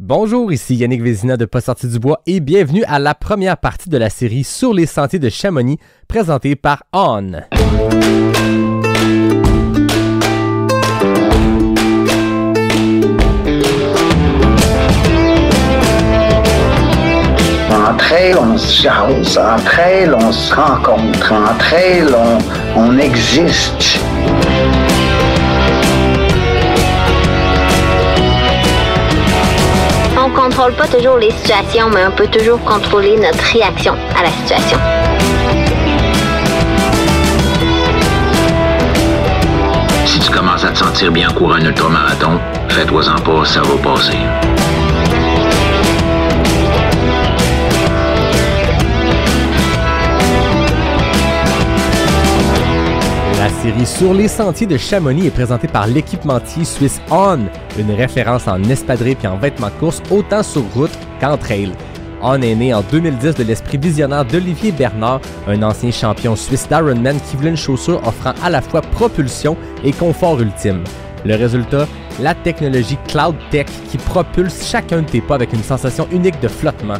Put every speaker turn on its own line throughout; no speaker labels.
Bonjour, ici Yannick Vézina de Pas sorti du bois et bienvenue à la première partie de la série Sur les sentiers de Chamonix, présentée par On.
Entre elles, on se jase. Entre elles, on se rencontre. Entre elles, on existe.
On contrôle pas toujours les situations, mais on peut toujours contrôler notre réaction à la situation.
Si tu commences à te sentir bien en courant un ultramarathon, fais-toi-en pas, ça va passer.
La série Sur les sentiers de Chamonix est présentée par l'équipementier suisse On, une référence en espadrilles et en vêtements de course autant sur route qu'en trail. On est né en 2010 de l'esprit visionnaire d'Olivier Bernard, un ancien champion suisse d'Ironman qui voulait une chaussure offrant à la fois propulsion et confort ultime. Le résultat, la technologie Cloud Tech qui propulse chacun de tes pas avec une sensation unique de flottement.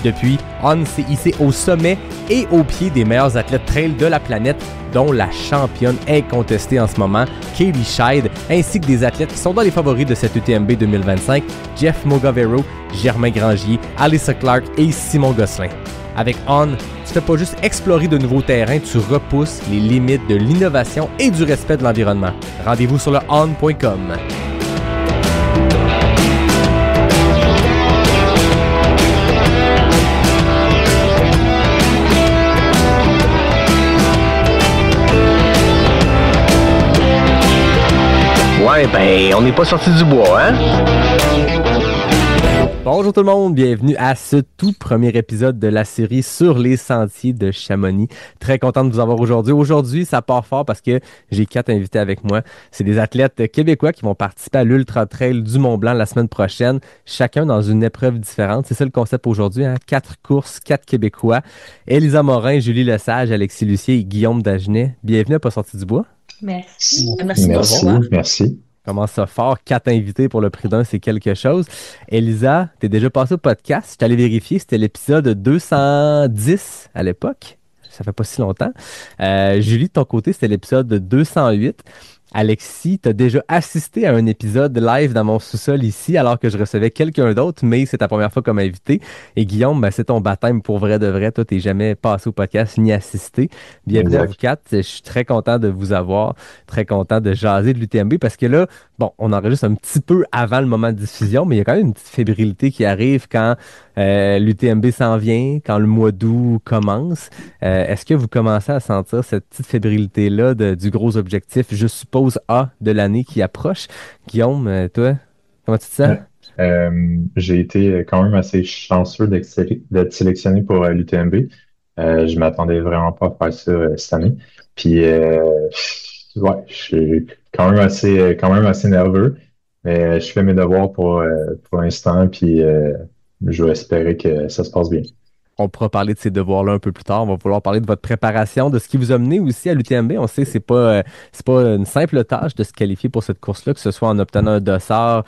Depuis, On s'est hissé au sommet et au pied des meilleurs athlètes trail de la planète, dont la championne incontestée en ce moment, Katie Schide, ainsi que des athlètes qui sont dans les favoris de cette UTMB 2025, Jeff Mogavero, Germain Grangier, Alyssa Clark et Simon Gosselin. Avec On, tu fais pas juste explorer de nouveaux terrains, tu repousses les limites de l'innovation et du respect de l'environnement. Rendez-vous sur le on.com.
Ouais, ben, on n'est pas sorti du bois, hein?
Bonjour tout le monde, bienvenue à ce tout premier épisode de la série Sur les sentiers de Chamonix. Très content de vous avoir aujourd'hui. Aujourd'hui, ça part fort parce que j'ai 4 invités avec moi. C'est des athlètes québécois qui vont participer à l'Ultra Trail du Mont-Blanc la semaine prochaine, chacun dans une épreuve différente. C'est ça le concept aujourd'hui, hein? 4 courses, 4 Québécois. Élisa Morin, Julie Lesage, Alexis Lucier et Guillaume Dagenet. Bienvenue à Pas sorti du bois.
Merci.
Merci.
Comment ça fort? 4 invités pour le prix d'un, c'est quelque chose. Elisa, t'es déjà passé au podcast. Je suis allé vérifier, c'était l'épisode 210 à l'époque. Ça fait pas si longtemps. Julie, de ton côté, c'était l'épisode 208. Alexis, t'as déjà assisté à un épisode live dans mon sous-sol ici, alors que je recevais quelqu'un d'autre, mais c'est ta première fois comme invité. Et Guillaume, ben, c'est ton baptême pour vrai de vrai. Toi, t'es jamais passé au podcast ni assisté. Bienvenue à vous 4. Je suis très content de vous avoir, très content de jaser de l'UTMB parce que là, bon, on enregistre un petit peu avant le moment de diffusion, mais il y a quand même une petite fébrilité qui arrive quand l'UTMB s'en vient, quand le mois d'août commence. Est-ce que vous commencez à sentir cette petite fébrilité-là du gros objectif, je suppose, A de l'année qui approche? Guillaume, toi, comment tu te sens?
J'ai été quand même assez chanceux d'être sélectionné pour l'UTMB. Je m'attendais vraiment pas à faire ça cette année. Puis, ouais, je suis quand même assez nerveux, mais je fais mes devoirs pour l'instant, puis je vais espérer que ça se passe bien.
On pourra parler de ces devoirs-là un peu plus tard. On va vouloir parler de votre préparation, de ce qui vous a mené aussi à l'UTMB. On sait que c'est pas une simple tâche de se qualifier pour cette course-là, que ce soit en obtenant un dossard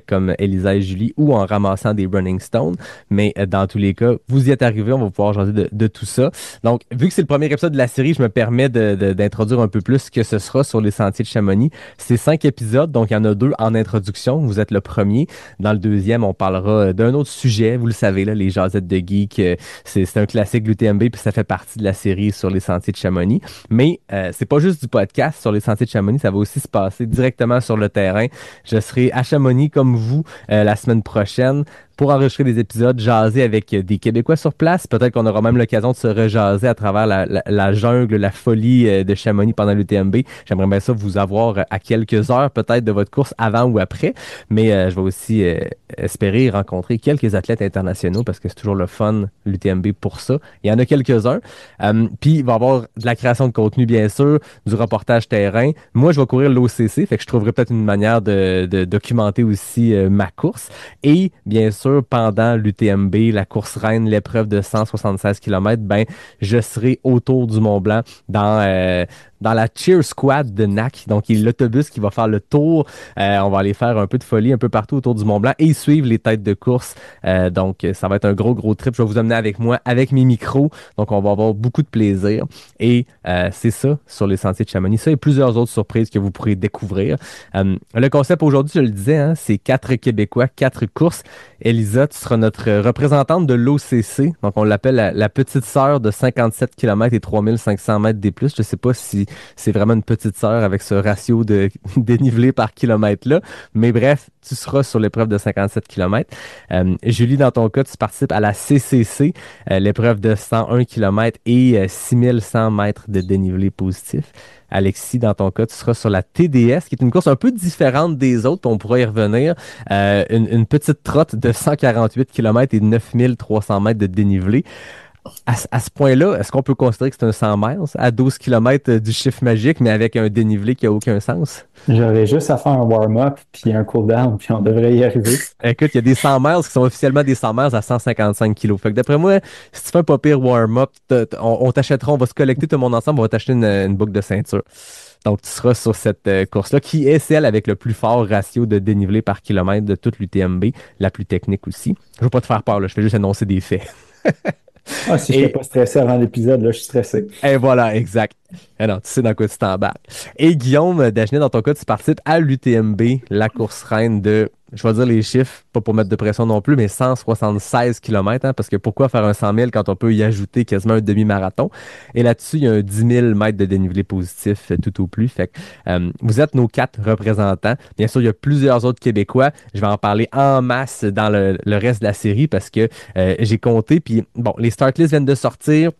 comme Elisa et Julie ou en ramassant des Running Stones. Mais dans tous les cas, vous y êtes arrivés. On va pouvoir jaser de tout ça. Donc, vu que c'est le premier épisode de la série, je me permets d'introduire un peu plus ce que ce sera sur les sentiers de Chamonix. C'est 5 épisodes, donc il y en a 2 en introduction. Vous êtes le premier. Dans le deuxième, on parlera d'un autre sujet. Vous le savez, là, les jasettes de geek. C'est un classique de l'UTMB, puis ça fait partie de la série Sur les sentiers de Chamonix. Mais c'est pas juste du podcast Sur les sentiers de Chamonix, ça va aussi se passer directement sur le terrain. Je serai à Chamonix comme vous la semaine prochaine pour enregistrer des épisodes, jaser avec des Québécois sur place. Peut-être qu'on aura même l'occasion de se rejaser à travers la jungle, la folie de Chamonix pendant l'UTMB. J'aimerais bien ça vous avoir à quelques heures peut-être de votre course avant ou après. Mais je vais aussi espérer rencontrer quelques athlètes internationaux parce que c'est toujours le fun, l'UTMB, pour ça. Il y en a quelques-uns. Puis il va y avoir de la création de contenu, bien sûr, du reportage terrain. Moi, je vais courir l'OCC, fait que je trouverai peut-être une manière de documenter aussi ma course. Et bien sûr, pendant l'UTMB, la course reine, l'épreuve de 176 km, ben, je serai autour du Mont-Blanc dans dans la Cheer Squad de NAC. Donc, il y a l'autobus qui va faire le tour. On va aller faire un peu de folie un peu partout autour du Mont-Blanc et suivre les têtes de course. Donc, ça va être un gros trip. Je vais vous emmener avec moi, avec mes micros. Donc, on va avoir beaucoup de plaisir. Et c'est ça sur les sentiers de Chamonix. Ça et plusieurs autres surprises que vous pourrez découvrir. Le concept aujourd'hui, je le disais, hein, c'est 4 Québécois, 4 courses. Elisa, tu seras notre représentante de l'OCC. Donc, on l'appelle la petite sœur de 57 km et 3500 mètres des plus. Je ne sais pas si c'est vraiment une petite sœur avec ce ratio de dénivelé par kilomètre-là. Mais bref, tu seras sur l'épreuve de 57 km. Julie, dans ton cas, tu participes à la CCC, l'épreuve de 101 km et 6100 mètres de dénivelé positif. Alexis, dans ton cas, tu seras sur la TDS, qui est une course un peu différente des autres, on pourra y revenir. Une petite trotte de 148 km et 9300 mètres de dénivelé. À ce point-là, est-ce qu'on peut considérer que c'est un 100 miles à 12 km du chiffre magique, mais avec un dénivelé qui n'a aucun sens?
J'aurais juste à faire un warm-up puis un cool-down, puis on devrait y arriver.
Écoute, il y a des 100 miles qui sont officiellement des 100 miles à 155 kilos. Fait que d'après moi, si tu fais un pas pire warm-up, on t'achètera, on va se collecter tout le monde ensemble, on va t'acheter une boucle de ceinture. Donc, tu seras sur cette course-là, qui est celle avec le plus fort ratio de dénivelé par kilomètre de toute l'UTMB, la plus technique aussi. Je ne veux pas te faire peur, là, je vais juste annoncer des faits.
Ah, si je n'étais pas stressé avant l'épisode, là, je suis stressé.
Et voilà, exact. Alors, tu sais dans quoi tu t'embarques. Et Guillaume Dagenet, dans ton cas, tu participes à l'UTMB, la course reine de, je vais dire les chiffres, pas pour mettre de pression non plus, mais 176 km, hein, parce que pourquoi faire un 100 000 quand on peut y ajouter quasiment un demi-marathon? Et là-dessus, il y a un 10 000 mètres de dénivelé positif tout au plus. Fait que, vous êtes nos 4 représentants. Bien sûr, il y a plusieurs autres Québécois. Je vais en parler en masse dans le reste de la série parce que j'ai compté. Puis, bon, les start lists viennent de sortir.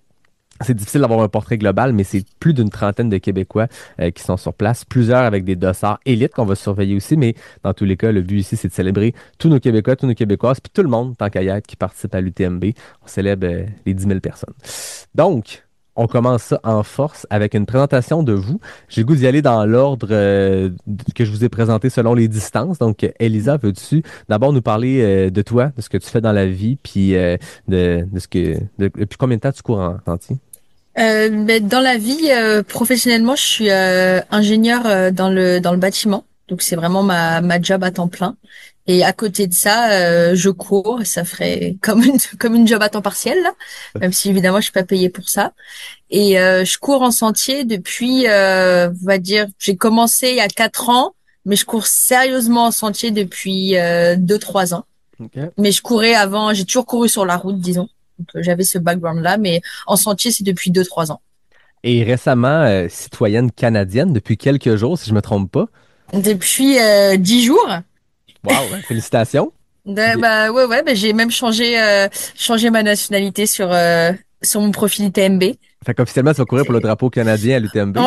C'est difficile d'avoir un portrait global, mais c'est plus d'une trentaine de Québécois qui sont sur place, plusieurs avec des dossards élites qu'on va surveiller aussi, mais dans tous les cas, le but ici, c'est de célébrer tous nos Québécois, tous nos Québécoises, puis tout le monde, tant qu'à y être, qui participe à l'UTMB. On célèbre les 10 000 personnes. Donc, on commence ça en force avec une présentation de vous. J'ai le goût d'y aller dans l'ordre que je vous ai présenté selon les distances. Donc, Elisa, veux-tu d'abord nous parler de toi, de ce que tu fais dans la vie, puis depuis combien de temps tu cours en entier?
Dans la vie, professionnellement, je suis ingénieure dans le bâtiment. Donc, c'est vraiment ma job à temps plein. Et à côté de ça, je cours. Ça ferait comme une job à temps partiel, là. Même si évidemment, je suis pas payée pour ça. Et je cours en sentier depuis, on va dire, j'ai commencé il y a 4 ans, mais je cours sérieusement en sentier depuis 2-3 ans. Okay. Mais je courais avant, j'ai toujours couru sur la route, disons. Donc, j'avais ce background-là, mais en sentier, c'est depuis 2-3 ans.
Et récemment, citoyenne canadienne, depuis quelques jours, si je me trompe pas.
Depuis 10 jours.
Wow, félicitations.
Ouais, j'ai même changé ma nationalité sur mon profil UTMB.
Fait qu'officiellement, tu vas courir pour le drapeau canadien à l'UTMB.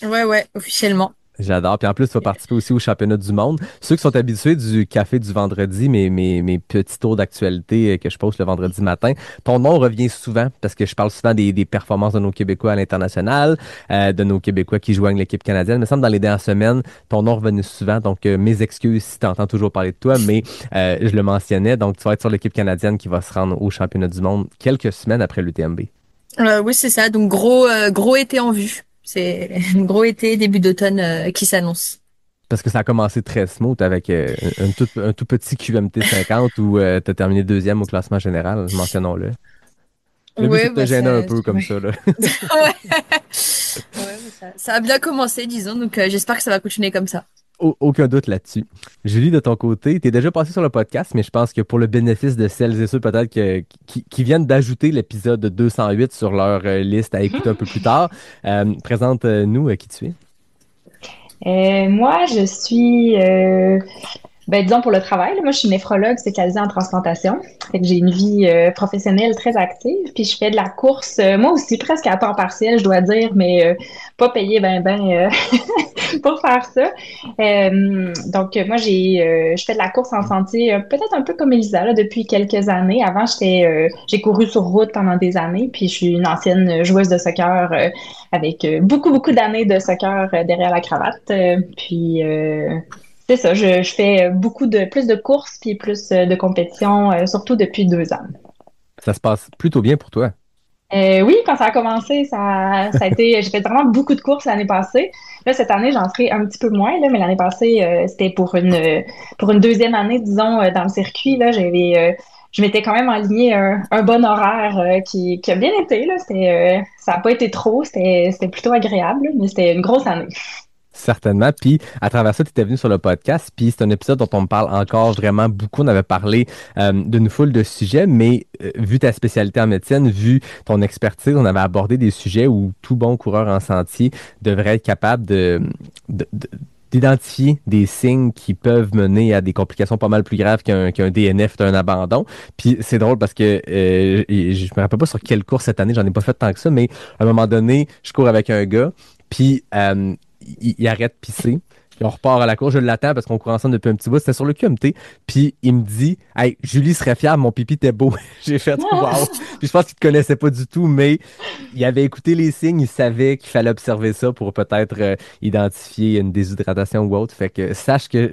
Ouais, officiellement.
J'adore. Puis en plus, tu vas participer aussi au championnat du monde. Ceux qui sont habitués du café du vendredi, mes petits tours d'actualité que je poste le vendredi matin, ton nom revient souvent parce que je parle souvent des performances de nos Québécois à l'international, de nos Québécois qui joignent l'équipe canadienne. Il me semble dans les dernières semaines, ton nom revenait souvent. Donc, mes excuses si tu entends toujours parler de toi, mais je le mentionnais. Donc, tu vas être sur l'équipe canadienne qui va se rendre au championnat du monde quelques semaines après l'UTMB.
Oui, c'est ça. Donc, gros été en vue. C'est un gros été, début d'automne qui s'annonce.
Parce que ça a commencé très smooth avec un tout petit QMT 50 où tu as terminé 2e au classement général, mentionnons-le. Le but, c'est de te gêner un peu comme ça. Là.
Ça a bien commencé, disons, donc j'espère que ça va continuer comme ça.
Aucun doute là-dessus. Julie, de ton côté, tu es déjà passée sur le podcast, mais je pense que pour le bénéfice de celles et ceux peut-être qui viennent d'ajouter l'épisode 208 sur leur liste à écouter un peu plus tard, présente-nous qui tu es.
Moi, je suis, disons pour le travail, là, moi je suis néphrologue spécialisée en transplantation. Fait que j'ai une vie professionnelle très active. Puis je fais de la course, moi aussi presque à temps partiel, je dois dire, mais pas payée pour faire ça. Donc moi je fais de la course en sentier, peut-être un peu comme Elisa là, depuis quelques années. Avant j'ai couru sur route pendant des années, puis je suis une ancienne joueuse de soccer avec beaucoup d'années de soccer derrière la cravate. C'est ça, je fais plus de courses puis plus de compétitions, surtout depuis 2 ans.
Ça se passe plutôt bien pour toi.
Oui, quand ça a commencé, ça a été, j'ai fait vraiment beaucoup de courses l'année passée. Là, cette année, j'en ferai un petit peu moins, là, mais l'année passée, c'était pour une deuxième année, disons, dans le circuit, là, je m'étais quand même aligné un bon horaire, qui a bien été, là. Ça a pas été trop, c'était plutôt agréable, là, mais c'était une grosse année.
Certainement. Puis, à travers ça, tu étais venu sur le podcast. Puis, c'est un épisode dont on me parle encore vraiment beaucoup. On avait parlé d'une foule de sujets, mais vu ta spécialité en médecine, vu ton expertise, on avait abordé des sujets où tout bon coureur en sentier devrait être capable de- de- d'identifier des signes qui peuvent mener à des complications pas mal plus graves qu'un DNF, d'un abandon. Puis c'est drôle parce que je me rappelle pas sur quelle course cette année, j'en ai pas fait tant que ça, mais à un moment donné, je cours avec un gars, puis il arrête de pisser. Puis on repart à la course, je l'attends parce qu'on court ensemble depuis un petit bout. C'était sur le QMT. Puis il me dit, hey, Julie serait fière, mon pipi était beau. J'ai fait, wow. Puis je pense qu'il te connaissait pas du tout, mais il avait écouté les signes, il savait qu'il fallait observer ça pour peut-être identifier une déshydratation ou autre. Fait que sache que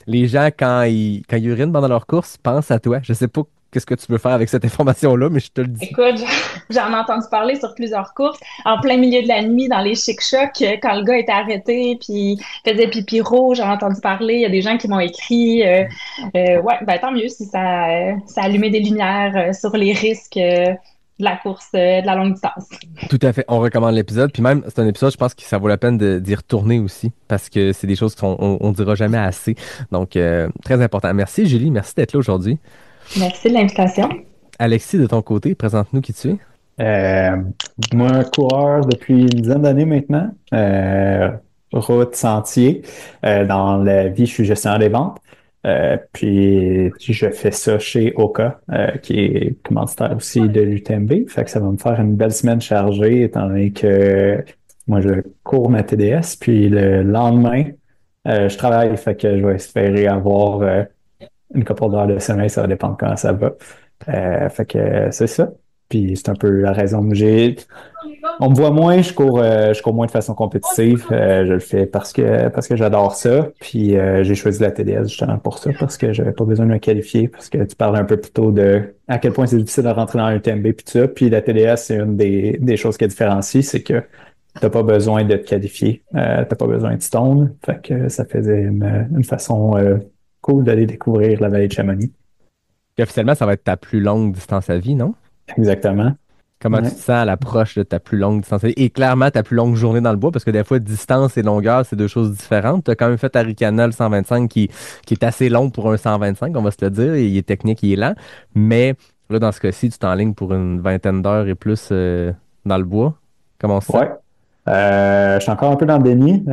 les gens, quand ils urinent pendant leur course, pensent à toi. Je sais pas qu'est-ce que tu veux faire avec cette information-là, mais je te le dis.
Écoute, j'en ai entendu parler sur plusieurs courses, en plein milieu de la nuit, dans les chic-chocs, quand le gars était arrêté, puis faisait pipi rouge, j'en ai entendu parler. Il y a des gens qui m'ont écrit. Ouais, ben tant mieux si ça allumait des lumières sur les risques de la course de la longue distance.
Tout à fait. On recommande l'épisode. Puis même, c'est un épisode, je pense que ça vaut la peine d'y retourner aussi parce que c'est des choses qu'on dira jamais assez. Donc, très important. Merci, Julie. Merci d'être là aujourd'hui.
Merci de l'invitation.
Alexis, de ton côté, présente-nous qui tu es.
Euh, Moi, coureur depuis une dizaine d'années maintenant, route, sentier. Dans la vie, je suis gestionnaire des ventes. Puis je fais ça chez Oka, qui est commanditaire aussi de l'UTMB. Fait que ça va me faire une belle semaine chargée, étant donné que moi, je cours ma TDS. Puis le lendemain, je travaille. Fait que je vais espérer avoir une couple d'heures de sommeil. Ça va dépendre comment ça va. Fait que c'est ça. Puis c'est un peu la raison que j'ai. On me voit moins, je cours moins de façon compétitive. Je le fais parce que j'adore ça. Puis j'ai choisi la TDS justement pour ça, parce que j'avais pas besoin de me qualifier, parce que tu parlais un peu plus tôt de à quel point c'est difficile de rentrer dans l'UTMB puis tout ça. Puis la TDS, c'est une des choses qui différencie, c'est que t'as pas besoin de te qualifier. T'as pas besoin de stone. Fait que ça faisait une façon cool d'aller découvrir la vallée de Chamonix.
Puis officiellement, ça va être ta plus longue distance à vie, non?
Exactement.
Comment tu
Ouais.
te sens à l'approche de ta plus longue distance à vie? Et clairement, ta plus longue journée dans le bois, parce que des fois, distance et longueur, c'est deux choses différentes. Tu as quand même fait Arikana le 125 qui est assez long pour un 125, on va se le dire. Il est technique, il est lent. Mais là, dans ce cas-ci, tu t'enlignes pour une vingtaine d'heures et plus dans le bois. Comment on se sent?
Ouais. Je suis encore un peu dans le déni.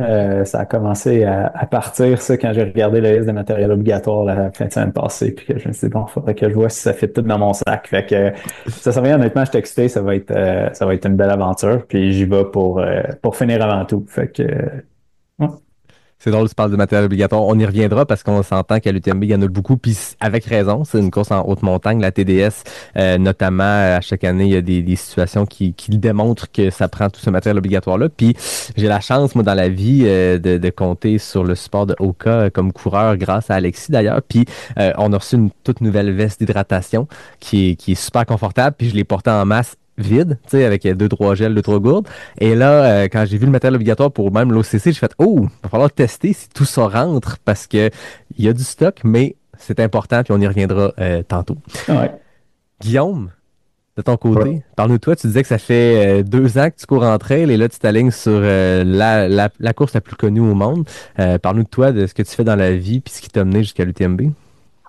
Ça a commencé à partir, ça, quand j'ai regardé la liste de matériel obligatoire la fin de semaine passée, puis que je me suis dit, bon, il faudrait que je vois si ça fait tout dans mon sac. Fait que ça sert à rien, honnêtement, je suis excité, ça va être une belle aventure, puis j'y vais pour finir avant tout. Fait que, ouais.
C'est drôle, tu parles de matériel obligatoire. On y reviendra parce qu'on s'entend qu'à l'UTMB, il y en a beaucoup. Puis avec raison, c'est une course en haute montagne. La TDS, notamment, à chaque année, il y a des situations qui démontrent que ça prend tout ce matériel obligatoire-là. Puis j'ai la chance, moi, dans la vie, de compter sur le support de Oka comme coureur grâce à Alexis, d'ailleurs. Puis on a reçu une toute nouvelle veste d'hydratation qui est super confortable. Puis je l'ai portée en masse vide, tu sais, avec deux, trois gels, deux, trois gourdes. Et là, quand j'ai vu le matériel obligatoire pour même l'OCC, j'ai fait, oh, il va falloir tester si tout ça rentre parce que il y a du stock, mais c'est important, puis on y reviendra tantôt.
Ouais.
Guillaume, de ton
Ouais.
côté, parle-nous de toi. Tu disais que ça fait 2 ans que tu cours en trail et là, tu t'alignes sur la course la plus connue au monde. Parle-nous de toi, de ce que tu fais dans la vie puis ce qui t'a mené jusqu'à l'UTMB.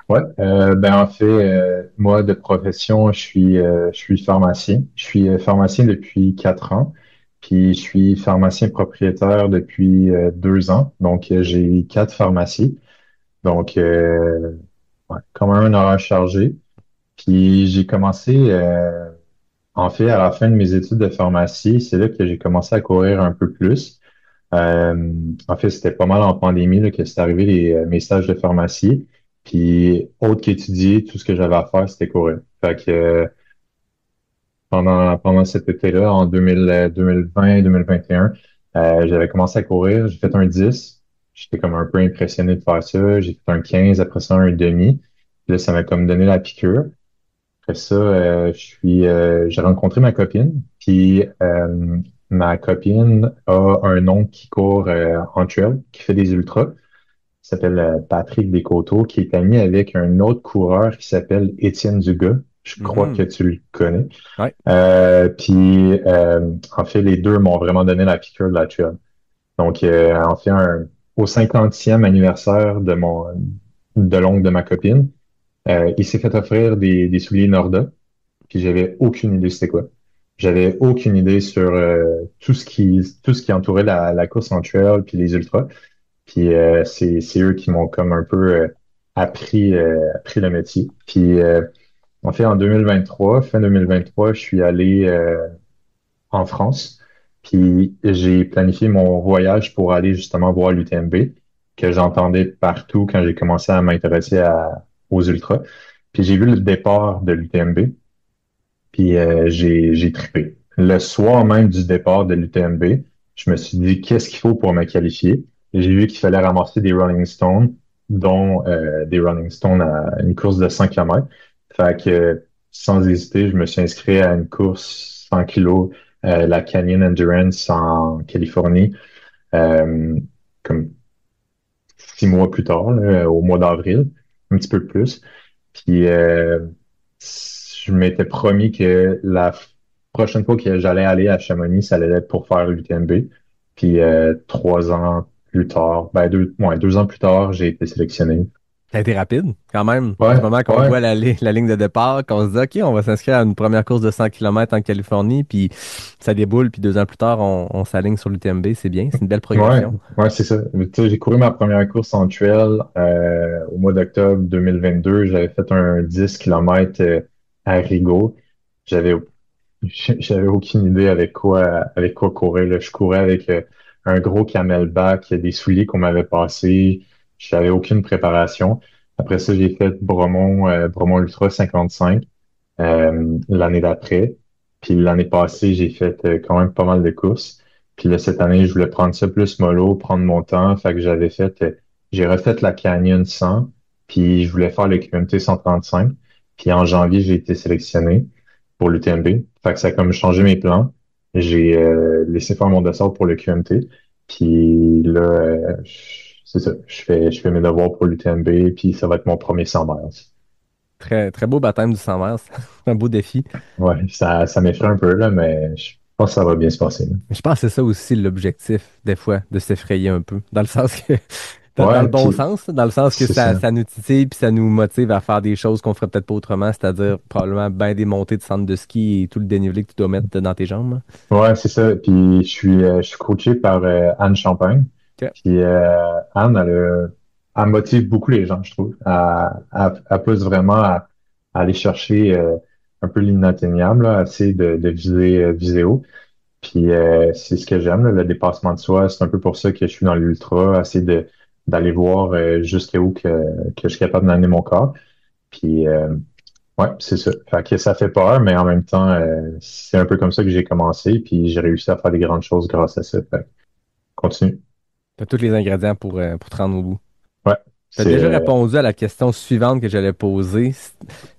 Ouais, ben en fait, moi de profession, je suis pharmacien. Je suis pharmacien depuis 4 ans, puis je suis pharmacien propriétaire depuis 2 ans. Donc j'ai 4 pharmacies, donc ouais, quand même un horaire chargé. Puis j'ai commencé, en fait, à la fin de mes études de pharmacie, c'est là que j'ai commencé à courir un peu plus. En fait, c'était pas mal en pandémie là, que c'est arrivé mes stages de pharmacie. Puis, autre qu'étudier, tout ce que j'avais à faire, c'était courir. Fait que pendant cet été-là, en 2020-2021, j'avais commencé à courir. J'ai fait un 10. J'étais comme un peu impressionné de faire ça. J'ai fait un 15, après ça un demi. Puis là, ça m'a comme donné la piqûre. Après ça, j'ai rencontré ma copine, puis ma copine a un oncle qui court en trail, qui fait des ultras. Il s'appelle Patrick Descoteaux, qui est ami avec un autre coureur qui s'appelle Étienne Dugas. Je crois que tu le connais.
Ouais.
En fait, les deux m'ont vraiment donné la piqûre de la trail. Donc, en fait, au 50e anniversaire de l'oncle de ma copine, il s'est fait offrir des souliers Norda, puis j'avais aucune idée c'était quoi. J'avais aucune idée sur tout ce qui entourait la course en trail puis les ultras. Puis c'est eux qui m'ont comme un peu appris le métier. Puis en fait, fin 2023, je suis allé en France. Puis j'ai planifié mon voyage pour aller justement voir l'UTMB, que j'entendais partout quand j'ai commencé à m'intéresser aux ultras. Puis j'ai vu le départ de l'UTMB, puis j'ai trippé. Le soir même du départ de l'UTMB, je me suis dit, qu'est-ce qu'il faut pour me qualifier? Et j'ai vu qu'il fallait ramasser des Rolling Stones, dont des Rolling Stones à une course de 100 km. Fait que, sans hésiter, je me suis inscrit à une course 100 kilos, la Canyon Endurance en Californie, euh, comme 6 mois plus tard, là, au mois d'avril, un petit peu plus. Puis je m'étais promis que la prochaine fois que j'allais aller à Chamonix, ça allait être pour faire l'UTMB. Puis 3 ans plus tard, 2 ans plus tard, j'ai été sélectionné.
Ça a été rapide, quand même.
Ouais,
Du moment qu'on
ouais.
voit la ligne de départ, qu'on se dit, OK, on va s'inscrire à une première course de 100 km en Californie, puis ça déboule, puis 2 ans plus tard, on s'aligne sur l'UTMB. C'est bien, c'est une belle
Ouais,
progression.
ouais, c'est ça. Tu sais, j'ai couru ma première course en trail au mois d'octobre 2022. J'avais fait un 10 km à Rigaud. J'avais j'avais aucune idée avec quoi courir, là. Je courais avec un gros camelback, des souliers qu'on m'avait passés. J'avais aucune préparation. Après ça, j'ai fait Bromont Ultra 55 l'année d'après. Puis l'année passée, j'ai fait quand même pas mal de courses. Puis là, cette année, je voulais prendre ça plus mollo, prendre mon temps. Fait que j'ai refait la Canyon 100, puis je voulais faire le QMT 135. Puis en janvier, j'ai été sélectionné pour l'UTMB. Fait que ça a comme changé mes plans. J'ai laissé faire mon dossard pour le QMT. Puis là, c'est ça. Je fais mes devoirs pour l'UTMB, puis ça va être mon premier 100 miles.
Très, très beau baptême du 100 mètres. C'est un beau défi.
Ouais, ça m'effraie un peu, là, mais je pense que ça va bien se passer, là.
Je pense que c'est ça aussi l'objectif, des fois, de s'effrayer un peu. Dans le sens que, dans le
Ouais,
bon
puis
sens, dans le sens que
c'est
ça,
ça.
ça nous titille puis ça nous motive à faire des choses qu'on ferait peut-être pas autrement, c'est-à-dire probablement bien des montées de centre de ski et tout le dénivelé que tu dois mettre dans tes jambes, hein.
Ouais, c'est ça. Puis je suis coaché par Anne Champagne.
Ok.
Puis Anne, elle motive beaucoup les gens, je trouve. Elle pousse vraiment à aller chercher un peu l'inatteignable, là, essayer de viser haut. Puis c'est ce que j'aime, là, le dépassement de soi. C'est un peu pour ça que je suis dans l'ultra, essayer d'aller voir jusqu'à où que je suis capable d'amener mon corps. Puis ouais, c'est ça. Fait que ça fait peur, mais en même temps, c'est un peu comme ça que j'ai commencé, puis j'ai réussi à faire des grandes choses grâce à ça. Fait que continue.
Tu as tous les ingrédients pour te rendre au bout.
Ouais,
Tu as
c'est
déjà répondu à la question suivante que j'allais poser,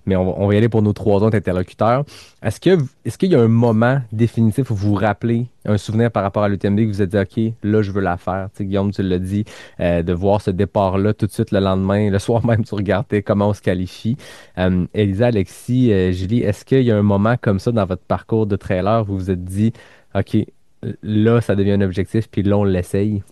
mais on va y aller pour nos trois autres interlocuteurs. Est-ce qu'il y a un moment définitif où vous vous rappelez un souvenir par rapport à l'UTMB que vous vous êtes dit, OK, là, je veux la faire. Tu sais, Guillaume, tu l'as dit, de voir ce départ-là tout de suite le lendemain, le soir même, tu regardais comment on se qualifie. Elisa, Alexis, Julie, est-ce qu'il y a un moment comme ça dans votre parcours de trailer où vous vous êtes dit, OK, là, ça devient un objectif, puis là, on l'essaye?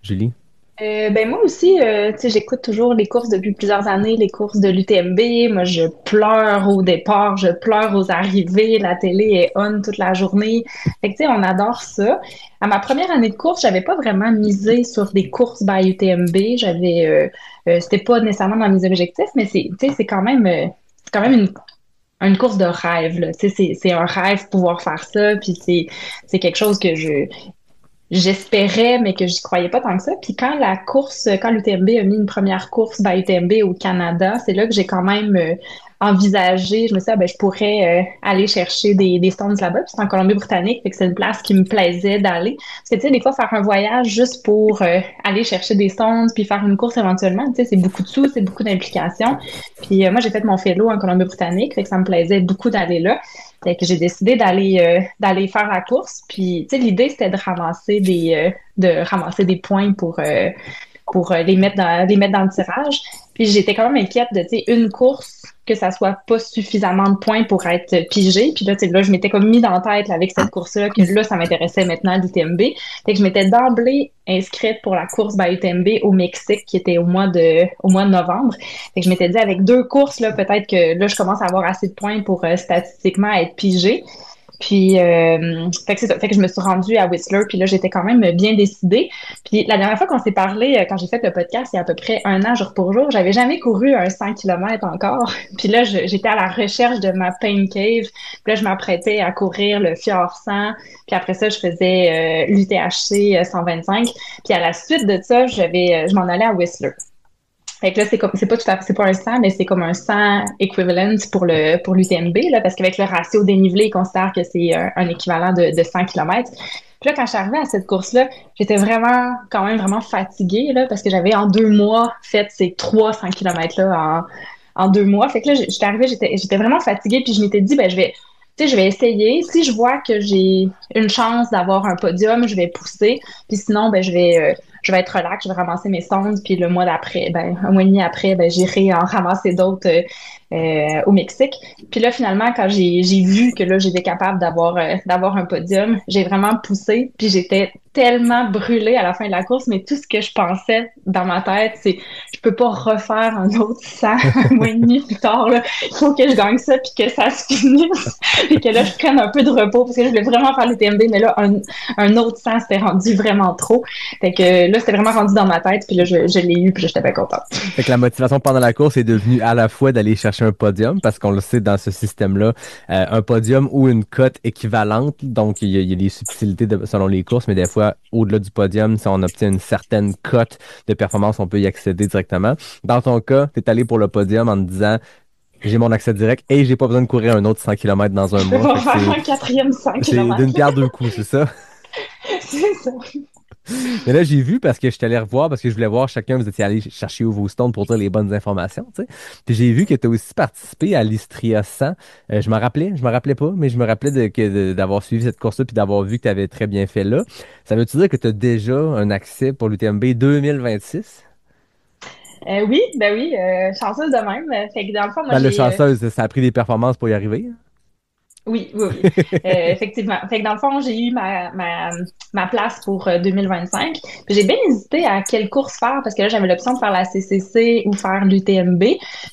Julie?
Ben moi aussi, tu sais, j'écoute toujours les courses depuis plusieurs années, les courses de l'UTMB. Moi, je pleure au départ, je pleure aux arrivées. La télé est on toute la journée. Fait que, tu sais, on adore ça. À ma première année de course, j'avais pas vraiment misé sur des courses by UTMB. C'était pas nécessairement dans mes objectifs, mais tu sais, c'est quand même une course de rêve, là. Tu sais, c'est un rêve pouvoir faire ça, puis c'est quelque chose que j'espérais, mais que j'y croyais pas tant que ça. Puis quand l'UTMB a mis une première course by UTMB au Canada, c'est là que j'ai quand même envisagé, je me suis dit, ah, ben, je pourrais aller chercher des Stones là-bas. Puis c'est en Colombie-Britannique, fait que c'est une place qui me plaisait d'aller. Parce que, tu sais, des fois, faire un voyage juste pour aller chercher des Stones, puis faire une course éventuellement, tu sais, c'est beaucoup de sous, c'est beaucoup d'implications. Puis moi, j'ai fait mon fellow en Colombie-Britannique, fait que ça me plaisait beaucoup d'aller là. Fait que j'ai décidé d'aller faire la course. Puis, tu sais, l'idée, c'était de ramasser des points pour les mettre dans le tirage. Puis j'étais quand même inquiète de, tu sais, une course, que ça soit pas suffisamment de points pour être pigé. Puis là, tu sais, là, je m'étais comme mis dans la tête là, avec cette course-là, que là, ça m'intéressait maintenant l'UTMB. Fait que je m'étais d'emblée inscrite pour la course by UTMB au Mexique, qui était au mois de novembre. Fait que je m'étais dit, avec 2 courses, là, peut-être que là, je commence à avoir assez de points pour statistiquement être pigé. Puis, fait que c'est ça. Fait que je me suis rendue à Whistler, puis là, j'étais quand même bien décidée. Puis la dernière fois qu'on s'est parlé, quand j'ai fait le podcast, il y a à peu près 1 an, jour pour jour, j'avais jamais couru un 100 km encore. Puis là, j'étais à la recherche de ma Pain Cave. Puis là, je m'apprêtais à courir le Fjord 100. Puis après ça, je faisais l'UTHC 125. Puis à la suite de ça, je m'en allais à Whistler. Fait que là, c'est pas un 100, mais c'est comme un 100 equivalent pour l'UTMB, là, parce qu'avec le ratio dénivelé, ils considèrent que c'est un équivalent de 100 km. Puis là, quand je suis arrivée à cette course-là, j'étais quand même vraiment fatiguée, là, parce que j'avais en 2 mois fait ces 300 km-là en 2 mois. Fait que là, j'étais arrivée, j'étais vraiment fatiguée, puis je m'étais dit, ben, je vais essayer. Si je vois que j'ai une chance d'avoir un podium, je vais pousser. Puis sinon, ben, je vais être relax, je vais ramasser mes sondes. Puis le mois d'après, ben, un mois et demi après, ben, j'irai en ramasser d'autres au Mexique. Puis là, finalement, quand j'ai vu que là, j'étais capable d'avoir un podium, j'ai vraiment poussé. Puis j'étais tellement brûlée à la fin de la course, mais tout ce que je pensais dans ma tête, c'est je peux pas refaire un autre 100 un mois et demi plus tard. Là. Il faut que je gagne ça puis que ça se finisse. Et que là, je prenne un peu de repos parce que là, je voulais vraiment faire les TMB, mais là, un autre 100, c'était rendu vraiment trop. Fait que là, c'était vraiment rendu dans ma tête, puis là, je l'ai eu, puis là, j'étais bien contente.
Fait que la motivation pendant la course est devenue à la fois d'aller chercher un podium, parce qu'on le sait dans ce système-là, un podium ou une cote équivalente. Donc, il y a des subtilités selon les courses, mais des fois, au-delà du podium, si on obtient une certaine cote de performance, on peut y accéder directement. Dans ton cas, tu es allé pour le podium en te disant j'ai mon accès direct et j'ai pas besoin de courir un autre 100 km dans un mois.
Je vais faire un quatrième 100 km.
C'est d'une pierre deux coups, c'est ça?
C'est ça.
Mais là, j'ai vu parce que je suis allé revoir, parce que je voulais voir chacun, vous étiez allé chercher où vos stones pour dire les bonnes informations, tu sais. Puis j'ai vu que tu as aussi participé à l'Istria 100. Je me rappelais pas, mais je me rappelais d'avoir suivi cette course-là puis d'avoir vu que tu avais très bien fait là. Ça veut-tu dire que tu as déjà un accès pour l'UTMB 2026?
Oui, ben oui, chanceuse de même. Fait que dans le fond, moi,
Ben, le chanceuse, ça a pris des performances pour y arriver.
Oui, oui, oui. Effectivement. Fait que dans le fond, j'ai eu ma place pour 2025. Puis j'ai bien hésité à quelle course faire parce que là, j'avais l'option de faire la CCC ou faire l'UTMB.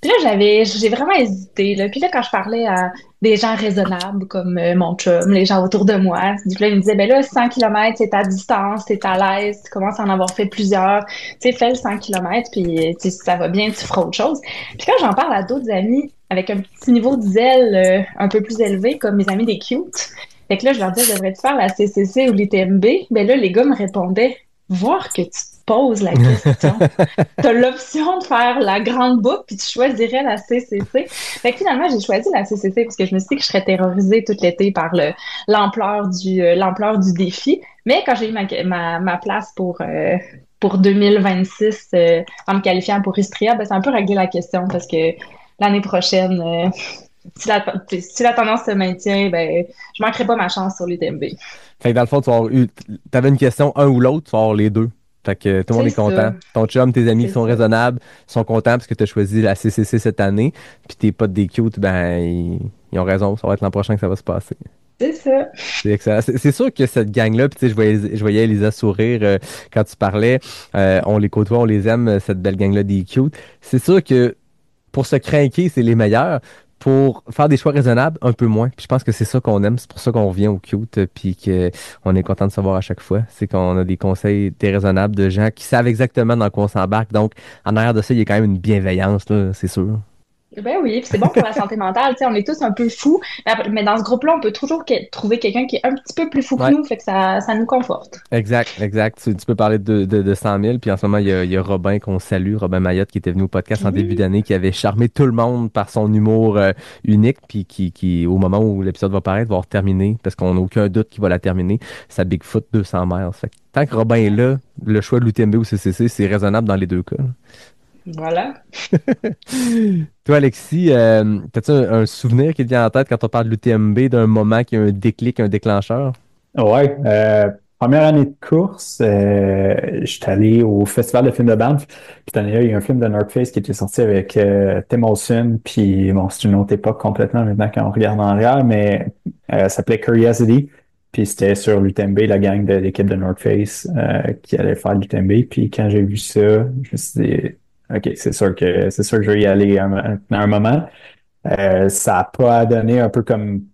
Puis là, j'ai vraiment hésité. Là. Puis là, quand je parlais à des gens raisonnables comme mon chum, les gens autour de moi, du coup, là, ils me disaient, ben là, 100 km, c'est à distance, t'es à l'aise, tu commences à en avoir fait plusieurs. Tu sais, fais le 100 km, puis si ça va bien, tu feras autre chose. Puis quand j'en parle à d'autres amis, avec un petit niveau de zèle un peu plus élevé, comme mes amis des cute. Fait que là, je leur disais, devrais-tu faire la CCC ou l'ITMB? Ben là, les gars me répondaient, voir que tu te poses la question. T'as l'option de faire la grande boucle, puis tu choisirais la CCC. Fait que finalement, j'ai choisi la CCC parce que je me suis dit que je serais terrorisée tout l'été par l'ampleur du défi. Mais quand j'ai eu ma place pour 2026 en me qualifiant pour Istria, ben, ça a un peu réglé la question parce que l'année prochaine, si la tendance se maintient, ben, je manquerai pas ma chance sur l'UTMB.
Fait que dans le fond, t'avais une question, un ou l'autre, tu vas avoir les deux. Fait que tout le monde est content. Ton chum, tes amis qui sont raisonnables sont contents parce que tu as choisi la CCC cette année. Puis tes potes des cute, ben, ils ont raison. Ça va être l'an prochain que ça va se passer.
C'est ça.
C'est excellent. C'est sûr que cette gang-là, puis tu sais, je voyais Elisa sourire quand tu parlais. On les côtoie, on les aime, cette belle gang-là des cute. C'est sûr que pour se craquer, c'est les meilleurs. Pour faire des choix raisonnables, un peu moins. Puis je pense que c'est ça qu'on aime. C'est pour ça qu'on revient au cute. Puis qu'on est content de savoir à chaque fois. C'est qu'on a des conseils déraisonnables de gens qui savent exactement dans quoi on s'embarque. Donc, en arrière de ça, il y a quand même une bienveillance, là, c'est sûr.
Ben oui, puis c'est bon pour la santé mentale, tu sais, on est tous un peu fous, mais dans ce groupe-là, on peut toujours trouver quelqu'un qui est un petit peu plus fou que
Ouais.
nous, fait que ça nous conforte.
Exact, exact. Tu peux parler de 100 000, puis en ce moment, il y a Robin qu'on salue, Robin Mayotte, qui était venu au podcast en début
Oui.
d'année, qui avait charmé tout le monde par son humour unique, puis qui, au moment où l'épisode va paraître, va avoir terminé, parce qu'on n'a aucun doute qu'il va la terminer, sa Bigfoot 200 miles. Fait que tant que Robin est là, le choix de l'UTMB ou CCC, c'est raisonnable dans les deux cas.
Voilà.
Toi, Alexis, as-tu un souvenir qui te vient en tête quand on parle de l'UTMB, d'un moment qui a un déclic, un déclencheur?
Ouais, première année de course, j'étais allé au Festival de films de Banff. Puis cette année-là, il y a un film de North Face qui était sorti avec Tim Olson. Puis bon, c'est une autre époque complètement maintenant quand on regarde en arrière, mais ça s'appelait Curiosity. Puis c'était sur l'UTMB, la gang de l'équipe de North Face qui allait faire l'UTMB. Puis quand j'ai vu ça, je me suis dit, OK, c'est sûr que je vais y aller à un moment. Ça n'a pas donné un peu comme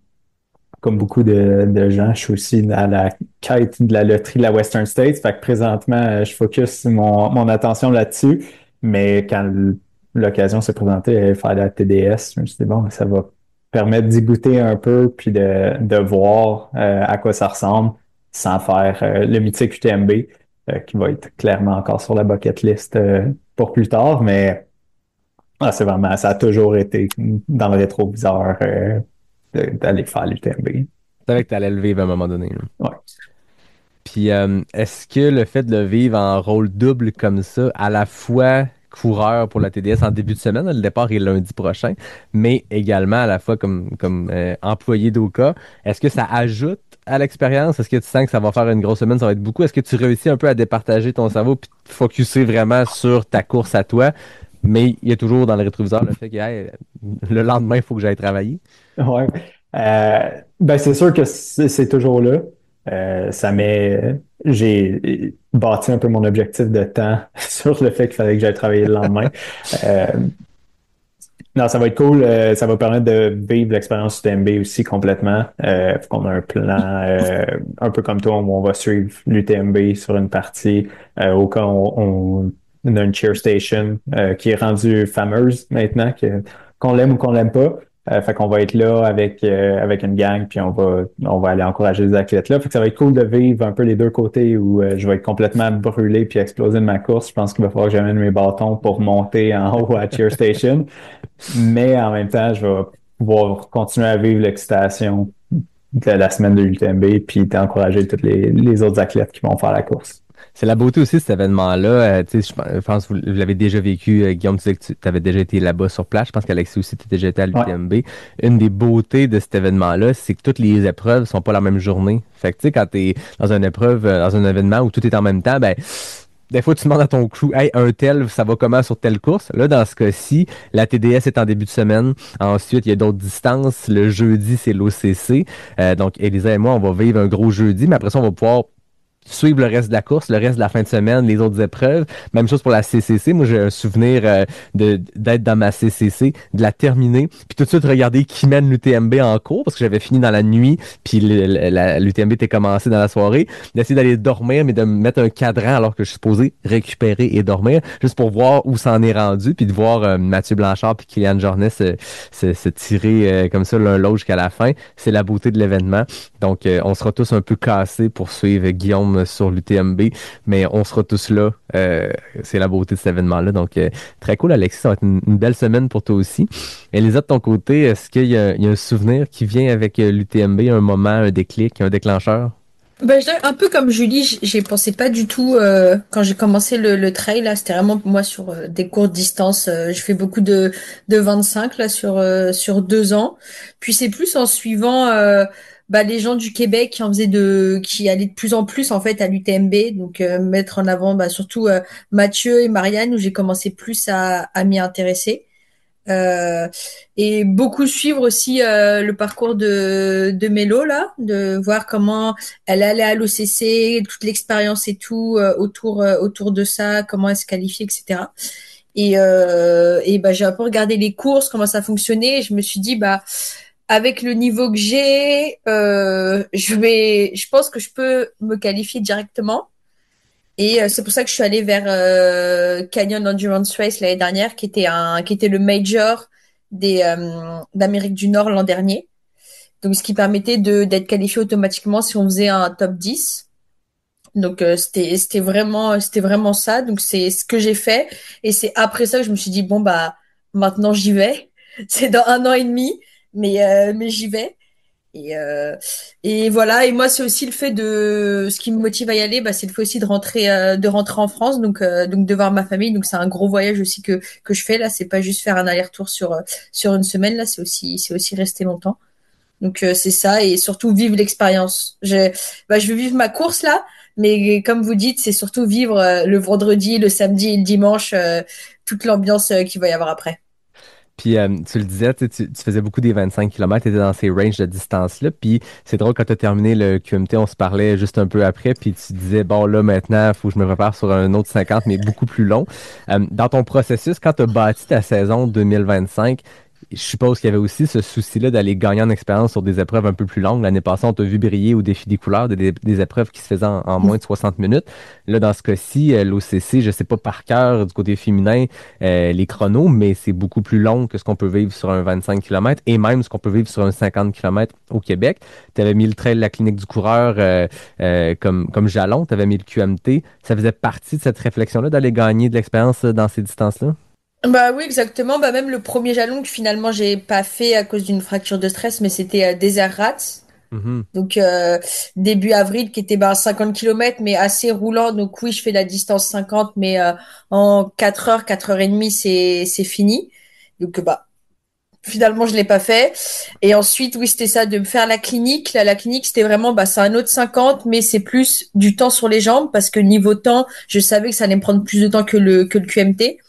beaucoup de gens, je suis aussi à la quête de la loterie de la Western States. Fait que présentement, je focus mon attention là-dessus. Mais quand l'occasion s'est présentée à faire la TDS, je me suis dit, bon, ça va permettre d'y goûter un peu, puis de voir à quoi ça ressemble sans faire le mythique UTMB, qui va être clairement encore sur la bucket list pour plus tard. Mais c'est vraiment, ça a toujours été dans le rétroviseur d'aller faire l'UTMB.
Tu savais que tu allais le vivre à un moment donné, là.
Ouais.
Puis, est-ce que le fait de le vivre en rôle double comme ça, à la fois coureur pour la TDS en début de semaine, le départ est lundi prochain, mais également à la fois comme employé d'Oka, est-ce que ça ajoute à l'expérience? Est-ce que tu sens que ça va faire une grosse semaine, ça va être beaucoup? Est-ce que tu réussis un peu à départager ton cerveau puis te focusser vraiment sur ta course à toi? Mais il y a toujours dans le rétroviseur le fait que hey, le lendemain, il faut que j'aille travailler.
Ouais. Ben c'est sûr que c'est toujours là. J'ai bâti un peu mon objectif de temps sur le fait qu'il fallait que j'aille travailler le lendemain. Euh, non, ça va être cool. Ça va permettre de vivre l'expérience UTMB aussi complètement. Faut qu'on a un plan un peu comme toi, où on va suivre l'UTMB sur une partie. Au cas où on a une cheer station qui est rendue fameuse maintenant, qu'on l'aime ou qu'on l'aime pas. Fait qu'on va être là avec une gang, puis on va aller encourager les athlètes là. Fait que ça va être cool de vivre un peu les deux côtés où je vais être complètement brûlé puis exploser de ma course. Je pense qu'il va falloir que j'amène mes bâtons pour monter en haut à cheer station. Mais en même temps, je vais pouvoir continuer à vivre l'excitation de la semaine de l'UTMB puis d'encourager tous les autres athlètes qui vont faire la course.
C'est la beauté aussi de cet événement-là. Tu sais, je pense que vous l'avez déjà vécu. Guillaume, tu disais que tu avais déjà été là-bas sur place. Je pense qu'Alexis aussi, tu as déjà été à
Ouais.
l'UTMB. Une des beautés de cet événement-là, c'est que toutes les épreuves sont pas la même journée. Fait que tu sais, quand tu es dans une épreuve, dans un événement où tout est en même temps, ben des fois, tu demandes à ton crew, hey, un tel, ça va comment sur telle course? Là, dans ce cas-ci, la TDS est en début de semaine. Ensuite, il y a d'autres distances. Le jeudi, c'est l'OCC. Donc, Elisa et moi, on va vivre un gros jeudi, mais après ça, on va pouvoir suivre le reste de la course, le reste de la fin de semaine, les autres épreuves. Même chose pour la CCC. Moi, j'ai un souvenir d'être dans ma CCC, de la terminer, puis tout de suite regarder qui mène l'UTMB en cours, parce que j'avais fini dans la nuit, puis l'UTMB était commencé dans la soirée, d'essayer d'aller dormir, mais de me mettre un cadran alors que je suis supposé récupérer et dormir, juste pour voir où ça en est rendu, puis de voir Mathieu Blanchard puis Kylian Jornet se tirer comme ça l'un l'autre jusqu'à la fin. C'est la beauté de l'événement. Donc, on sera tous un peu cassés pour suivre Guillaume sur l'UTMB, mais on sera tous là. C'est la beauté de cet événement-là. Donc, très cool, Alexis. Ça va être une belle semaine pour toi aussi. Elisa, de ton côté, est-ce qu'il y a un souvenir qui vient avec l'UTMB, un moment, un déclic, un déclencheur?
Ben, je dirais un peu comme Julie, j'y pensais pas du tout quand j'ai commencé le trail là, c'était vraiment moi sur des courtes distances. Je fais beaucoup de 25 là sur 2 ans. Puis c'est plus en suivant les gens du Québec qui allaient de plus en plus en fait à l'UTMB, donc mettre en avant surtout Mathieu et Marianne où j'ai commencé plus à m'y intéresser. Euh, et beaucoup suivre aussi le parcours de Mélo là, de voir comment elle allait à l'OCC, toute l'expérience et tout autour de ça, comment elle se qualifiait, etc. Et j'ai un peu regardé les courses, comment ça fonctionnait. Et je me suis dit avec le niveau que j'ai, je pense que je peux me qualifier directement. Et c'est pour ça que je suis allée vers Canyon Endurance Race l'année dernière, qui était le major d'Amérique du Nord l'an dernier. Donc, ce qui permettait d'être qualifié automatiquement si on faisait un top 10. Donc, c'était vraiment ça. Donc, c'est ce que j'ai fait. Et c'est après ça que je me suis dit, bon, bah, maintenant, j'y vais. C'est dans 1 an et demi, mais j'y vais. Et voilà. Et moi, c'est aussi le fait ce qui me motive à y aller, bah, c'est le fait aussi de rentrer en France, donc de voir ma famille. Donc, c'est un gros voyage aussi que je fais là. C'est pas juste faire un aller-retour sur une semaine là. C'est aussi rester longtemps. Donc, c'est ça. Et surtout vivre l'expérience. Je vais vivre ma course là. Mais comme vous dites, c'est surtout vivre le vendredi, le samedi et le dimanche, toute l'ambiance qu'il va y avoir après.
Puis tu le disais, tu faisais beaucoup des 25 km, tu étais dans ces ranges de distance-là. Puis c'est drôle, quand tu as terminé le QMT, on se parlait juste un peu après, puis tu disais, bon là maintenant, il faut que je me prépare sur un autre 50, mais beaucoup plus long. Dans ton processus, quand tu as bâti ta saison 2025, je suppose qu'il y avait aussi ce souci-là d'aller gagner en expérience sur des épreuves un peu plus longues. L'année passée, on t'a vu briller au défi des couleurs, des épreuves qui se faisaient en moins de 60 minutes. Là, dans ce cas-ci, l'OCC, je sais pas par cœur du côté féminin les chronos, mais c'est beaucoup plus long que ce qu'on peut vivre sur un 25 km et même ce qu'on peut vivre sur un 50 km au Québec. Tu avais mis le trail de la clinique du coureur comme jalon, tu avais mis le QMT. Ça faisait partie de cette réflexion-là d'aller gagner de l'expérience dans ces distances-là?
Bah oui, exactement. Bah même le premier jalon que finalement j'ai pas fait à cause d'une fracture de stress, mais c'était Desert Rats.
Mhm.
Donc début avril qui était 50 km mais assez roulant. Donc oui, je fais la distance 50 mais en 4 heures, 4 heures et demie c'est fini. Donc bah finalement je l'ai pas fait. Et ensuite oui, c'était ça de me faire la clinique. La clinique c'était vraiment c'est un autre 50 mais c'est plus du temps sur les jambes parce que niveau temps, je savais que ça allait me prendre plus de temps que le QMT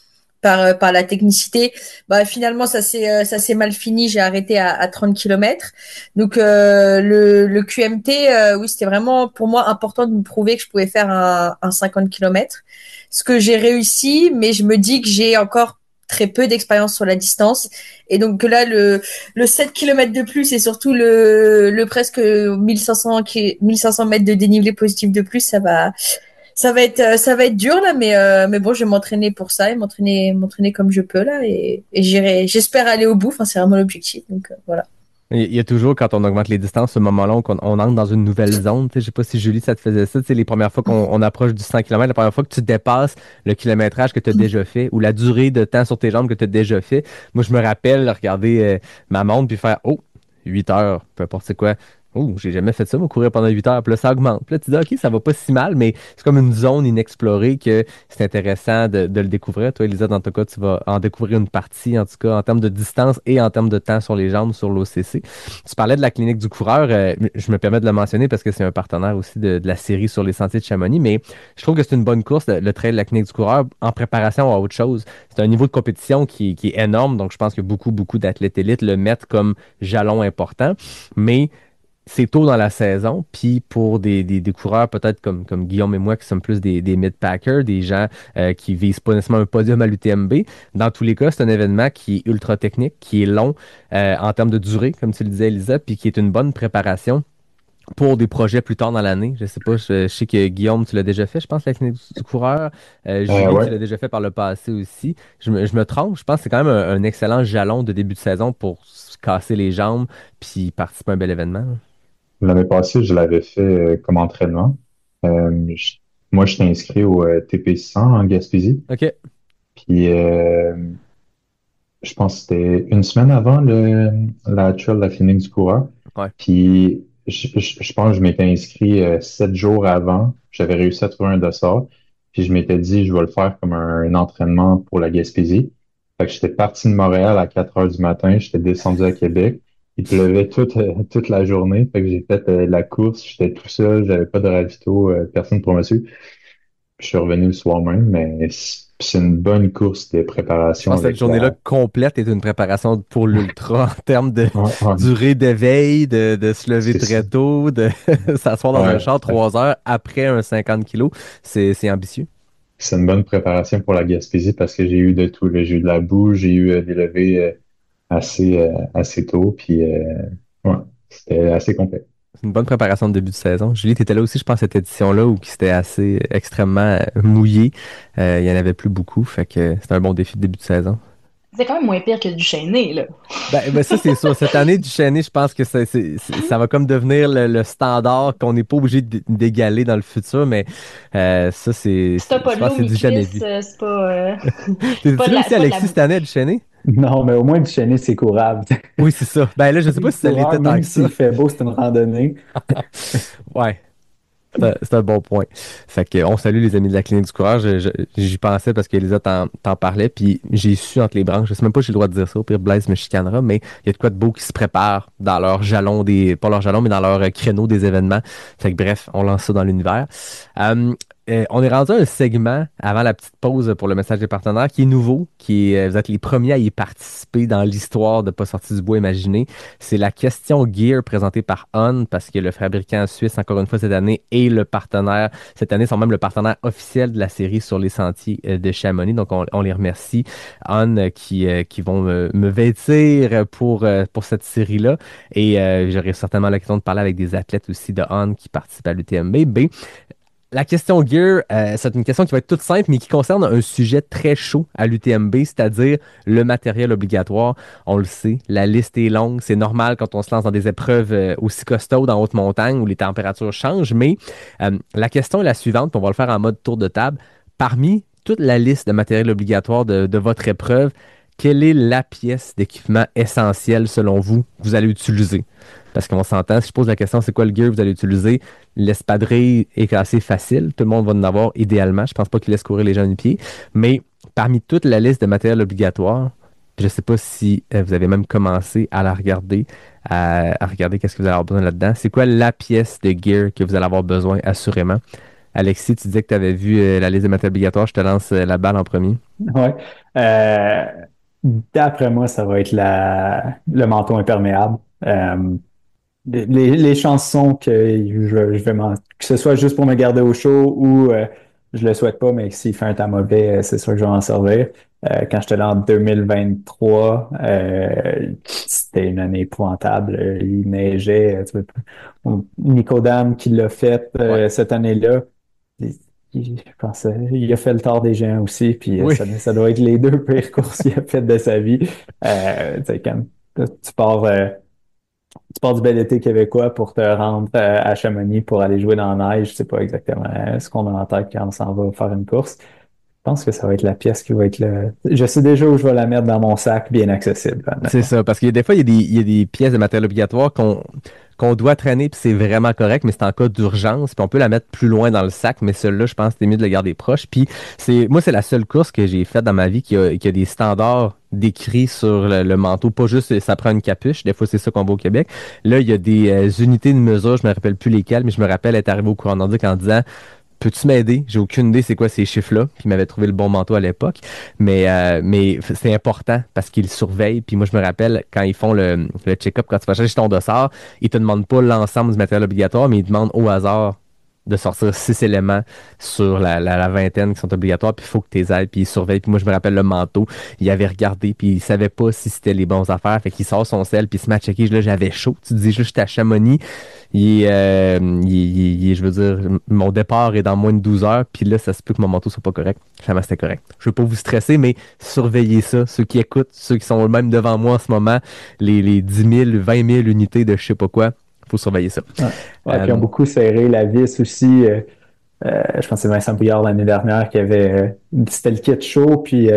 par la technicité. Bah finalement ça s'est mal fini, j'ai arrêté à 30 km. Donc le QMT oui, c'était vraiment pour moi important de me prouver que je pouvais faire un 50 km. Ce que j'ai réussi, mais je me dis que j'ai encore très peu d'expérience sur la distance et donc que là le 7 km de plus et surtout le presque 1500 mètres de dénivelé positif de plus, ça va être dur là, mais bon, je vais m'entraîner pour ça et m'entraîner comme je peux là et j'espère aller au bout. Enfin, c'est vraiment l'objectif. Donc voilà.
Il y a toujours, quand on augmente les distances, ce moment-là où on entre dans une nouvelle zone. Je sais pas si Julie, ça te faisait ça. Les premières fois qu'on approche du 100 km, la première fois que tu dépasses le kilométrage que tu as déjà fait ou la durée de temps sur tes jambes que tu as déjà fait. Moi, je me rappelle regarder ma montre puis faire, oh, 8 heures, peu importe c'est quoi. Oh, j'ai jamais fait ça, moi, courir pendant 8 heures. Puis là, ça augmente. Puis là, tu dis, OK, ça va pas si mal, mais c'est comme une zone inexplorée que c'est intéressant de le découvrir. Toi, Elisa, dans ton cas, tu vas en découvrir une partie, en tout cas, en termes de distance et en termes de temps sur les jambes, sur l'OCC. Tu parlais de la clinique du coureur. Je me permets de le mentionner parce que c'est un partenaire aussi de la série sur les sentiers de Chamonix, mais je trouve que c'est une bonne course, le trail de la clinique du coureur, en préparation à autre chose. C'est un niveau de compétition qui est énorme, donc je pense que beaucoup d'athlètes élites le mettent comme jalon important, mais c'est tôt dans la saison, puis pour des coureurs peut-être comme Guillaume et moi qui sommes plus des mid-packers, des gens qui visent pas nécessairement un podium à l'UTMB, dans tous les cas, c'est un événement qui est ultra technique, qui est long en termes de durée, comme tu le disais, Elisa, puis qui est une bonne préparation pour des projets plus tard dans l'année. Je sais pas, je sais que Guillaume, tu l'as déjà fait, je pense, la clinique du coureur. Julie, tu
Ouais.
l'as déjà fait par le passé aussi. Je me trompe, je pense que c'est quand même un excellent jalon de début de saison pour se casser les jambes puis participer à un bel événement.
L'année passée, je l'avais fait comme entraînement. Moi, je t'ai inscrit au TP100 en Gaspésie.
OK.
Puis, je pense que c'était une semaine avant la trail de la clinique du coureur.
Ouais.
Puis, je pense que je m'étais inscrit 7 jours avant. J'avais réussi à trouver un dossard. Puis, je m'étais dit, je vais le faire comme un entraînement pour la Gaspésie. Fait que j'étais parti de Montréal à 4 heures du matin. J'étais descendu à Québec. Il pleuvait toute la journée. Fait que j'ai fait la course. J'étais tout seul. J'avais pas de ravito, personne pour me suivre. Je suis revenu le soir même, mais c'est une bonne course de
Je
préparation
pense que cette
avec
journée-là complète est une préparation pour l'ultra en termes de
Ouais, ouais,
durée d'éveil, de se lever
c'est
très
ça.
tôt, de s'asseoir dans un
Ouais,
char 3 heures après un 50 kilos. C'est ambitieux.
c'est une bonne préparation pour la Gaspésie parce que j'ai eu de tout, là. J'ai eu de la boue, j'ai eu des levées assez tôt, puis ouais, c'était assez complet.
C'est une bonne préparation de début de saison. Julie, tu étais là aussi, je pense, cette édition-là où c'était assez extrêmement mouillé. Il y en avait plus beaucoup, fait que c'était un bon défi de début de saison.
C'est quand même moins pire que du chaîné, là.
Ben, ça, c'est sûr. Cette année, du chaîné, je pense que ça va comme devenir le standard qu'on n'est pas obligé d'égaler dans le futur, mais ça,
Si t'as pas
je
de
pense
l'eau
que c'est du jamais
mi-cuisse,
vu.
c'est pas,
T'es-tu là aussi,
c'est pas de la
Alexis,
boue.
cette année, à du chaîné?
Non, mais au moins, du chaîné, c'est courable.
Oui, c'est ça. Ben là, je sais pas si ça l'était
Coureur,
tant
même
que ça.
s'il fait beau, c'est une randonnée.
Ouais. C'est un bon point. Fait que on salue les amis de la clinique du coureur. J'y pensais parce qu'Elisa t'en parlait, puis j'ai su entre les branches. Je sais même pas si j'ai le droit de dire ça. Au pire, Blaise me chicanera, mais il y a de quoi de beau qui se prépare dans leur jalon pas leur jalon, mais dans leur créneau des événements. Fait que bref, on lance ça dans l'univers. Euh, on est rendu à un segment avant la petite pause pour le message des partenaires qui est nouveau, vous êtes les premiers à y participer dans l'histoire de Pas sorti du bois imaginé. C'est la question Gear présentée par On, parce que le fabricant suisse, encore une fois cette année, est le partenaire. Cette année, sont même le partenaire officiel de la série sur les sentiers de Chamonix. Donc, on les remercie. On qui vont me vêtir pour cette série-là. Et j'aurai certainement l'occasion de parler avec des athlètes aussi de On qui participent à l'UTMB. La question Gear, c'est une question qui va être toute simple, mais qui concerne un sujet très chaud à l'UTMB, c'est-à-dire le matériel obligatoire. On le sait, la liste est longue. C'est normal quand on se lance dans des épreuves aussi costaudes en haute montagne où les températures changent, mais la question est la suivante, puis on va le faire en mode tour de table. Parmi toute la liste de matériel obligatoire de votre épreuve, quelle est la pièce d'équipement essentielle selon vous que vous allez utiliser? Parce qu'on s'entend, si je pose la question, c'est quoi le gear que vous allez utiliser? L'espadrille est assez facile. Tout le monde va en avoir idéalement. Je pense pas qu'il laisse courir les gens du pied. Mais parmi toute la liste de matériel obligatoire, je ne sais pas si vous avez même commencé à la regarder, à regarder qu'est-ce que vous allez avoir besoin là-dedans. C'est quoi la pièce de gear que vous allez avoir besoin, assurément? Alexis, tu disais que tu avais vu la liste de matériel obligatoire. Je te lance la balle en premier.
Ouais. Euh, D'après moi, ça va être le manteau imperméable. Les chances sont que que ce soit juste pour me garder au chaud ou je le souhaite pas, mais que s'il fait un temps mauvais, c'est sûr que je vais en servir. Quand j'étais là en 2023, c'était une année épouvantable. Il neigeait. Nico Dam qui l'a fait
Ouais.
cette année-là. Je pense il a fait le tort des géants aussi, puis
Oui.
ça doit être les deux pires courses qu'il a faites de sa vie. Tu sais, quand tu pars. Tu pars du bel été québécois pour te rendre à Chamonix pour aller jouer dans la neige. Je sais pas exactement ce qu'on a en tête quand on s'en va faire une course. Je pense que ça va être la pièce qui va être le. Je sais déjà où je vais la mettre dans mon sac, bien accessible.
C'est ça, parce que des fois, il y a des pièces de matériel obligatoire qu'on doit traîner, puis c'est vraiment correct, mais c'est en cas d'urgence, puis on peut la mettre plus loin dans le sac, mais celle-là, je pense que c'est mieux de le garder proche. Puis moi, c'est la seule course que j'ai faite dans ma vie qui a des standards décrits sur le manteau, pas juste ça prend une capuche, des fois c'est ça qu'on voit au Québec. Là, il y a des unités de mesure, je me rappelle plus lesquelles, mais je me rappelle être arrivé au courant nordique en disant peux-tu m'aider? J'ai aucune idée c'est quoi ces chiffres-là. Puis il m'avait trouvé le bon manteau à l'époque. Mais c'est important parce qu'ils surveillent. Puis moi, je me rappelle, quand ils font le check-up, quand tu vas chercher ton dossard, ils te demandent pas l'ensemble du matériel obligatoire, mais ils demandent au hasard de sortir 6 éléments sur la vingtaine qui sont obligatoires, puis il faut que tu les aides, puis ils surveillent. Puis moi, je me rappelle le manteau, il avait regardé, puis il savait pas si c'était les bonnes affaires, fait qu'il sort son sel, puis il se met à checker. Là, j'avais chaud. Tu te dis, là, j'étais à Chamonix, je veux dire, mon départ est dans moins de 12 heures, puis là, ça se peut que mon manteau soit pas correct. Finalement, c'était correct. Je veux pas vous stresser, mais surveillez ça. Ceux qui écoutent, ceux qui sont même devant moi en ce moment, les 10 000, 20 000 unités de je sais pas quoi, faut surveiller ça.
Ouais, puis ils ont beaucoup serré la vis aussi. Je pense que c'est Vincent Bouillard l'année dernière qui avait. C'était le kit chaud, puis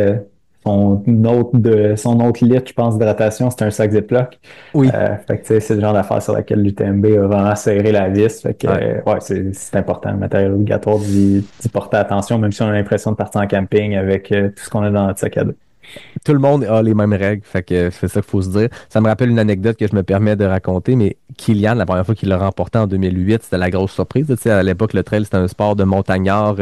son autre litre, je pense, d'hydratation, c'était un sac Ziploc.
Oui.
Fait que c'est le genre d'affaire sur laquelle l'UTMB a vraiment serré la vis. Fait que ouais, c'est important, le matériel obligatoire d'y porter attention, même si on a l'impression de partir en camping avec tout ce qu'on a dans notre sac à dos.
Tout le monde a les mêmes règles, fait que c'est ça qu'il faut se dire. Ça me rappelle une anecdote que je me permets de raconter, mais Kilian, la première fois qu'il l'a remporté en 2008, c'était la grosse surprise. Tu sais, à l'époque, le trail, c'était un sport de montagnard.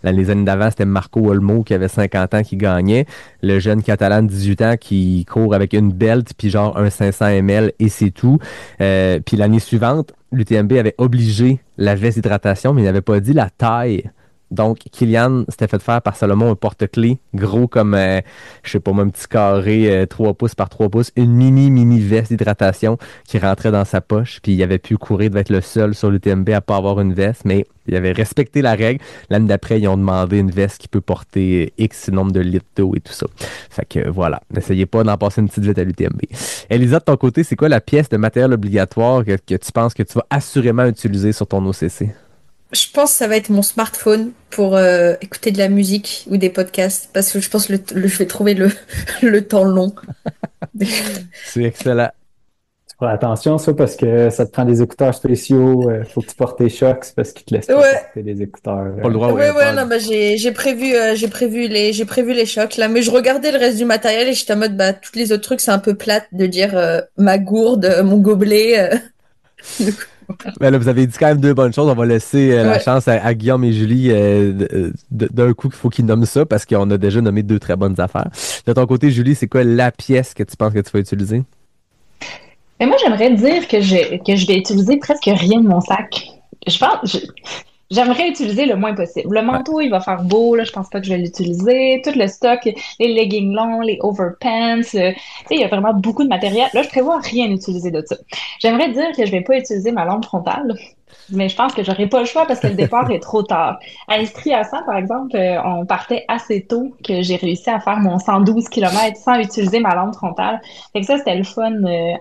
Les années d'avant, c'était Marco Olmo qui avait 50 ans qui gagnait. Le jeune Catalan de 18 ans qui court avec une belt, puis genre un 500 ml et c'est tout. Puis l'année suivante, l'UTMB avait obligé la veste d'hydratation, mais il n'avait pas dit la taille Donc, Kylian s'était fait faire par Salomon un porte-clés, gros comme, je sais pas, moi, un petit carré 3 pouces par 3 pouces, une mini veste d'hydratation qui rentrait dans sa poche, puis il avait pu courir, il devait être le seul sur l'UTMB à pas avoir une veste, mais il avait respecté la règle. L'année d'après, ils ont demandé une veste qui peut porter X nombre de litres d'eau et tout ça. Fait que voilà, n'essayez pas d'en passer une petite vite à l'UTMB. Elisa, de ton côté, c'est quoi la pièce de matériel obligatoire que tu penses que tu vas assurément utiliser sur ton OCC?
Je pense que ça va être mon smartphone pour écouter de la musique ou des podcasts parce que je pense que je vais trouver le temps long.
C'est excellent.
Tu feras attention, ça, parce que ça te prend des écouteurs spéciaux. Faut que tu portes tes Shocks parce qu'ils te laissent pas porter des écouteurs.
Pas le droit,
ouais, non, bah, j'ai prévu les chocs, là, mais je regardais le reste du matériel et j'étais en mode, bah, tous les autres trucs, c'est un peu plate de dire ma gourde, mon gobelet.
Ben là, vous avez dit quand même deux bonnes choses. On va laisser la chance à Guillaume et Julie d'un coup qu'il faut qu'ils nomment ça parce qu'on a déjà nommé deux très bonnes affaires. De ton côté, Julie, c'est quoi la pièce que tu penses que tu vas utiliser?
Mais moi, j'aimerais dire que je vais utiliser presque rien de mon sac. J'aimerais utiliser le moins possible. Le manteau, il va faire beau, là, je pense pas que je vais l'utiliser. Tout le stock, les leggings longs, les overpants, tu sais, il y a vraiment beaucoup de matériel. Là, je prévois rien utiliser de ça. J'aimerais dire que je vais pas utiliser ma lampe frontale, mais je pense que j'aurai pas le choix parce que le départ est trop tard. À Estrie à 100, par exemple, on partait assez tôt que j'ai réussi à faire mon 112 km sans utiliser ma lampe frontale. Fait que ça, c'était le fun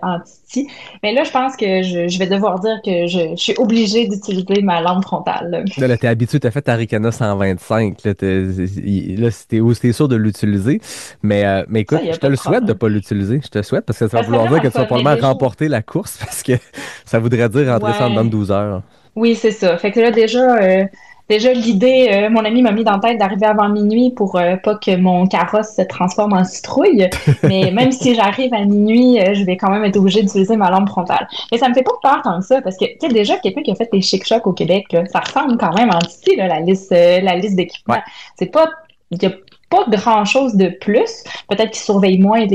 en Titi. Mais là, je pense que je vais devoir dire que je suis obligée d'utiliser ma lampe frontale.
Là, t'es habitué, t'as fait ta Ricana 125. Là, c'était sûr de l'utiliser. Mais écoute, je te le souhaite de pas l'utiliser. Je te souhaite parce que ça va vouloir dire que tu vas probablement remporter la course parce que ça voudrait dire rentrer ça en dedans de 12 heures.
Oui, c'est ça. Fait que là, déjà l'idée, mon ami m'a mis dans la tête d'arriver avant minuit pour pas que mon carrosse se transforme en citrouille. Mais même si j'arrive à minuit, je vais quand même être obligée d'utiliser ma lampe frontale. Mais ça me fait pas peur tant que ça, parce que, tu sais, déjà, quelqu'un qui a fait des chic-chocs au Québec, là, ça ressemble quand même en petit, là, la liste d'équipements.
Ouais.
C'est pas, il y a pas grand-chose de plus. Peut-être qu'ils surveillent moins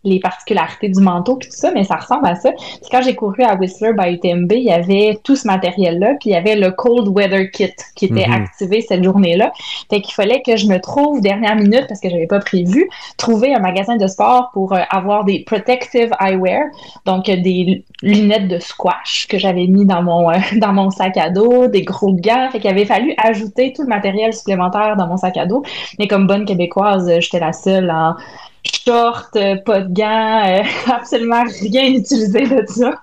les particularités du manteau puis tout ça, mais ça ressemble à ça. Puis quand j'ai couru à Whistler by UTMB, il y avait tout ce matériel-là, puis il y avait le Cold Weather Kit qui était activé cette journée-là. Fait qu'il fallait que je me trouve, dernière minute, parce que j'avais pas prévu, trouver un magasin de sport pour avoir des protective eyewear, donc des lunettes de squash que j'avais mis dans mon sac à dos, des gros gants. Fait qu'il avait fallu ajouter tout le matériel supplémentaire dans mon sac à dos. Mais comme bonne Québécoise, j'étais la seule en short, pas de gants, absolument rien utilisé de ça.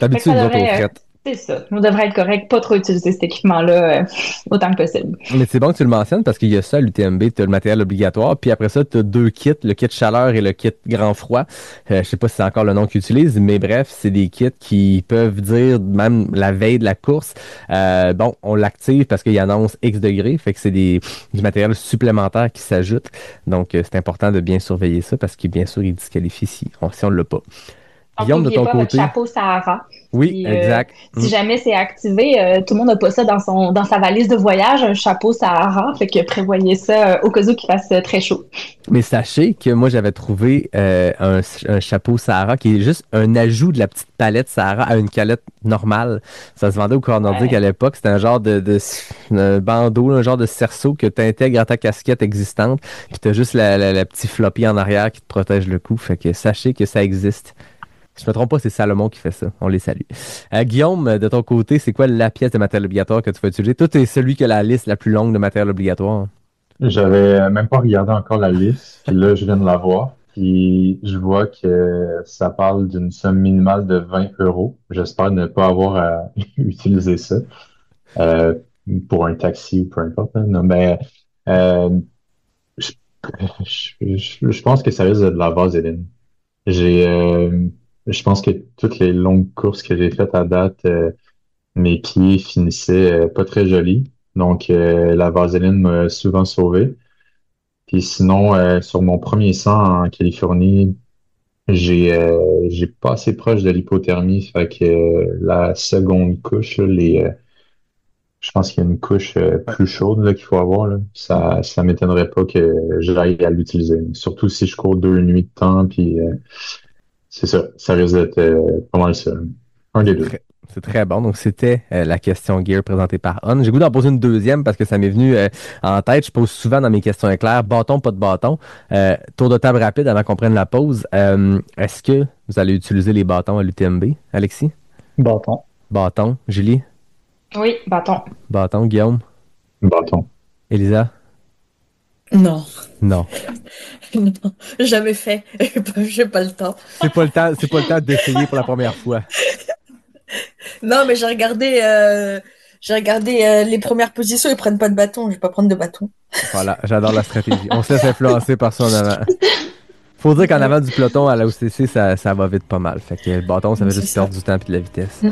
D'habitude, nous autres, on frette.
C'est ça. On devrait être correct, pas trop utiliser cet équipement-là autant que possible.
Mais c'est bon que tu le mentionnes parce qu'il y a ça à l'UTMB, tu as le matériel obligatoire, puis après ça, tu as deux kits, le kit chaleur et le kit grand froid. Je sais pas si c'est encore le nom qu'ils utilisent, mais bref, c'est des kits qui peuvent dire, même la veille de la course, bon, on l'active parce qu'il annonce X degrés, fait que c'est du matériel supplémentaire qui s'ajoute. Donc, c'est important de bien surveiller ça parce que, bien sûr, il disqualifie si on l'a pas.
Guillaume, de ton côté. Votre chapeau Sahara.
Oui, exact.
Si jamais c'est activé, tout le monde n'a pas ça dans sa valise de voyage, un chapeau Sahara. Fait que prévoyez ça au cas où qu'il fasse très chaud.
Mais sachez que moi, j'avais trouvé un chapeau Sahara qui est juste un ajout de la petite palette Sahara à une calette normale. Ça se vendait au Corps Nordique à l'époque. C'était un genre de bandeau, un genre de cerceau que tu intègres à ta casquette existante. Puis tu as juste la petite floppy en arrière qui te protège le cou. Fait que sachez que ça existe. Si je me trompe pas, c'est Salomon qui fait ça. On les salue. Guillaume, de ton côté, c'est quoi la pièce de matériel obligatoire que tu vas utiliser? Toi, t'es celui qui a la liste la plus longue de matériel obligatoire.
J'avais même pas regardé encore la liste, puis là, je viens de la voir. Puis je vois que ça parle d'une somme minimale de 20 euros. J'espère ne pas avoir à utiliser ça pour un taxi ou peu importe. Hein. Non, mais je, je pense que ça risque de la vaseline. Je pense que toutes les longues courses que j'ai faites à date, mes pieds finissaient pas très jolis. Donc, la vaseline m'a souvent sauvé. Puis sinon, sur mon premier 100 en Californie, j'ai pas assez proche de l'hypothermie. Fait que la seconde couche, là, je pense qu'il y a une couche plus chaude là, qu'il faut avoir. Là. Ça m'étonnerait pas que j'aille à l'utiliser. Surtout si je cours 2 nuits de temps, puis c'est ça risque d'être pas mal ça. Un des deux.
C'est très bon. Donc, c'était la question gear présentée par On. J'ai goût d'en poser une deuxième parce que ça m'est venu en tête. Je pose souvent dans mes questions éclairs, bâton, pas de bâton. Tour de table rapide avant qu'on prenne la pause. Est-ce que vous allez utiliser les bâtons à l'UTMB, Alexis?
Bâton.
Bâton. Julie?
Oui, bâton.
Bâton. Guillaume?
Bâton.
Elisa?
Non,
Non.
non, jamais fait. J'ai pas le temps.
C'est pas le temps d'essayer pour la première fois.
Non, mais j'ai regardé les premières positions. Ils prennent pas de bâton. Je vais pas prendre de bâton.
Voilà, j'adore la stratégie. On se laisse influencer par ça en avant. Faut dire qu'en avant du peloton à la OCC, ça va vite pas mal. Fait que le bâton, ça va
C'est
juste
ça.
perdre du temps et de la vitesse.
Mm.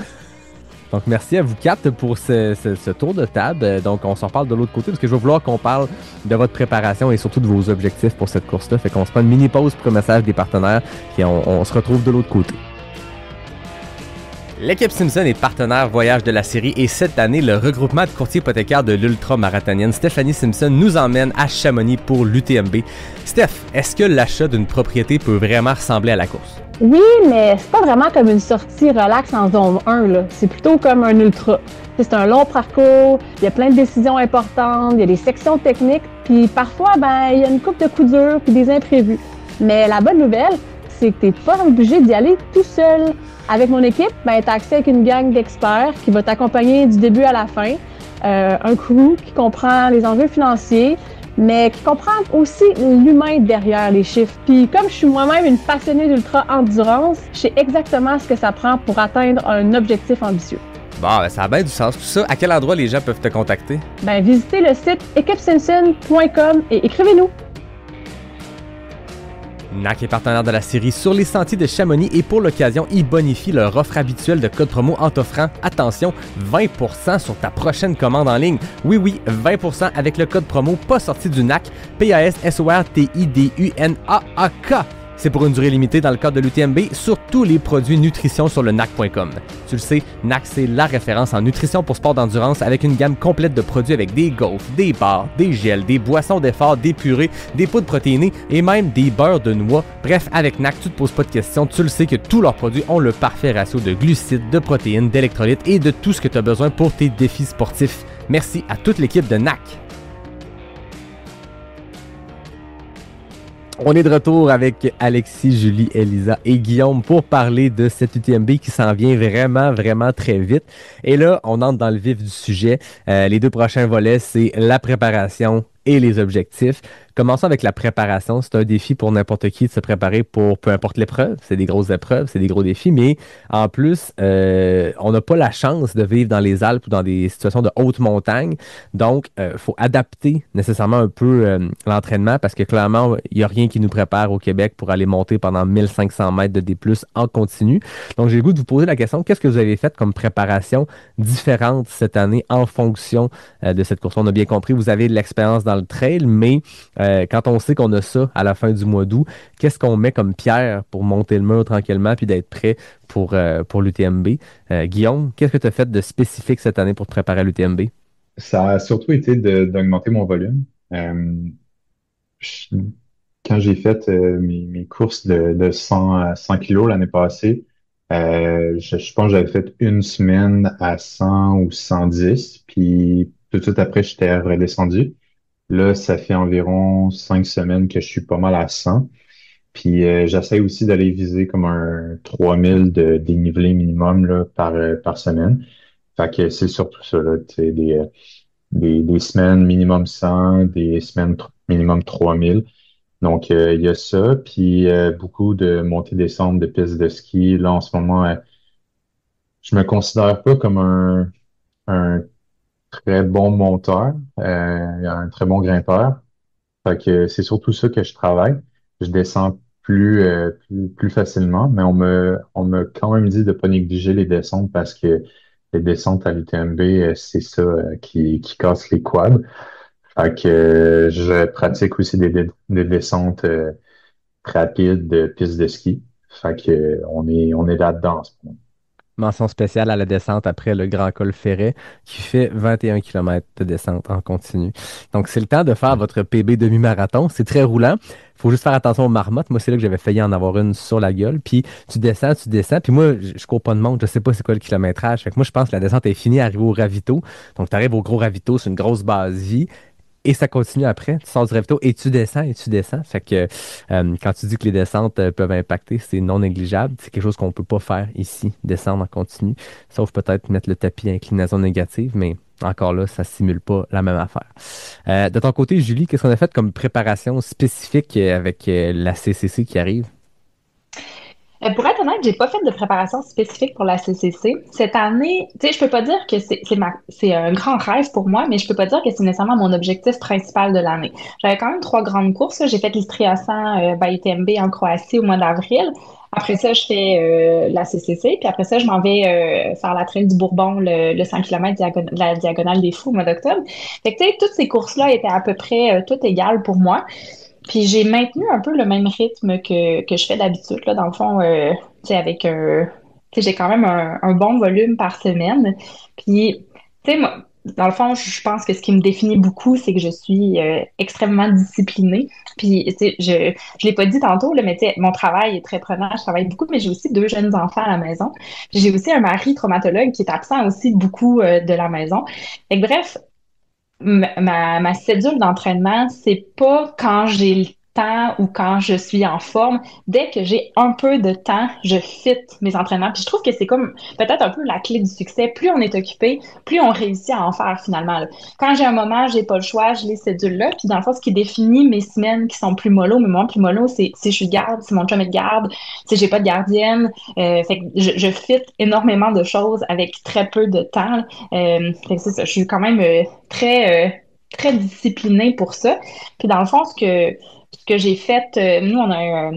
Donc, merci à vous quatre pour ce tour de table. Donc, on s'en reparle de l'autre côté parce que je vais vouloir qu'on parle de votre préparation et surtout de vos objectifs pour cette course-là. Fait qu'on se prend une mini pause pour un message des partenaires et on se retrouve de l'autre côté. L'équipe Simpson est partenaire voyage de la série et cette année, le regroupement de courtiers hypothécaires de l'ultra-marathonienne Stéphanie Simpson nous emmène à Chamonix pour l'UTMB. Steph, est-ce que l'achat d'une propriété peut vraiment ressembler à la course?
Oui, mais c'est pas vraiment comme une sortie relax en zone 1, là. C'est plutôt comme un ultra. C'est un long parcours, il y a plein de décisions importantes, il y a des sections techniques, puis parfois, il y a une coupe de coups durs puis des imprévus. Mais la bonne nouvelle, c'est que t'es pas obligé d'y aller tout seul. Avec mon équipe, t'as accès avec une gang d'experts qui va t'accompagner du début à la fin. Un crew qui comprend les enjeux financiers, mais qui comprend aussi l'humain derrière les chiffres. Puis comme je suis moi-même une passionnée d'ultra-endurance, je sais exactement ce que ça prend pour atteindre un objectif ambitieux.
Bon, ça a bien du sens tout ça. À quel endroit les gens peuvent te contacter?
Visitez le site equipesimpson.com et écrivez-nous.
NAC est partenaire de la série sur les sentiers de Chamonix et pour l'occasion, ils bonifient leur offre habituelle de code promo en t'offrant, attention, 20% sur ta prochaine commande en ligne. Oui, 20% avec le code promo pas sorti du NAC, PASSORTIDUNAAK. C'est pour une durée limitée dans le cadre de l'UTMB sur tous les produits nutrition sur le NAC.com. Tu le sais, NAC c'est la référence en nutrition pour sport d'endurance avec une gamme complète de produits avec des gaufres, des bars, des gels, des boissons d'effort, des purées, des poudres protéinées et même des beurres de noix. Bref, avec NAC, tu te poses pas de questions, tu le sais que tous leurs produits ont le parfait ratio de glucides, de protéines, d'électrolytes et de tout ce que tu as besoin pour tes défis sportifs. Merci à toute l'équipe de NAC. On est de retour avec Alexis, Julie, Elisa et Guillaume pour parler de cette UTMB qui s'en vient vraiment, vraiment très vite. Et là, on entre dans le vif du sujet. Les deux prochains volets, c'est la préparation et les objectifs. Commençons avec la préparation. C'est un défi pour n'importe qui de se préparer pour peu importe l'épreuve. C'est des grosses épreuves, c'est des gros défis, mais en plus, on n'a pas la chance de vivre dans les Alpes ou dans des situations de haute montagne. Donc, il faut adapter nécessairement un peu l'entraînement parce que clairement, il n'y a rien qui nous prépare au Québec pour aller monter pendant 1500 mètres de D+, en continu. Donc, j'ai le goût de vous poser la question, qu'est-ce que vous avez fait comme préparation différente cette année en fonction de cette course? On a bien compris, vous avez de l'expérience dans le trail, mais quand on sait qu'on a ça à la fin du mois d'août, qu'est-ce qu'on met comme pierre pour monter le mur tranquillement puis d'être prêt pour l'UTMB? Guillaume, qu'est-ce que tu as fait de spécifique cette année pour te préparer à l'UTMB?
Ça a surtout été d'augmenter mon volume. Je- Quand j'ai fait mes courses de 100 à 100 kilos l'année passée, je pense que j'avais fait une semaine à 100 ou 110, puis tout de suite après, j'étais redescendu. Là, ça fait environ 5 semaines que je suis pas mal à 100. Puis j'essaie aussi d'aller viser comme un 3000 de dénivelé minimum là, par semaine. Fait que c'est surtout ça, là, tu sais, des semaines minimum 100, des semaines minimum 3000. Donc, il y a ça. Puis beaucoup de montée-descente de pistes de ski. Là, en ce moment, je me considère pas comme un très bon monteur, un très bon grimpeur. Fait que c'est surtout ça que je travaille. Je descends plus facilement, mais on me quand même dit de pas négliger les descentes parce que les descentes à l'UTMB, c'est ça qui casse les quads. Fait que je pratique aussi des descentes rapides de pistes de ski. Fait que on est là-dedans en ce moment.
Mention spéciale à la descente après le Grand Col Ferret qui fait 21 km de descente en continu. Donc, c'est le temps de faire votre PB demi-marathon. C'est très roulant. Faut juste faire attention aux marmottes. Moi, c'est là que j'avais failli en avoir une sur la gueule. Puis, tu descends, tu descends. Puis moi, je cours pas de montre. Je sais pas c'est quoi le kilométrage. Fait que moi, je pense que la descente est finie, arrive au ravito. Donc, tu arrives au gros ravito, c'est une grosse base vie. Et ça continue après. Tu sors du ravito et tu descends et tu descends. Fait que quand tu dis que les descentes peuvent impacter, c'est non négligeable. C'est quelque chose qu'on peut pas faire ici, descendre en continu. Sauf peut-être mettre le tapis à inclinaison négative, mais encore là, ça simule pas la même affaire. De ton côté, Julie, qu'est-ce qu'on a fait comme préparation spécifique avec la CCC qui arrive?
Pour être honnête, j'ai pas fait de préparation spécifique pour la CCC. Cette année, tu sais, je peux pas dire que c'est un grand rêve pour moi, mais je peux pas dire que c'est nécessairement mon objectif principal de l'année. J'avais quand même 3 grandes courses, là. J'ai fait l'Istria 100 by UTMB en Croatie au mois d'avril. Après ça, je fais la CCC, puis après ça, je m'en vais faire la trail du Bourbon, le 100 km la diagonale des Fous au mois d'octobre. Fait que, tu sais, toutes ces courses-là étaient à peu près toutes égales pour moi. Puis j'ai maintenu un peu le même rythme que je fais d'habitude, là, dans le fond, tu sais, avec tu sais, j'ai quand même un bon volume par semaine. Puis, tu sais, moi, dans le fond, je pense que ce qui me définit beaucoup, c'est que je suis extrêmement disciplinée. Puis, tu sais, je l'ai pas dit tantôt, là, mais tu sais, mon travail est très prenant, je travaille beaucoup, mais j'ai aussi 2 jeunes enfants à la maison. Puis j'ai aussi un mari traumatologue qui est absent aussi beaucoup de la maison. Fait que bref, ma cédule d'entraînement, c'est pas quand j'ai le temps ou quand je suis en forme. Dès que j'ai un peu de temps, je fit mes entraînements. Puis je trouve que c'est comme peut-être un peu la clé du succès. Plus on est occupé, plus on réussit à en faire finalement, là. Quand j'ai un moment, j'ai pas le choix, je les cédules-là. Puis dans le fond, ce qui définit mes semaines qui sont plus mollo, mes moments plus mollo, c'est si je suis de garde, si mon chum est de garde, si j'ai pas de gardienne. Fait que je fit énormément de choses avec très peu de temps. Fait que c'est ça, je suis quand même très disciplinée pour ça. Puis dans le fond, ce que j'ai fait, nous, on a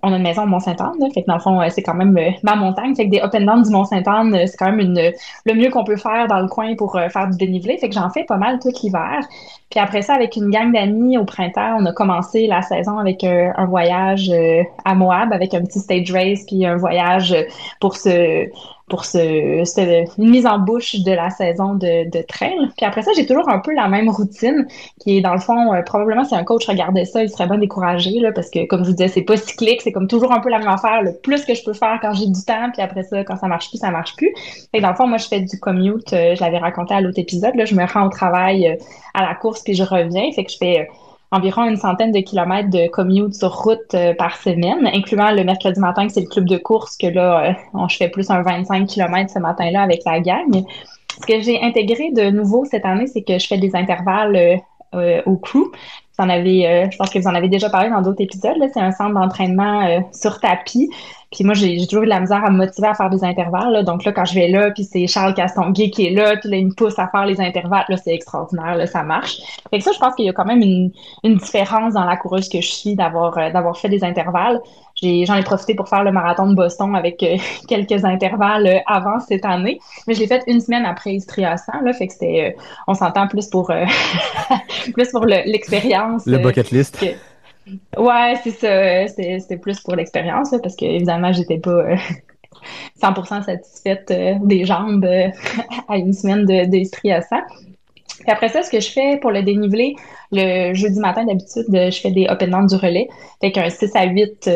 une maison au Mont-Sainte-Anne, là. Fait que dans le fond, c'est quand même ma montagne. Fait que des up and down du Mont-Sainte-Anne, c'est quand même le mieux qu'on peut faire dans le coin pour faire du dénivelé. Fait que j'en fais pas mal tout l'hiver. Puis après ça, avec une gang d'amis au printemps, on a commencé la saison avec un voyage à Moab, avec un petit stage race, puis un voyage pour une mise en bouche de la saison de trail. Puis après ça, j'ai toujours un peu la même routine qui est dans le fond, probablement si un coach regardait ça, il serait bien découragé là, parce que comme je vous disais, c'est pas cyclique, c'est comme toujours un peu la même affaire, le plus que je peux faire quand j'ai du temps, puis après ça, quand ça marche plus, ça marche plus. Fait que dans le fond, moi, je fais du commute, je l'avais raconté à l'autre épisode, là, je me rends au travail à la course, puis je reviens, fait que je fais environ une centaine de kilomètres de commute sur route par semaine, incluant le mercredi matin, que c'est le club de course, que là, je fais plus un 25 kilomètres ce matin-là avec la gang. Ce que j'ai intégré de nouveau cette année, c'est que je fais des intervalles au crew. Je pense que vous en avez déjà parlé dans d'autres épisodes, là. C'est un centre d'entraînement sur tapis. Puis moi, j'ai toujours eu de la misère à me motiver à faire des intervalles, là. Donc là, quand je vais là, puis c'est Charles Castonguay qui est là, puis là, il me pousse à faire les intervalles, là, c'est extraordinaire, là, ça marche. Fait que ça, je pense qu'il y a quand même une différence dans la coureuse que je suis d'avoir fait des intervalles. J'en ai profité pour faire le marathon de Boston avec quelques intervalles avant cette année. Mais je l'ai fait une semaine après Istria 100, là. Fait que c'était, on s'entend plus pour, plus pour l'expérience.
Le bucket list.
Ouais, c'est ça. C'était plus pour l'expérience, là, parce que évidemment, j'étais pas 100% satisfaite des jambes à une semaine de Istria à 100. Puis après ça, ce que je fais pour le dénivelé, le jeudi matin, d'habitude, je fais des up and down du relais. Fait qu'un 6 à 8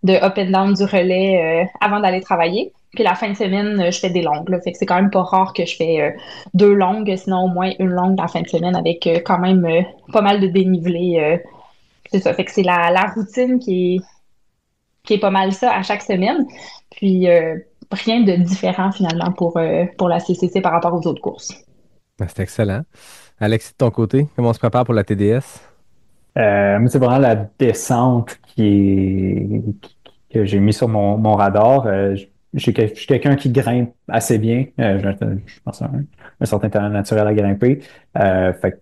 de up and down du relais avant d'aller travailler. Puis la fin de semaine, je fais des longues, là. Fait que c'est quand même pas rare que je fais 2 longues, sinon au moins une longue la fin de semaine avec quand même pas mal de dénivelé. C'est ça. Fait que c'est la routine qui est pas mal ça à chaque semaine. Puis rien de différent finalement pour la CCC par rapport aux autres courses.
Ben, c'est excellent. Alexis, de ton côté, comment on se prépare pour la TDS?
Moi, c'est vraiment la descente que j'ai mis sur mon radar. Je suis quelqu'un qui grimpe assez bien. Je pense un certain talent naturel à grimper. Fait que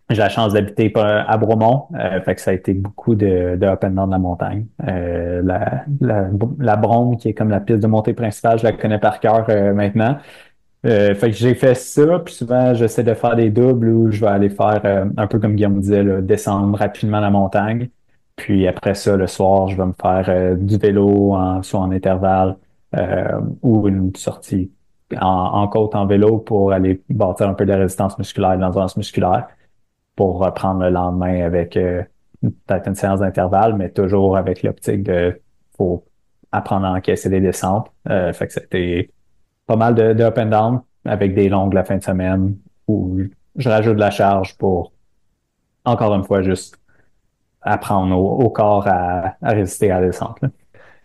j'ai la chance d'habiter à Bromont. Fait que ça a été beaucoup de up and down de la montagne. La Brome, qui est comme la piste de montée principale, je la connais par cœur maintenant. Fait que j'ai fait ça, puis souvent j'essaie de faire des doubles où je vais aller faire un peu comme Guillaume disait, là, descendre rapidement la montagne. Puis après ça, le soir, je vais me faire du vélo soit en intervalle ou une sortie en côte en vélo pour aller bâtir un peu de résistance musculaire, de l'endurance musculaire pour reprendre le lendemain avec peut-être une séance d'intervalle, mais toujours avec l'optique de faut apprendre à encaisser les descentes. Fait que c'était pas mal de up and down avec des longues la fin de semaine où je rajoute de la charge pour encore une fois juste apprendre au corps à résister à la descente, là.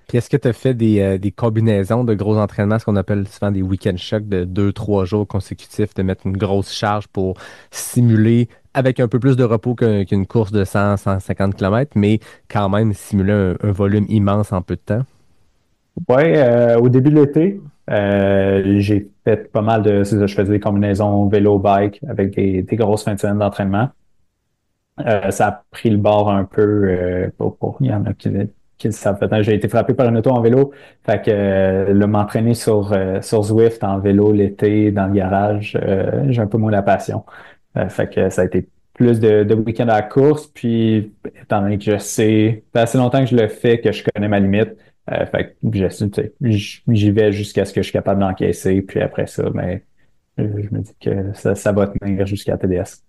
Puis est-ce que tu as fait des combinaisons de gros entraînements, ce qu'on appelle souvent des week-end shocks de 2, 3 jours consécutifs, de mettre une grosse charge pour simuler avec un peu plus de repos qu'une course de 100, 150 km, mais quand même simuler un volume immense en peu de temps?
Ouais, au début de l'été, j'ai fait pas mal c'est ça, je faisais des combinaisons vélo-bike avec des grosses fins de semaine d'entraînement. Ça a pris le bord un peu il y en a qui le savent peut-être. J'ai été frappé par une auto en vélo. Fait que m'entraîner sur Zwift en vélo l'été dans le garage, j'ai un peu moins la passion. Fait que ça a été plus de week-end à la course. Puis étant donné que je sais, ça fait assez longtemps que je le fais, que je connais ma limite. Fait que tu sais, j'y vais jusqu'à ce que je suis capable d'encaisser. Puis après ça, mais je me dis que ça va tenir jusqu'à TDS.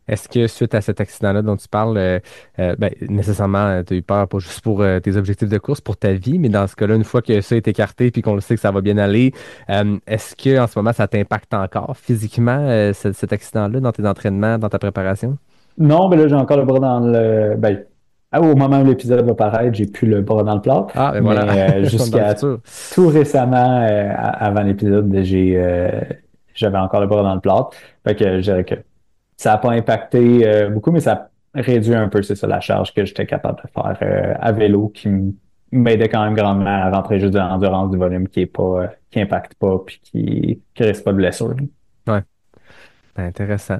Est-ce que suite à cet accident-là dont tu parles, ben, nécessairement, tu as eu peur pas juste pour tes objectifs de course, pour ta vie, mais dans ce cas-là, une fois que ça est écarté puis qu'on le sait que ça va bien aller, est-ce que en ce moment ça t'impacte encore physiquement, cet accident-là, dans tes entraînements, dans ta préparation?
Non, mais là, j'ai encore le bras dans le. Ben, au moment où l'épisode va paraître, j'ai plus le bras dans le plâtre.
Ah, ben
Mais
voilà. Dans le
jusqu'à
futur.
tout récemment, avant l'épisode, j'avais encore le bras dans le plâtre. Fait que je dirais que ça n'a pas impacté beaucoup, mais ça a réduit un peu, c'est ça, la charge que j'étais capable de faire à vélo qui m'aidait quand même grandement à rentrer juste de l'endurance du volume qui est pas, qui impacte pas puis qui risque pas de blessure.
Ouais, ben, intéressant.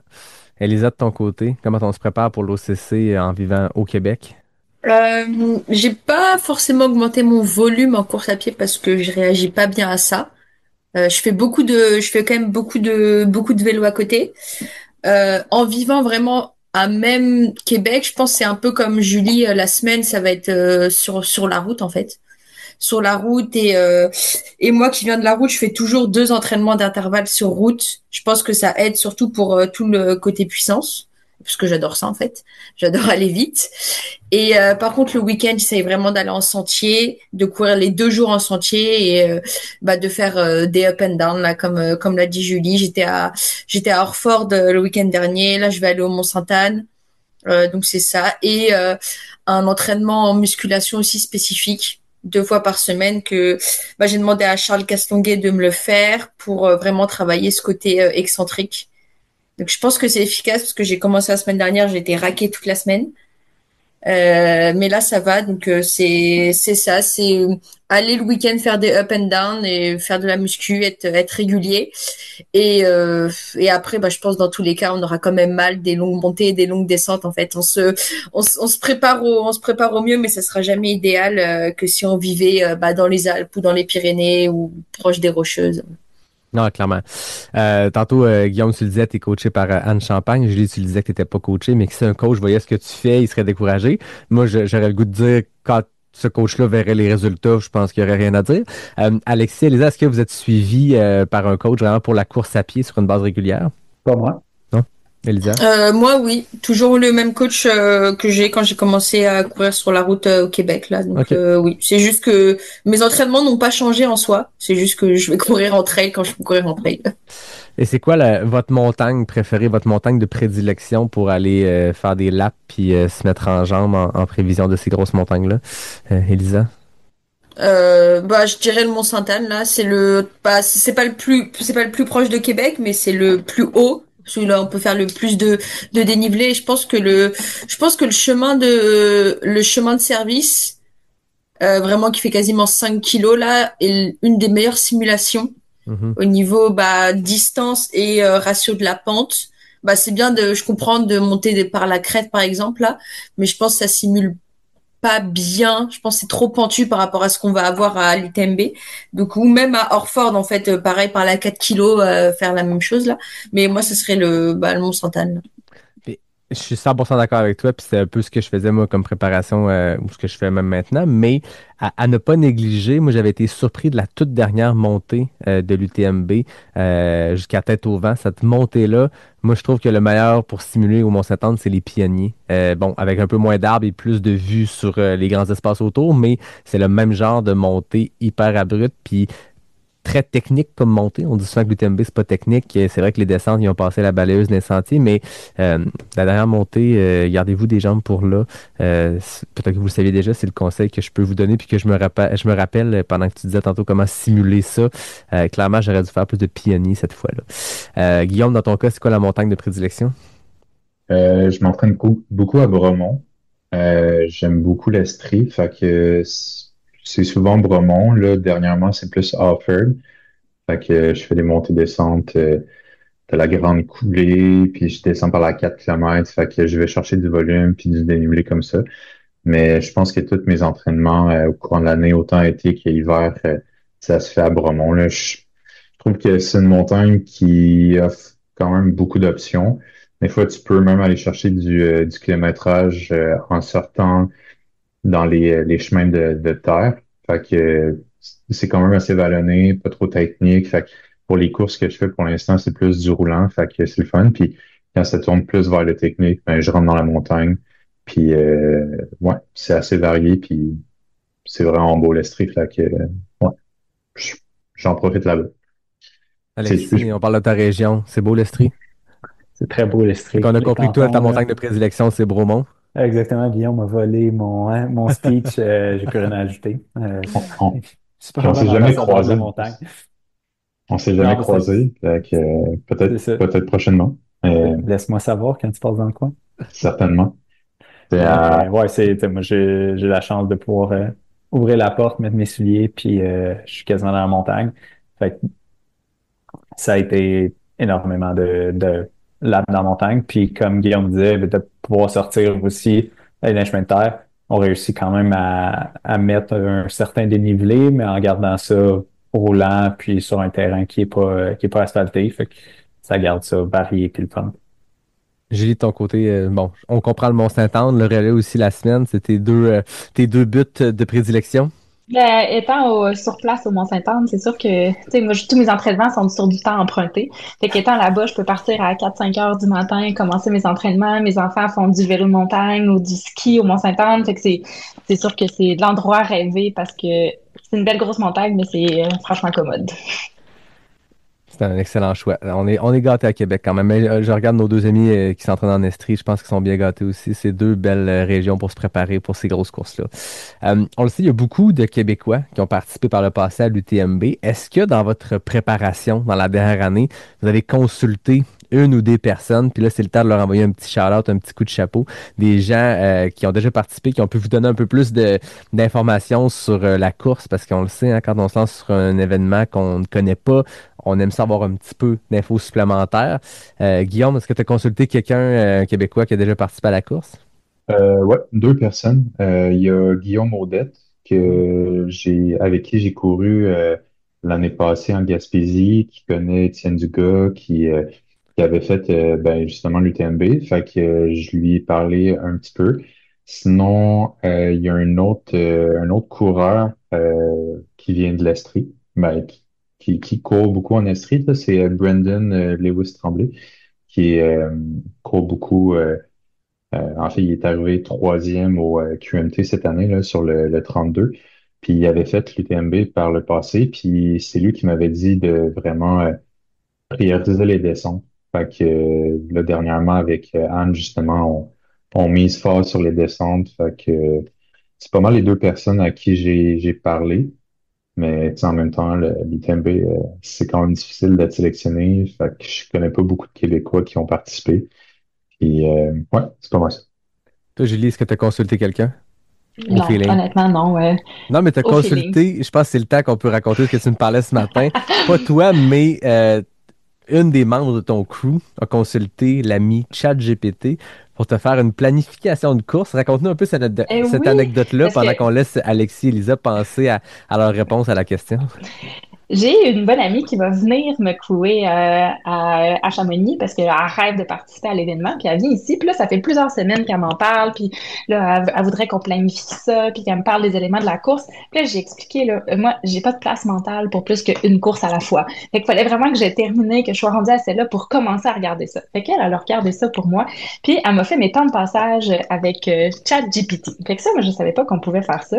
Elisa, de ton côté, comment on se prépare pour l'OCC en vivant au Québec?
J'ai pas forcément augmenté mon volume en course à pied parce que je réagis pas bien à ça. Je fais quand même beaucoup de vélo à côté. En vivant vraiment à même Québec, je pense que c'est un peu comme Julie, la semaine, ça va être sur la route en fait. Sur la route et moi qui viens de la route, je fais toujours 2 entraînements d'intervalle sur route. Je pense que ça aide surtout pour tout le côté puissance, parce que j'adore ça en fait. J'adore aller vite. Et par contre le week-end, j'essaye vraiment d'aller en sentier, de courir les 2 jours en sentier et de faire des up and down là comme l'a dit Julie. J'étais à Orford le week-end dernier. Là je vais aller au Mont-Sainte-Anne. Donc c'est ça et un entraînement en musculation aussi spécifique 2 fois par semaine que j'ai demandé à Charles Castonguay de me le faire pour vraiment travailler ce côté excentrique. Donc je pense que c'est efficace parce que j'ai commencé la semaine dernière, j'ai été raquée toute la semaine. Mais là ça va donc c'est ça, c'est aller le week-end faire des up and down et faire de la muscu, être régulier et après je pense dans tous les cas on aura quand même mal des longues montées et des longues descentes en fait on se prépare au mieux mais ça sera jamais idéal que si on vivait dans les Alpes ou dans les Pyrénées ou proche des Rocheuses.
Non, clairement. Tantôt, Guillaume, tu le disais, tu es coaché par Anne Champagne. Julie, tu le disais que tu n'étais pas coaché, mais que si un coach voyait ce que tu fais, il serait découragé. Moi, j'aurais le goût de dire, quand ce coach-là verrait les résultats, je pense qu'il n'y aurait rien à dire. Alexis, Elisa, est-ce que vous êtes suivi par un coach vraiment pour la course à pied sur une base régulière?
Pas moi.
Non? Elisa?
Moi, oui. Toujours le même coach que j'ai quand j'ai commencé à courir sur la route au Québec. Là. Donc,
Okay.
Oui. C'est juste que mes entraînements n'ont pas changé en soi. C'est juste que je vais courir en trail quand je peux courir en trail.
Et c'est quoi votre montagne préférée, votre montagne de prédilection pour aller faire des laps puis se mettre en jambes en prévision de ces grosses montagnes-là? Elisa?
Je dirais le Mont-Sainte-Anne là, c'est pas le plus proche de Québec mais c'est le plus haut. Celui-là on peut faire le plus de dénivelé. Je pense que le chemin de service vraiment qui fait quasiment 5 kilos là est une des meilleures simulations au niveau distance et ratio de la pente. C'est bien je comprends de monter par la crête par exemple là, mais je pense que ça simule pas bien. Je pense que c'est trop pentu par rapport à ce qu'on va avoir à l'UTMB. Donc, ou même à Orford, en fait, pareil, par la 4 kilos, faire la même chose, là. Mais moi, ce serait le Mont-Sainte-Anne.
Je suis 100% d'accord avec toi, puis c'est un peu ce que je faisais moi comme préparation, ou ce que je fais même maintenant, mais à ne pas négliger, moi j'avais été surpris de la toute dernière montée de l'UTMB jusqu'à Tête au vent. Cette montée-là, moi je trouve que le meilleur pour simuler au Mont-Saint-Anne, c'est les pionniers. Bon, avec un peu moins d'arbres et plus de vues sur les grands espaces autour, mais c'est le même genre de montée hyper abrupte, puis très technique comme montée. On dit souvent que l'UTMB, c'est pas technique. C'est vrai que les descentes, ils ont passé la balayeuse des sentiers, mais la dernière montée, gardez-vous des jambes pour là. Peut-être que vous le saviez déjà, c'est le conseil que je peux vous donner, puis que je me rappelle pendant que tu disais tantôt comment simuler ça. Clairement, j'aurais dû faire plus de pionniers cette fois-là. Guillaume, dans ton cas, c'est quoi la montagne de prédilection?
Je m'entraîne beaucoup à Bromont. J'aime beaucoup l'Estrie, fait que c'est souvent Bromont. Là, dernièrement, c'est plus Offord. Fait que je fais des montées-descentes de la grande coulée, puis je descends par la 4 km. Fait que je vais chercher du volume puis du dénivelé comme ça. Mais je pense que tous mes entraînements au cours de l'année, autant été qu'hiver, ça se fait à Bromont. Là. Je trouve que c'est une montagne qui offre quand même beaucoup d'options. Des fois, tu peux même aller chercher du kilométrage en sortant dans les chemins de terre. Fait que c'est quand même assez vallonné, pas trop technique. Fait que pour les courses que je fais pour l'instant, c'est plus du roulant. Fait que c'est le fun. Puis quand ça tourne plus vers le technique, ben, je rentre dans la montagne. Puis ouais, c'est assez varié. Puis c'est vraiment beau l'Estrie. Fait que ouais, je- j'en profite là-bas.
Alexis, on parle de ta région. C'est beau l'Estrie?
C'est très beau
Fait
l'Estrie.
qu'on a
Les
compris que toi, ta
cantons, là.
montagne de prédilection, c'est Bromont.
Exactement, Guillaume m'a volé mon speech. J'ai plus rien à ajouter.
On, on,
Je suis
puis
pas vraiment
jamais
ambassadeur de la
croisés.
montagne.
On s'est
Non,
jamais
mais
croisés. Fait que
c'est ça.
peut-être prochainement.
Laisse-moi savoir quand tu passes dans le coin.
Certainement. C'est
Mais ouais, moi j'ai la chance de pouvoir ouvrir la porte, mettre mes souliers, puis je suis quasiment dans la montagne. Fait que ça a été énormément de laps dans la montagne. Puis comme Guillaume disait, de pouvoir sortir aussi dans les chemins de terre, on réussit quand même à mettre un certain dénivelé, mais en gardant ça roulant, puis sur un terrain qui est pas asphalté. Fait que ça garde ça varié puis le fun.
Julie, de ton côté, bon, on comprend le Mont-Saint-Anne, le relais aussi la semaine, c'est tes deux buts de prédilection.
Étant sur place au Mont-Saint-Anne, c'est sûr que, tu sais, moi, tous mes entraînements sont sur du temps emprunté. Fait qu'étant là-bas, je peux partir à 4-5 heures du matin, commencer mes entraînements. Mes enfants font du vélo de montagne ou du ski au Mont-Saint-Anne. Fait que c'est sûr que c'est l'endroit rêvé parce que c'est une belle grosse montagne, mais c'est franchement commode.
C'est un excellent choix. On est gâtés à Québec quand même. Mais je regarde nos deux amis qui s'entraînent en Estrie. Je pense qu'ils sont bien gâtés aussi. C'est deux belles régions pour se préparer pour ces grosses courses-là. On le sait, il y a beaucoup de Québécois qui ont participé par le passé à l'UTMB. Est-ce que dans votre préparation, dans la dernière année, vous avez consulté une ou des personnes, puis là, c'est le temps de leur envoyer un petit shout-out, un petit coup de chapeau, des gens qui ont déjà participé, qui ont pu vous donner un peu plus d'informations sur la course, parce qu'on le sait, hein, quand on se lance sur un événement qu'on ne connaît pas, on aime savoir un petit peu d'infos supplémentaires. Guillaume, est-ce que tu as consulté quelqu'un, un Québécois, qui a déjà participé à la course?
Ouais, deux personnes. Il y a Guillaume Audette avec qui j'ai couru l'année passée en Gaspésie, qui connaît Étienne Dugas, qui avait fait ben, justement l'UTMB. Fait que je lui ai parlé un petit peu. Sinon, il y a un autre coureur qui vient de l'Estrie, ben, qui court beaucoup en Estrie, là, c'est Brendan Lewis Tremblay, court beaucoup. En fait, il est arrivé troisième au QMT cette année là, sur le 32. Puis il avait fait l'UTMB par le passé. Puis c'est lui qui m'avait dit de vraiment prioriser les descentes. Fait que là, dernièrement, avec Anne, justement, on mise fort sur les descentes. Fait que c'est pas mal les deux personnes à qui j'ai parlé. Mais tu sais, en même temps, l'UTMB, c'est quand même difficile d'être sélectionné. Fait que je connais pas beaucoup de Québécois qui ont participé. Puis ouais, c'est pas mal ça.
Toi, Julie, est-ce que tu as consulté quelqu'un? Au
Non,
feeling.
honnêtement, non.
Non, mais tu as
Au feeling.
consulté, je pense que c'est le temps qu'on peut raconter ce que tu me parlais ce matin. Pas toi, mais une des membres de ton crew a consulté l'ami ChatGPT pour te faire une planification de course. Raconte-nous un peu cette
Oui,
anecdote-là
parce
pendant
que
qu'on laisse Alexis et Elisa penser à leur réponse à la question.
J'ai une bonne amie qui va venir me clouer à Chamonix parce qu'elle rêve de participer à l'événement, puis elle vient ici, puis là, ça fait plusieurs semaines qu'elle m'en parle, puis là, elle voudrait qu'on planifie ça, puis qu'elle me parle des éléments de la course. Puis là, j'ai expliqué, là, moi, j'ai pas de place mentale pour plus qu'une course à la fois. Fait qu'il fallait vraiment que j'ai terminé, que je sois rendue à celle-là pour commencer à regarder ça. Fait qu'elle, elle a regardé ça pour moi, puis elle m'a fait mes temps de passage avec ChatGPT. Fait que ça, moi, je savais pas qu'on pouvait faire ça.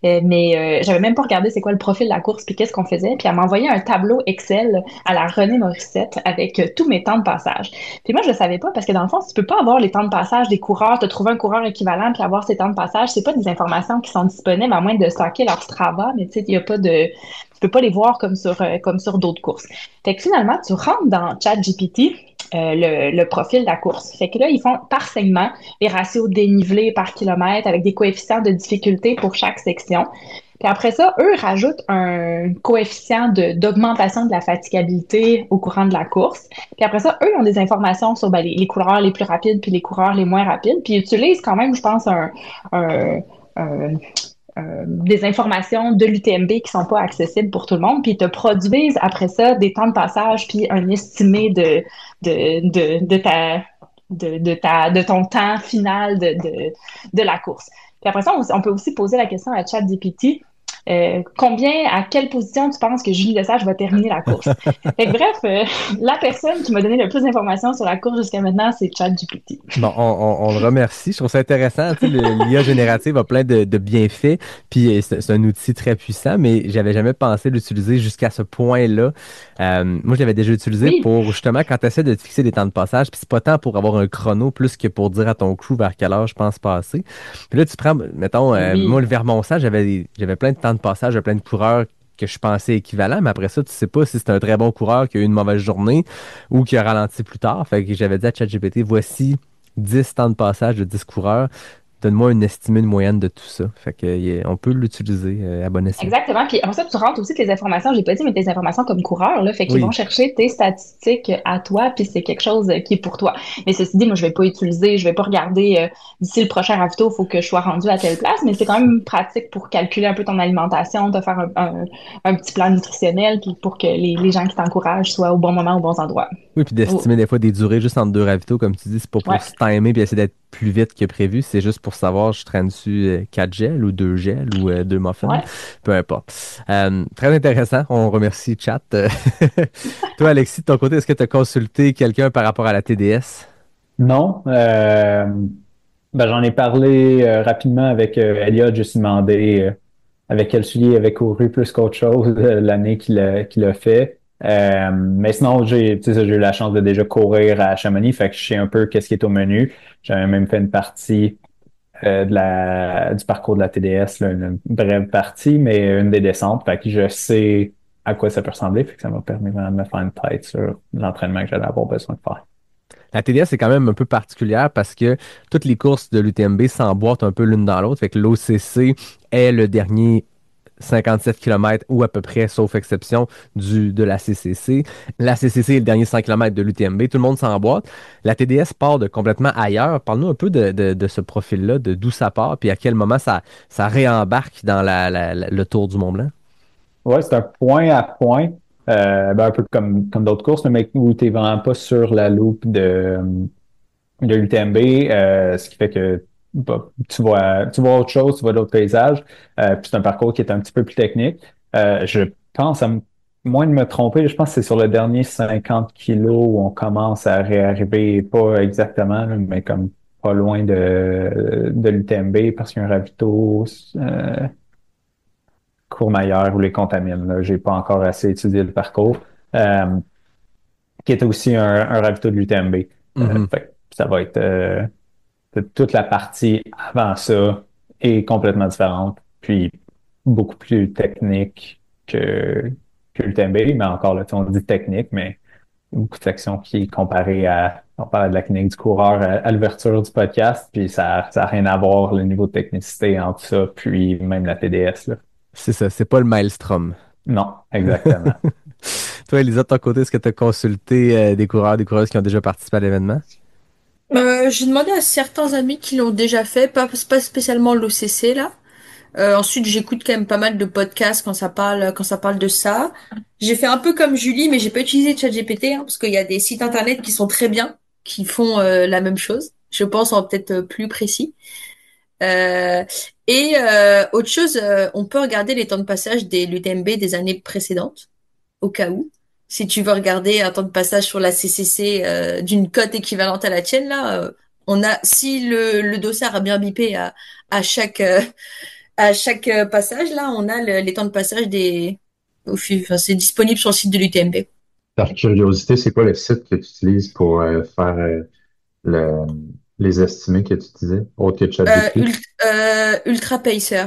Mais j'avais même pas regardé c'est quoi le profil de la course puis qu'est-ce qu'on faisait. Puis elle m'a envoyé un tableau Excel à la René Morissette avec tous mes temps de passage. Puis moi, je le savais pas parce que dans le fond, tu peux pas avoir les temps de passage des coureurs, te trouver un coureur équivalent puis avoir ces temps de passage. C'est pas des informations qui sont disponibles à moins de stocker leur Strava, mais tu sais, il y a pas de, tu peux pas les voir comme sur d'autres courses. Fait que finalement, tu rentres dans ChatGPT, le profil de la course. Fait que là, ils font par segment les ratios dénivelés par kilomètre avec des coefficients de difficulté pour chaque section. Puis après ça, eux rajoutent un coefficient d'augmentation de la fatigabilité au courant de la course. Puis après ça, eux ils ont des informations sur ben, les coureurs les plus rapides puis les coureurs les moins rapides. Puis ils utilisent quand même, je pense, un, un- des informations de l'UTMB qui sont pas accessibles pour tout le monde, puis ils te produisent après ça des temps de passage puis un estimé de ta de ton temps final de la course. Puis après ça, on peut aussi poser la question à ChatGPT. À quelle position tu penses que Julie Lesage va terminer la course? Fait que bref, la personne qui m'a donné le plus d'informations sur la course jusqu'à maintenant, c'est ChatGPT.
Bon, on le remercie. Je trouve ça intéressant. Tu sais, l'IA générative a plein de bienfaits, puis c'est un outil très puissant, mais j'avais jamais pensé l'utiliser jusqu'à ce point-là. Moi, je l'avais déjà utilisé
Oui.
pour justement quand tu essaies de te fixer des temps de passage, puis c'est pas tant pour avoir un chrono plus que pour dire à ton crew vers quelle heure je pense passer. Puis là, tu prends, mettons,
Oui.
moi, le Vermont-Sang, j'avais plein de temps de passage de plein de coureurs que je pensais équivalent, mais après ça, tu sais pas si c'est un très bon coureur qui a eu une mauvaise journée ou qui a ralenti plus tard. Fait que j'avais dit à ChatGPT, voici 10 temps de passage de 10 coureurs. Donne-moi une estimée, une moyenne de tout ça. Fait que on peut l'utiliser à bon escient.
Exactement. Puis en fait, tu rentres aussi tes informations, j'ai pas dit, mais tes informations comme coureur, là. Fait qu'ils vont
Oui.
chercher tes statistiques à toi, puis c'est quelque chose qui est pour toi. Mais ceci dit, moi, je vais pas regarder d'ici le prochain ravito, il faut que je sois rendu à telle place, mais c'est quand même pratique pour calculer un peu ton alimentation, de faire un petit plan nutritionnel, puis pour que les gens qui t'encouragent soient au bon moment, aux bons endroits.
Oui, puis
Oh,
d'estimer des fois des durées juste entre deux ravitaux, comme tu dis, c'est pas pour
ouais.
se timer puis essayer d'être plus vite que prévu, c'est juste pour savoir je traîne dessus 4 gels ou 2 gels ou 2 muffins,
Ouais.
peu importe. Très intéressant, on remercie Chat. Toi, Alexis, de ton côté, est-ce que tu as consulté quelqu'un par rapport à la TDS?
Non. Ben, j'en ai parlé rapidement avec Elliot, juste demandé avec quel soulier il avait couru plus qu'autre chose l'année qu'il a fait. Mais sinon, tu sais, j'ai eu la chance de déjà courir à Chamonix, fait que je sais un peu qu'est-ce qui est au menu. J'avais même fait une partie du parcours de la TDS, là, une brève partie, mais une des descentes. Fait que je sais à quoi ça peut ressembler, fait que ça m'a permis vraiment de me faire une tête sur l'entraînement que j'allais avoir besoin de faire.
La TDS est quand même un peu particulière parce que toutes les courses de l'UTMB s'emboîtent un peu l'une dans l'autre. Fait que l'OCC est le dernier 57 km ou à peu près, sauf exception, de la CCC. La CCC est le dernier 100 km de l'UTMB. Tout le monde s'emboîte. La TDS part de complètement ailleurs. Parle-nous un peu de ce profil-là, de d'où ça part, puis à quel moment ça réembarque dans le Tour du Mont-Blanc.
Ouais, c'est un point à point, ben un peu comme d'autres courses, mais où tu n'es vraiment pas sur la loupe de l'UTMB, ce qui fait que bah, tu vois autre chose, tu vois d'autres paysages. Puis c'est un parcours qui est un petit peu plus technique. Je pense, moins de me tromper, je pense que c'est sur le dernier 50 kilos où on commence à réarriver, pas exactement, là, mais comme pas loin de l'UTMB parce qu'il y a un ravito. Courmayeur ou les contamine. Là. J'ai pas encore assez étudié le parcours. Euh, qui était aussi un ravito de l'UTMB.
Mhm.
Fait que ça va être toute la partie avant ça est complètement différente, puis beaucoup plus technique que l'UTMB, mais encore là, on dit technique, mais beaucoup de sections qui comparées on parlait de la clinique du coureur à l'ouverture du podcast, puis ça a rien à voir le niveau de technicité entre ça, puis même la TDS, là.
C'est ça, c'est pas le Maelstrom.
Non, exactement.
Toi, Elisa, de ton côté, est-ce que tu as consulté des coureurs, des coureuses qui ont déjà participé à l'événement?
J'ai demandé à certains amis qui l'ont déjà fait, pas spécialement l'OCC là. Ensuite, j'écoute quand même pas mal de podcasts quand ça parle de ça. J'ai fait un peu comme Julie, mais j'ai pas utilisé ChatGPT, parce qu'il y a des sites internet qui sont très bien, qui font la même chose. Je pense en peut-être plus précis. Euh, Autre chose, on peut regarder les temps de passage des l'UTMB des années précédentes, au cas où. Si tu veux regarder un temps de passage sur la CCC d'une cote équivalente à la tienne, là, on a, si le dossard a bien bipé à chaque passage, là, on a les temps de passage enfin, c'est disponible sur le site de l'UTMB.
Par curiosité, c'est quoi le site que tu utilises pour faire le- les estimés que tu disais, autre que ChatGPT?
Ultra Pacer.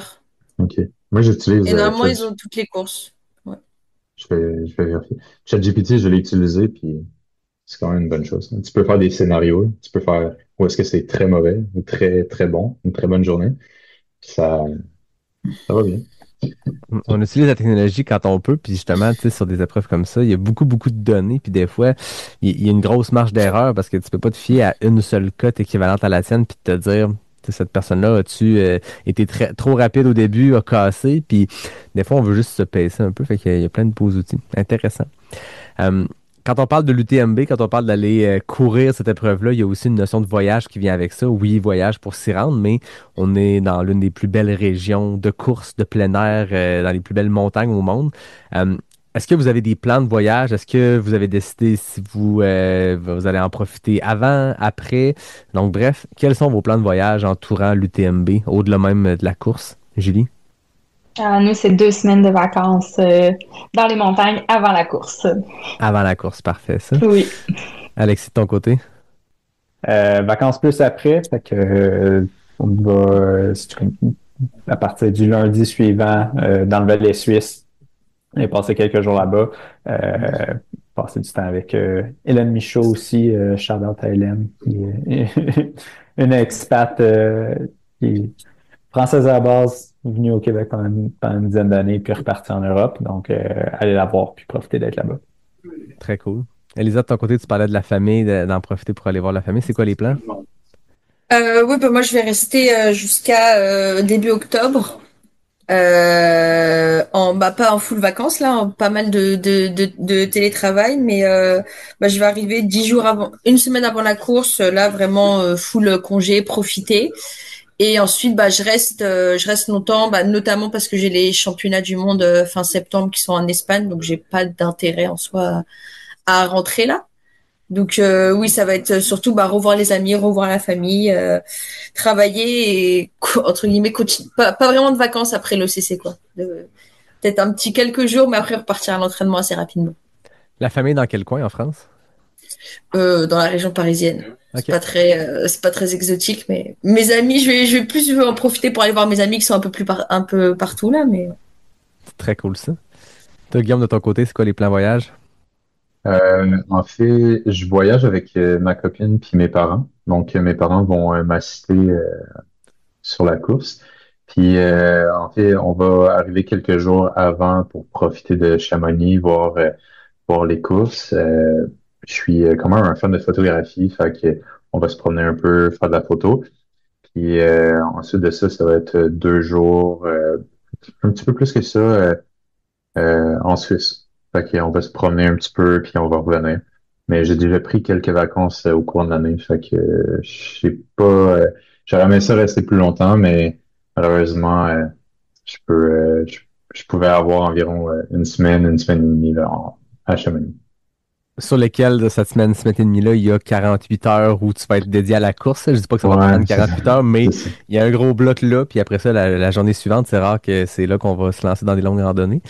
OK. Moi, j'utilise
Et normalement, ils ont toutes les courses. Ouais.
je vais vérifier. ChatGPT, je l'ai utilisé, puis c'est quand même une bonne chose. Tu peux faire des scénarios, tu peux faire où est-ce que c'est très mauvais ou très, très bon, une très bonne journée. Ça, ça va bien.
On utilise la technologie quand on peut, puis justement, tu sais, sur des épreuves comme ça, il y a beaucoup, beaucoup de données, puis des fois, il y a une grosse marge d'erreur parce que tu peux pas te fier à une seule cote équivalente à la tienne, puis te dire, tu sais, cette personne-là, as-tu été trop rapide au début, a cassé, puis des fois, on veut juste se pacer un peu, fait qu'il y a plein de beaux outils. Intéressant. Euh, Quand on parle de l'UTMB, quand on parle d'aller courir cette épreuve-là, il y a aussi une notion de voyage qui vient avec ça. Oui, voyage pour s'y rendre, mais on est dans l'une des plus belles régions de course de plein air, dans les plus belles montagnes au monde. Euh, Est-ce que vous avez des plans de voyage? Est-ce que vous avez décidé si vous allez en profiter avant, après? Donc, bref, quels sont vos plans de voyage entourant l'UTMB, au-delà même de la course, Julie?
Nous, c'est 2 semaines de vacances dans les montagnes avant la course.
Avant la course, parfait, ça.
Oui.
Alexis, de ton côté?
Vacances plus après, fait que on va à partir du lundi suivant dans le Valais suisse et passer quelques jours là-bas. Passer du temps avec Hélène Michaud aussi, shout-out à Hélène, qui est une expat qui est française à la base, venue au Québec pendant une dizaine d'années, puis repartie en Europe. Donc, aller la voir puis profiter d'être là-bas.
Très cool. Elisa, de ton côté, tu parlais de la famille, d'en profiter pour aller voir la famille. C'est quoi les plans?
Oui, bah moi je vais rester jusqu'à début octobre. Pas en full vacances là, pas mal de télétravail, mais je vais arriver 10 jours avant, une semaine avant la course, là vraiment full congé, profiter. Et ensuite, je reste longtemps, notamment parce que j'ai les championnats du monde fin septembre qui sont en Espagne, donc j'ai pas d'intérêt en soi à rentrer là. Donc oui, ça va être surtout revoir les amis, revoir la famille, travailler et entre guillemets continuer. Pas vraiment de vacances après l'OCC quoi. Peut-être un petit quelques jours, mais après repartir à l'entraînement assez rapidement.
La famille dans quel coin en France?
Dans la région parisienne.
Ok.
C'est pas très exotique, mais mes amis, je vais plus en profiter pour aller voir mes amis qui sont un peu partout là, mais.
C'est très cool ça. Toi, Guillaume, de ton côté, c'est quoi les plans voyage?
En fait, je voyage avec ma copine puis mes parents. Donc, mes parents vont m'assister sur la course. Puis, en fait, on va arriver quelques jours avant pour profiter de Chamonix, voir les courses. Je suis quand même un fan de photographie, fait que on va se promener un peu, faire de la photo. Puis ensuite de ça, ça va être 2 jours, un petit peu plus que ça, en Suisse. Fait qu'on va se promener un petit peu, puis on va revenir. Mais j'ai déjà pris quelques vacances au cours de l'année, fait que j'ai pas, j'aurais aimé ça rester plus longtemps, mais malheureusement, je peux, je pouvais avoir environ une semaine et demie là, à Chamonix.
Sur lesquels de cette semaine et demie-là, il y a 48 heures où tu vas être dédié à la course. Je dis pas que ça va
Ouais,
prendre 48 heures, mais
c'est ça.
il y a un gros bloc là, puis après ça, la journée suivante, c'est rare que c'est là qu'on va se lancer dans des longues randonnées.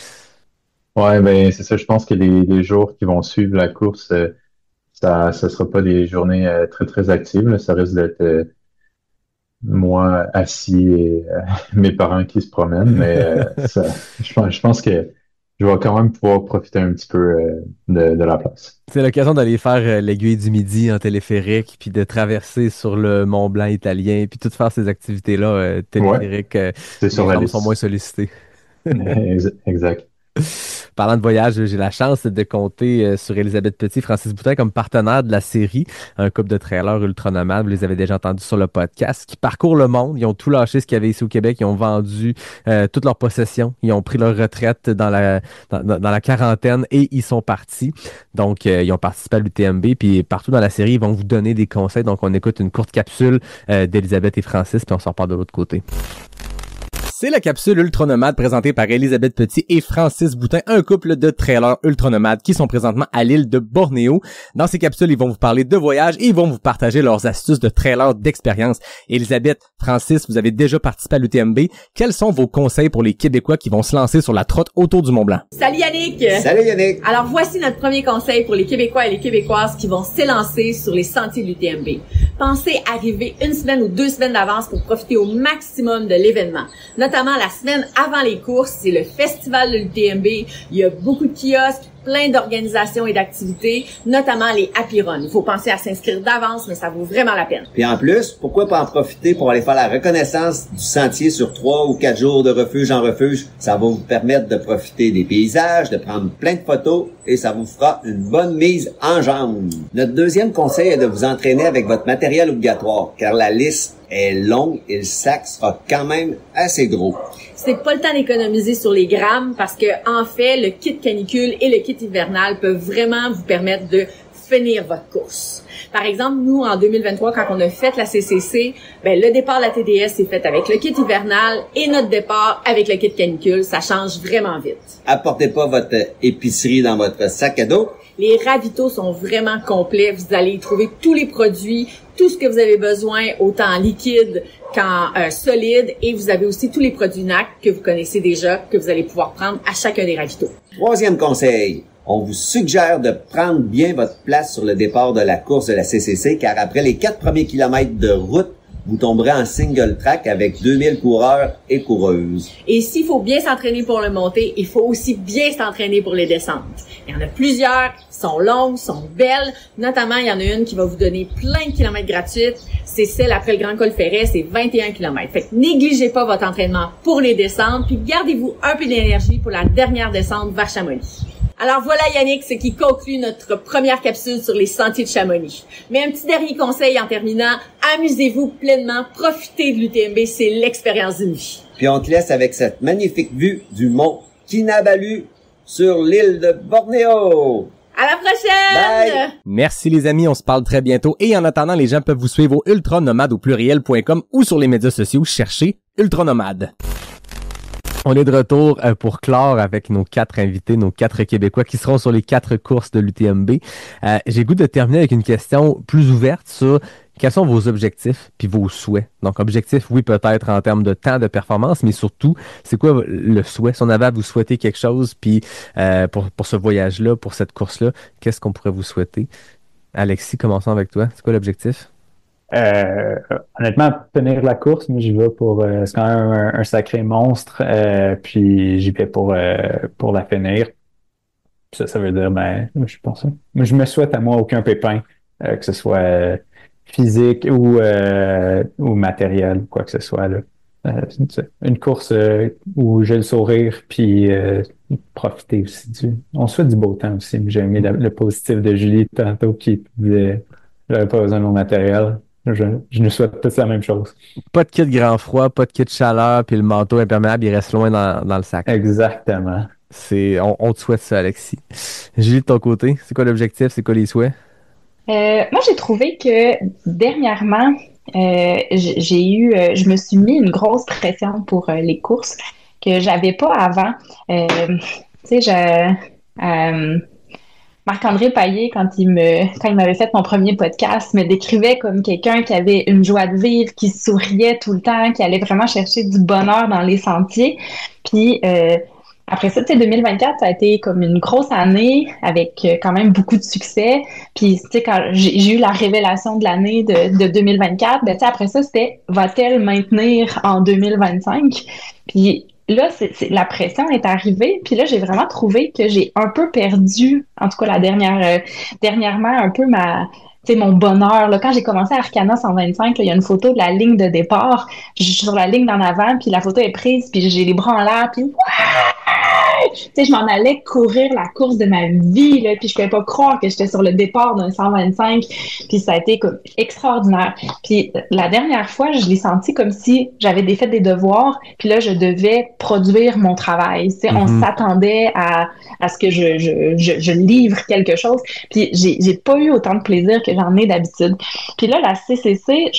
Ouais, ben c'est ça. Je pense que les jours qui vont suivre la course, ça sera pas des journées très très actives, là. Ça risque d'être moi assis et mes parents qui se promènent, mais je pense que je vais quand même pouvoir profiter un petit peu de la place.
C'est l'occasion d'aller faire l'aiguille du Midi en téléphérique, puis de traverser sur le Mont Blanc italien, puis tout faire ces activités-là
Ouais,
téléphériques.
c'est
Les
sur la
jambes sont moins
liste.
sollicitées.
Exact.
Parlant de voyage, j'ai la chance de compter sur Elisabeth Petit et Francis Boutin comme partenaires de la série, un couple de trailers ultra nomades, vous les avez déjà entendus sur le podcast, qui parcourent le monde. Ils ont tout lâché ce qu'il y avait ici au Québec. Ils ont vendu toutes leurs possessions. Ils ont pris leur retraite dans la quarantaine et ils sont partis. Donc, ils ont participé à l'UTMB. Puis partout dans la série, ils vont vous donner des conseils. Donc, on écoute une courte capsule d'Elisabeth et Francis, puis on s'en repart de l'autre côté. C'est la capsule Ultra Nomade présentée par Elisabeth Petit et Francis Boutin, un couple de trailers ultra nomades qui sont présentement à l'île de Bornéo. Dans ces capsules, ils vont vous parler de voyage et ils vont vous partager leurs astuces de trailers d'expérience. Elisabeth, Francis, vous avez déjà participé à l'UTMB. Quels sont vos conseils pour les Québécois qui vont se lancer sur la trotte autour du Mont-Blanc?
Salut Yannick!
Salut Yannick!
Alors voici notre premier conseil pour les Québécois et les Québécoises qui vont s'élancer sur les sentiers de l'UTMB. Pensez arriver 1 semaine ou 2 semaines d'avance pour profiter au maximum de l'événement. Notamment la semaine avant les courses, c'est le festival de l'UTMB. Il y a beaucoup de kiosques, plein d'organisations et d'activités, notamment les Happy Run. Il faut penser à s'inscrire d'avance, mais ça vaut vraiment la peine.
Puis en plus, pourquoi pas en profiter pour aller faire la reconnaissance du sentier sur 3 ou 4 jours de refuge en refuge? Ça va vous permettre de profiter des paysages, de prendre plein de photos et ça vous fera une bonne mise en jambes. Notre deuxième conseil est de vous entraîner avec votre matériel obligatoire, car la liste est longue et le sac sera quand même assez gros.
C'est pas le temps d'économiser sur les grammes parce que, en fait, le kit canicule et le kit hivernal peuvent vraiment vous permettre de finir votre course. Par exemple, nous, en 2023, quand on a fait la CCC, le départ de la TDS s'est fait avec le kit hivernal et notre départ avec le kit canicule. Ça change vraiment vite.
Apportez pas votre épicerie dans votre sac à dos.
Les ravitaux sont vraiment complets. Vous allez y trouver tous les produits, tout ce que vous avez besoin, autant en liquide qu'en solide. Et vous avez aussi tous les produits NAC que vous connaissez déjà, que vous allez pouvoir prendre à chacun des ravitaux.
Troisième conseil. On vous suggère de prendre bien votre place sur le départ de la course de la CCC, car après les 4 premiers kilomètres de route, vous tomberez en single track avec 2000 coureurs et coureuses.
Et s'il faut bien s'entraîner pour le monter, il faut aussi bien s'entraîner pour les descentes. Il y en a plusieurs qui sont longues, sont belles. Notamment, il y en a une qui va vous donner plein de kilomètres gratuites. C'est celle après le Grand Col Ferret, c'est 21 kilomètres. Fait que négligez pas votre entraînement pour les descentes, puis gardez-vous un peu d'énergie pour la dernière descente vers Chamonix. Alors voilà Yannick, ce qui conclut notre première capsule sur les sentiers de Chamonix. Mais un petit dernier conseil en terminant, amusez-vous pleinement, profitez de l'UTMB, c'est l'expérience d'une vie.
Puis on te laisse avec cette magnifique vue du mont Kinabalu sur l'île de Bornéo.
À la prochaine!
Bye!
Merci les amis, on se parle très bientôt. Et en attendant, les gens peuvent vous suivre au ultranomade au pluriel.com ou sur les médias sociaux, cherchez Ultranomade. On est de retour pour clore avec nos 4 invités, nos 4 Québécois qui seront sur les 4 courses de l'UTMB. J'ai le goût de terminer avec une question plus ouverte sur quels sont vos objectifs puis vos souhaits. Donc, objectif, oui, peut-être en termes de temps de performance, mais surtout, c'est quoi le souhait? Si on avait à vous souhaiter quelque chose, puis pour ce voyage-là, pour cette course-là, qu'est-ce qu'on pourrait vous souhaiter? Alexis, commençons avec toi. C'est quoi l'objectif?
Honnêtement, tenir la course, moi j'y vais pour c'est quand même un sacré monstre, puis j'y vais pour la finir. Ça veut dire je pense moi je me souhaite à moi aucun pépin, que ce soit physique ou matériel ou quoi que ce soit là. Une course où j'ai le sourire puis profiter aussi on souhaite du beau temps aussi. J'ai aimé le positif de Julie tantôt qui disait j'avais pas besoin de mon matériel. Je nous souhaite tous la même chose.
Pas de kit grand froid, pas de kit chaleur, puis le manteau imperméable, il reste loin dans le sac.
Exactement.
On te souhaite ça, Alexis. Julie, de ton côté, c'est quoi l'objectif? C'est quoi les souhaits?
Moi, j'ai trouvé que dernièrement, je me suis mis une grosse pression pour les courses que j'avais pas avant. Tu sais, Marc-André Paillé, quand il m'avait fait mon premier podcast, me décrivait comme quelqu'un qui avait une joie de vivre, qui souriait tout le temps, qui allait vraiment chercher du bonheur dans les sentiers. Puis après ça, tu sais, 2024, ça a été comme une grosse année avec quand même beaucoup de succès. Puis tu sais, quand j'ai eu la révélation de l'année de 2024, tu sais, après ça, c'était va-t-elle maintenir en 2025? Puis là, la pression est arrivée, puis là, j'ai vraiment trouvé que j'ai un peu perdu, en tout cas dernièrement, un peu mon bonheur. Là, quand j'ai commencé à Arcana 125, il y a une photo de la ligne de départ. Je suis sur la ligne d'en avant, puis la photo est prise, puis j'ai les bras en l'air, puis Tu sais, je m'en allais courir la course de ma vie, là, puis je pouvais pas croire que j'étais sur le départ d'un 125, puis ça a été comme extraordinaire. Puis la dernière fois, je l'ai senti comme si j'avais fait des devoirs, puis là, je devais produire mon travail. Tu sais, on s'attendait à ce que je livre quelque chose, puis j'ai pas eu autant de plaisir que j'en ai d'habitude. Puis là, la CCC,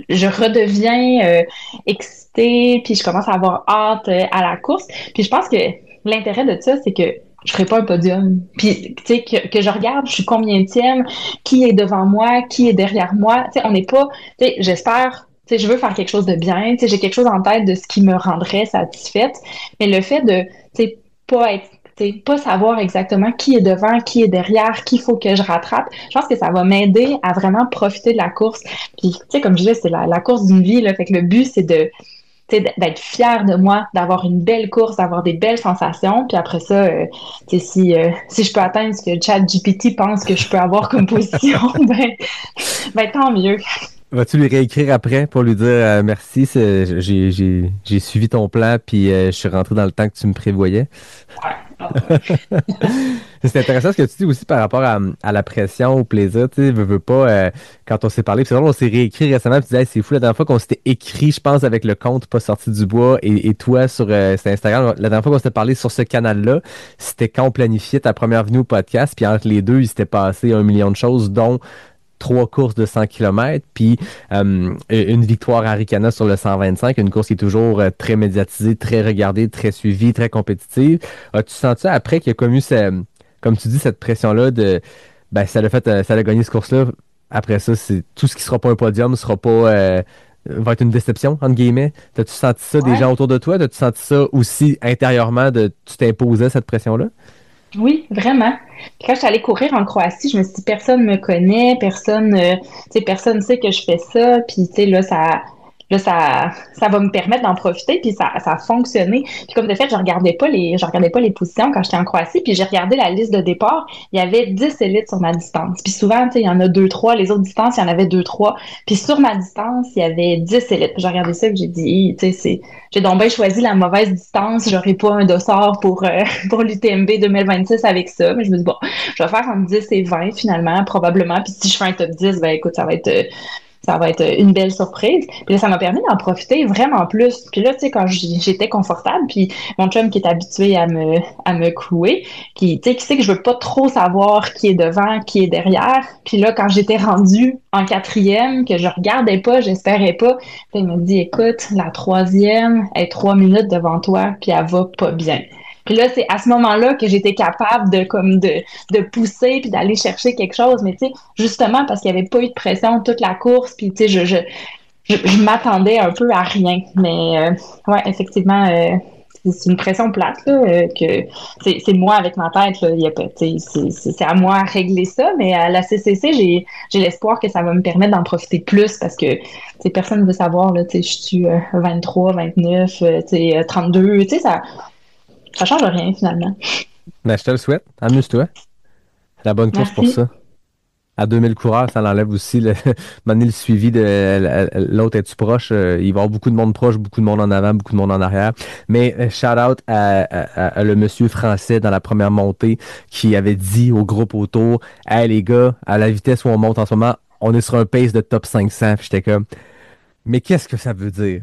je redeviens excitée, puis je commence à avoir hâte à la course. Puis je pense que l'intérêt de ça, c'est que je ferai pas un podium. Puis, tu sais, que je regarde, je suis combienième, qui est devant moi, qui est derrière moi. Tu sais, on n'est pas, tu sais, j'espère, tu sais, je veux faire quelque chose de bien, tu sais, j'ai quelque chose en tête de ce qui me rendrait satisfaite. Mais le fait de, tu sais, pas savoir exactement qui est devant, qui est derrière, qui faut que je rattrape. Je pense que ça va m'aider à vraiment profiter de la course. Puis, tu sais, comme je disais, c'est la course d'une vie, là. Fait que le but, c'est d'être fière de moi, d'avoir une belle course, d'avoir des belles sensations. Puis après ça, si je peux atteindre ce que ChatGPT pense que je peux avoir comme position, ben tant mieux.
Vas-tu lui réécrire après pour lui dire merci, j'ai suivi ton plan puis je suis rentré dans le temps que tu me prévoyais? C'est intéressant ce que tu dis aussi par rapport à la pression, au plaisir. Tu sais, veux pas, quand on s'est parlé, puis c'est drôle, on s'est réécrit récemment, puis tu disais, hey, c'est fou, la dernière fois qu'on s'était écrit, je pense, avec le compte Pas sorti du bois et toi sur c'était Instagram, la dernière fois qu'on s'était parlé sur ce canal-là, c'était quand on planifiait ta première venue au podcast, puis entre les deux, il s'était passé 1 million de choses, dont 3 courses de 100 km, puis une victoire à Ricana sur le 125, une course qui est toujours très médiatisée, très regardée, très suivie, très compétitive. As-tu senti après qu'il y a comme eu, comme tu dis, cette pression-là de, ben, ça a gagné cette course-là. Après ça, c'est tout ce qui sera pas un podium sera pas, va être une déception, entre guillemets. T'as-tu senti ça des gens autour de toi? T'as-tu senti ça aussi intérieurement tu t'imposais cette pression-là?
Oui, vraiment. Puis quand je suis allée courir en Croatie, je me suis dit, personne me connaît, personne sait que je fais ça. Puis, tu sais, ça va me permettre d'en profiter. Puis ça a fonctionné. Puis comme de fait, je regardais pas les positions quand j'étais en Croatie. Puis j'ai regardé la liste de départ. Il y avait 10 élites sur ma distance. Puis souvent, tu sais, il y en a 2-3. Les autres distances, il y en avait 2-3. Puis sur ma distance, il y avait 10 élites. Puis j'ai regardé ça et j'ai dit, tu sais, j'ai donc bien choisi la mauvaise distance. J'aurais pas un dossard pour l'UTMB 2026 avec ça. Mais je me dis, bon, je vais faire entre 10 et 20 finalement, probablement. Puis si je fais un top 10, ben écoute, ça va être une belle surprise. Puis là, ça m'a permis d'en profiter vraiment plus. Puis là, tu sais, quand j'étais confortable, puis mon chum qui est habitué à me clouer, qui sait que je veux pas trop savoir qui est devant, qui est derrière. Puis là, quand j'étais rendue en 4e, que je regardais pas, j'espérais pas, puis il m'a dit, écoute, la 3e est 3 minutes devant toi, puis elle va pas bien. Puis là, c'est à ce moment-là que j'étais capable de pousser puis d'aller chercher quelque chose. Mais tu sais, justement parce qu'il n'y avait pas eu de pression toute la course, puis tu sais, je m'attendais un peu à rien. Mais ouais, effectivement, c'est une pression plate là, que c'est moi avec ma tête là. C'est à moi à régler ça. Mais à la CCC, j'ai l'espoir que ça va me permettre d'en profiter plus parce que personne ne veut savoir là. Tu sais, je suis 23, 29, tu sais, 32. Tu sais ça change rien, finalement.
Ben, je te le souhaite. Amuse-toi. La bonne course pour ça. À 2000 coureurs, ça l'enlève aussi le suivi de l'autre. Es-tu proche? Il va y avoir beaucoup de monde proche, beaucoup de monde en avant, beaucoup de monde en arrière. Mais shout-out à le monsieur français dans la première montée qui avait dit au groupe autour, « Hey les gars, à la vitesse où on monte en ce moment, on est sur un pace de top 500. » Puis j'étais comme, « Mais qu'est-ce que ça veut dire? »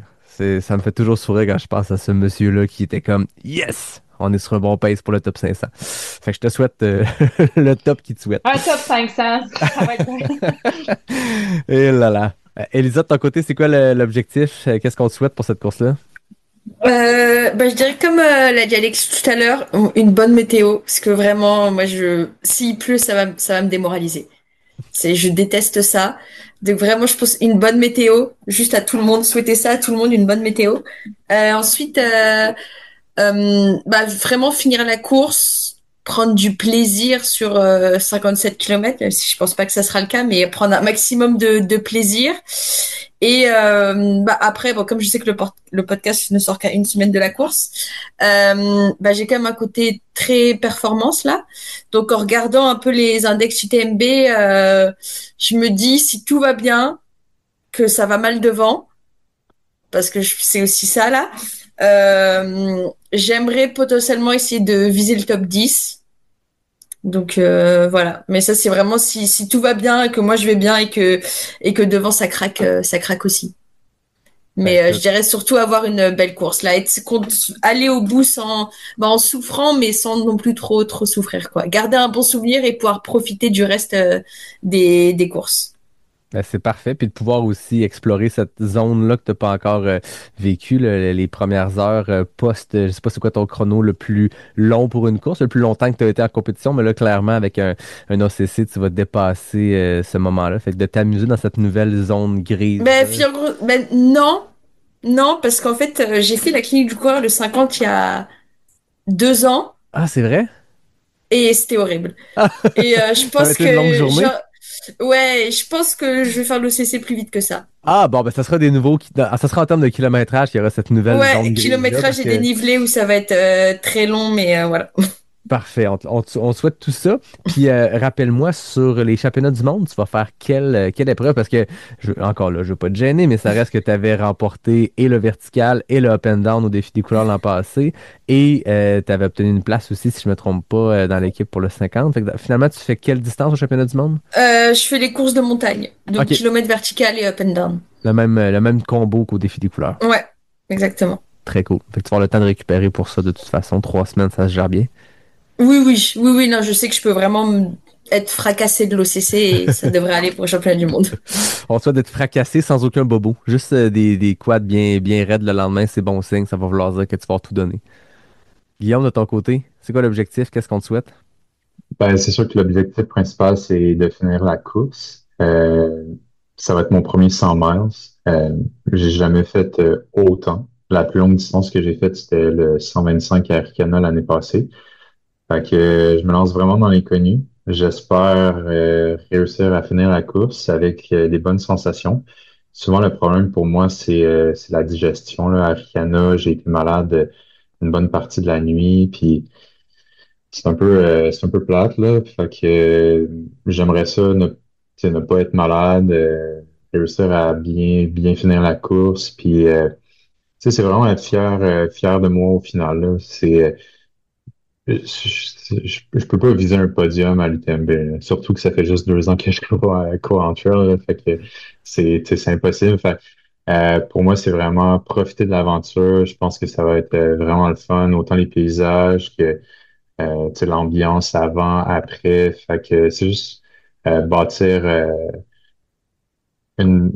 Ça me fait toujours sourire quand je pense à ce monsieur-là qui était comme « Yes! On est sur un bon pace pour le top 500. » Fait que je te souhaite le top qui te souhaite.
Un top 500, ça va être
Et là là. Elisa, de ton côté, c'est quoi l'objectif? Qu'est-ce qu'on te souhaite pour cette course-là?
Je dirais comme l'a dit Alex tout à l'heure, une bonne météo. Parce que vraiment, moi, s'il pleut, ça va me démoraliser. Je déteste ça. Donc vraiment, je pense une bonne météo. Juste à tout le monde, souhaiter ça à tout le monde, une bonne météo. Ensuite, vraiment finir la course, prendre du plaisir sur 57 km, même si je pense pas que ça sera le cas, mais prendre un maximum de plaisir. Et après, comme je sais que le podcast ne sort qu'à une semaine de la course, j'ai quand même un côté très performance là. Donc en regardant un peu les index UTMB, je me dis si tout va bien, que ça va mal devant, parce que c'est aussi ça là. J'aimerais potentiellement essayer de viser le top 10. Donc voilà, mais ça c'est vraiment si tout va bien et que moi je vais bien et que devant ça craque aussi. Mais je dirais surtout avoir une belle course là, aller au bout en souffrant mais sans non plus trop souffrir quoi. Garder un bon souvenir et pouvoir profiter du reste des courses.
Ben, c'est parfait. Puis de pouvoir aussi explorer cette zone-là que tu n'as pas encore vécu, les premières heures je sais pas c'est quoi ton chrono le plus long pour une course, le plus longtemps que tu as été en compétition, mais là, clairement, avec un OCC, tu vas dépasser ce moment-là. Fait que de t'amuser dans cette nouvelle zone grise.
Ben non, non, parce qu'en fait, j'ai fait la clinique du coureur le 50 il y a 2 ans
Ah, c'est vrai?
et c'était horrible. Et je
Ça va
pense
être une longue
que
journée?
ouais, je pense que je vais faire l'OCC plus vite que ça.
Ah, bon, ben, ça sera des nouveaux. Ça sera en termes de kilométrage qu'il y aura cette nouvelle
Ouais,
zone grise-là.
kilométrage et dénivelé où ça va être très long, mais voilà.
Parfait, on te souhaite tout ça. Puis rappelle-moi sur les championnats du monde, tu vas faire quelle épreuve? Parce que, encore là, je veux pas te gêner, mais ça reste que tu avais remporté et le vertical et le up and down au défi des couleurs l'an passé. Et tu avais obtenu une place aussi, si je me trompe pas, dans l'équipe pour le 50. Fait que, finalement, tu fais quelle distance au championnat du monde?
Je fais les courses de montagne, donc
Ok.
kilomètre vertical et up and down.
Le même combo qu'au défi des couleurs.
Ouais, exactement.
Très cool. Fait que tu vas avoir le temps de récupérer pour ça de toute façon. 3 semaines, ça se gère bien.
Oui, non, je sais que je peux vraiment être fracassé de l'OCC et ça devrait aller pour le championnat du monde.
On te souhaite d'être fracassé sans aucun bobo. Juste des quads bien raides le lendemain, c'est bon signe. Ça va vouloir dire que tu vas avoir tout donner. Guillaume, de ton côté, c'est quoi l'objectif? Qu'est-ce qu'on te souhaite?
Ben, c'est sûr que l'objectif principal, c'est de finir la course. Ça va être mon premier 100 miles. J'ai jamais fait autant. La plus longue distance que j'ai faite, c'était le 125 à Arcana l'année passée. Fait que je me lance vraiment dans l'inconnu. J'espère réussir à finir la course avec des bonnes sensations. Souvent, le problème pour moi, c'est la digestion. Là. À Arcana, j'ai été malade une bonne partie de la nuit, puis c'est un peu plate, là. Fait que j'aimerais ça tu sais, ne pas être malade, réussir à bien finir la course, puis tu sais, c'est vraiment être fier de moi au final, là. Je peux pas viser un podium à l'UTMB, là. Surtout que ça fait juste 2 ans que je cours en trail, là. Fait que tu sais, c'est impossible. Fait, pour moi, c'est vraiment profiter de l'aventure. Je pense que ça va être vraiment le fun, autant les paysages que tu sais, l'ambiance avant, après. Fait que c'est juste bâtir une,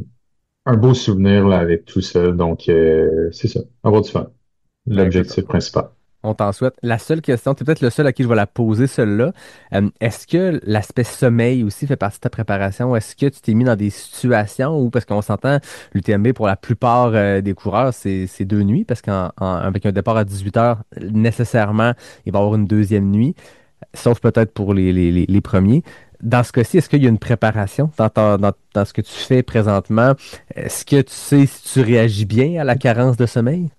un beau souvenir là, avec tout ça. Donc, c'est ça, avoir du fun.
Ben écoute,
L'objectif principal.
on t'en souhaite. La seule question, c'est peut-être le seul à qui je vais la poser, celle-là. Est-ce que l'aspect sommeil aussi fait partie de ta préparation? Est-ce que tu t'es mis dans des situations où, parce qu'on s'entend, l'UTMB, pour la plupart des coureurs, c'est 2 nuits, parce qu'avec un départ à 18 heures, nécessairement, il va y avoir une deuxième nuit, sauf peut-être pour les premiers. Dans ce cas-ci, est-ce qu'il y a une préparation dans ce que tu fais présentement? Est-ce que tu sais si tu réagis bien à la carence de sommeil?